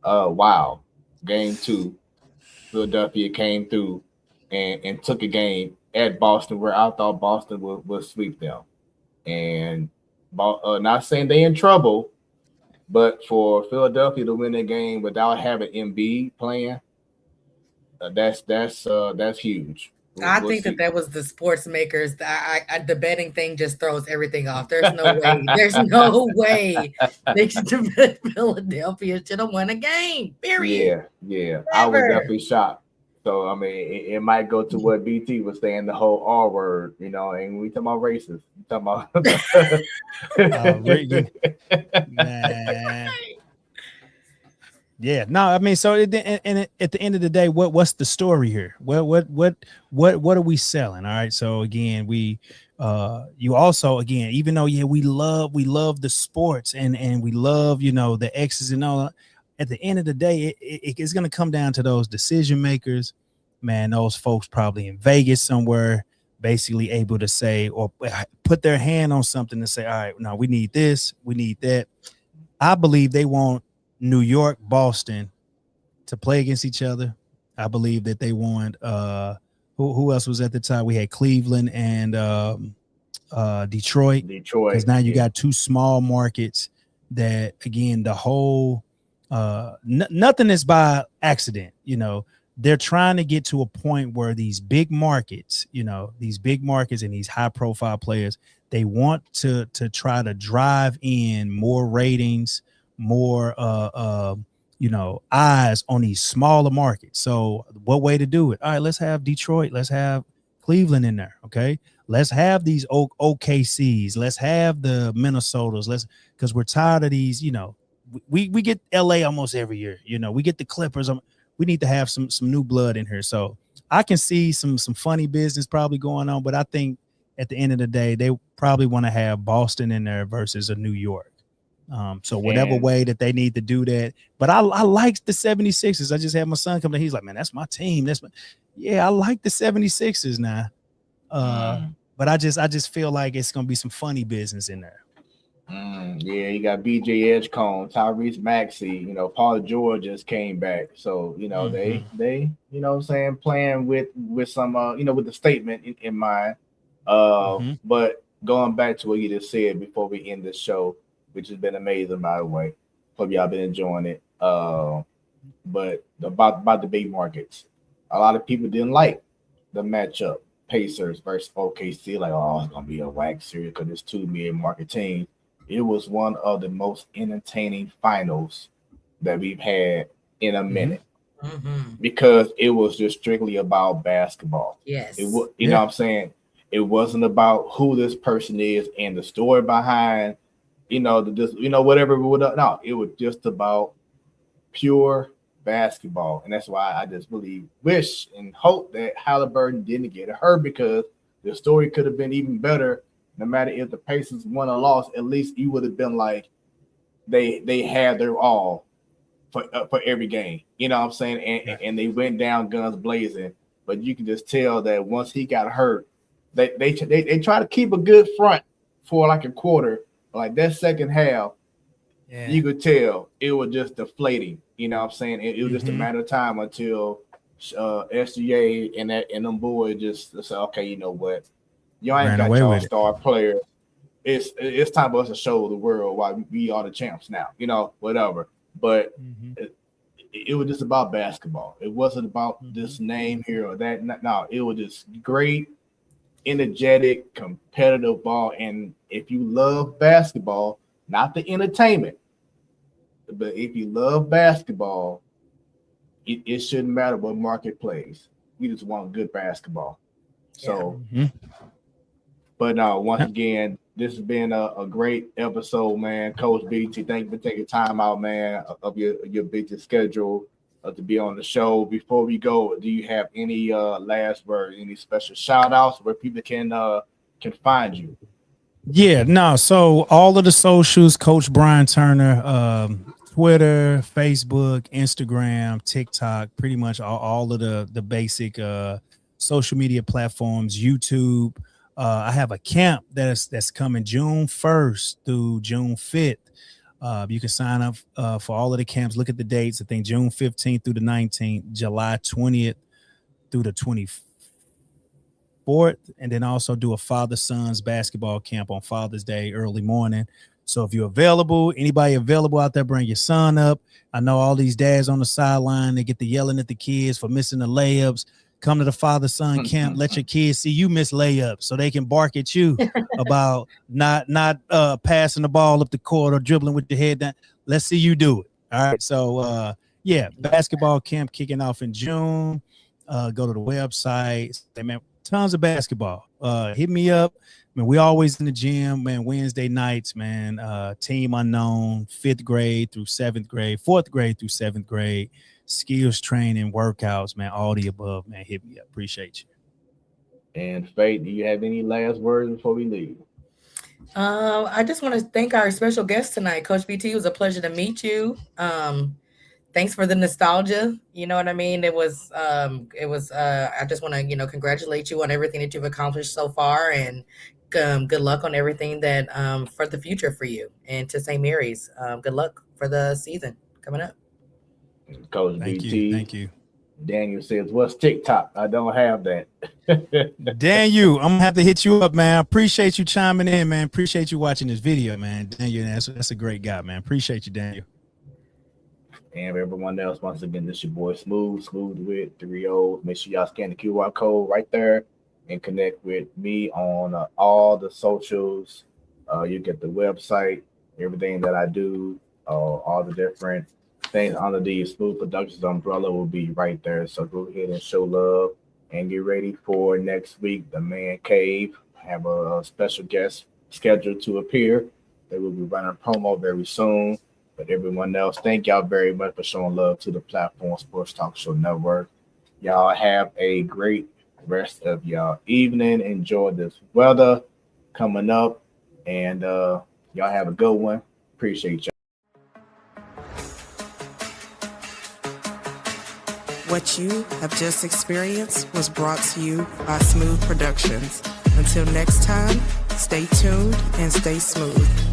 Wow. Game 2, Philadelphia came through and took a game at Boston where I thought Boston would sweep them. And not saying they in trouble, but for Philadelphia to win the game without having Embiid playing, that's huge. I think that was the sports makers. The betting thing just throws everything off. There's no way. There's no way Philadelphia should have won a game. Period. Yeah. Never. I was definitely shocked. So, I mean, it might go to what BT was saying, the whole R word, you know, and we talking about racist. We talking about man. Yeah, no, I mean, so at the end of the day, what's the story here? What are we selling? All right. So again, you also, again, even though we love the sports and we love, you know, the X's and all. At the end of the day, it's going to come down to those decision makers, man. Those folks probably in Vegas somewhere, basically able to say or put their hand on something to say, all right, now we need this, we need that. I believe they want New York, Boston to play against each other. I believe that they want who else was at the time? We had Cleveland and Detroit. Because now you got two small markets that, again, the whole nothing is by accident. You know, they're trying to get to a point where these big markets, you know, these big markets and these high profile players, they want to try to drive in more ratings, more you know, eyes on these smaller markets. So what way to do it? All right, let's have Detroit, let's have Cleveland in there. Okay, let's have these OKCs, let's have the Minnesotas, because we're tired of these, you know. We get LA almost every year, you know. We get the Clippers. We need to have some new blood in here. So I can see some funny business probably going on, but I think at the end of the day, they probably want to have Boston in there versus a New York. So whatever way that they need to do that. But I like the 76ers. I just had my son come in. He's like, man, that's my team. I like the 76ers now. But I just feel like it's gonna be some funny business in there. Yeah, you got BJ Edgecombe, Tyrese Maxey, you know, Paul George just came back. So, you know, they you know what I'm saying, playing with some you know, with the statement in mind. But going back to what you just said before we end this show, which has been amazing, by the way. Hope y'all been enjoying it. But about the big markets, a lot of people didn't like the matchup, Pacers versus OKC. Like, oh, it's gonna be a whack series because it's two mid-market teams. It was one of the most entertaining finals that we've had in a minute because it was just strictly about basketball. Yes, it was. You know what I'm saying? It wasn't about who this person is and the story behind. You know, whatever. No, it was just about pure basketball, and that's why I just wish and hope that Halliburton didn't get hurt because the story could have been even better. No matter if the Pacers won or lost, at least you would have been like they had their all for every game. You know what I'm saying? And they went down guns blazing. But you can just tell that once he got hurt, they try to keep a good front for like a quarter. Like that second half, you could tell it was just deflating. You know what I'm saying? It was just a matter of time until SGA and them boys just say, okay, you know what? You ain't got your star players. It's time for us to show the world why we are the champs now. You know, whatever. But it was just about basketball. It wasn't about this name here or that. No, it was just great, energetic, competitive ball. And if you love basketball, not the entertainment, but if you love basketball, it shouldn't matter what market plays. You just want good basketball. So, but once again, this has been a great episode, man. Coach BT, thank you for taking time out, man, of your busy schedule to be on the show. Before we go, do you have any last words, any special shout outs where people can find you? Yeah, no. So all of the socials, Coach Bryan Turner, Twitter, Facebook, Instagram, TikTok, pretty much all of the basic social media platforms, YouTube. I have a camp that's coming June 1st through June 5th. You can sign up for all of the camps. Look at the dates. I think June 15th through the 19th, July 20th through the 24th, and then also do a father-sons basketball camp on Father's Day early morning. So if you're available, anybody available out there, bring your son up. I know all these dads on the sideline, they get to yelling at the kids for missing the layups. Come to the father-son camp. Let your kids see you miss layups so they can bark at you about not passing the ball up the court or dribbling with your head down. Let's see you do it. All right. So, basketball camp kicking off in June. Go to the website. Man, tons of basketball. Hit me up. I mean, we always in the gym, man. Wednesday nights, man. Team unknown, 5th grade through 7th grade, 4th grade through 7th grade. Skills training, workouts, man, all the above, man. Hit me up. Appreciate you. And Faith, do you have any last words before we leave? I just want to thank our special guest tonight, Coach BT. It was a pleasure to meet you. Thanks for the nostalgia. You know what I mean? It was I just want to, congratulate you on everything that you've accomplished so far, and good luck on everything that for the future for you. And to St. Mary's, good luck for the season coming up. Coach BT. Thank you. Daniel says, what's TikTok? I don't have that. Daniel, I'm gonna have to hit you up, man. Appreciate you chiming in, man. Appreciate you watching this video, man. Daniel, that's a great guy, man. Appreciate you, Daniel. And everyone else, once again, this is your boy Smoooth with 3 O's. Make sure y'all scan the QR code right there and connect with me on all the socials. You get the website, everything that I do, all the different things under the Smoooth Productions umbrella will be right there. So go ahead and show love and get ready for next week. The Man Cave have a special guest scheduled to appear. They will be running promo very soon. But everyone else, thank y'all very much for showing love to the Platform Sports Talk Show Network. Y'all have a great rest of y'all evening. Enjoy this weather coming up, and y'all have a good one. Appreciate y'all. What you have just experienced was brought to you by Smoooth Productions. Until next time, stay tuned and stay smooth.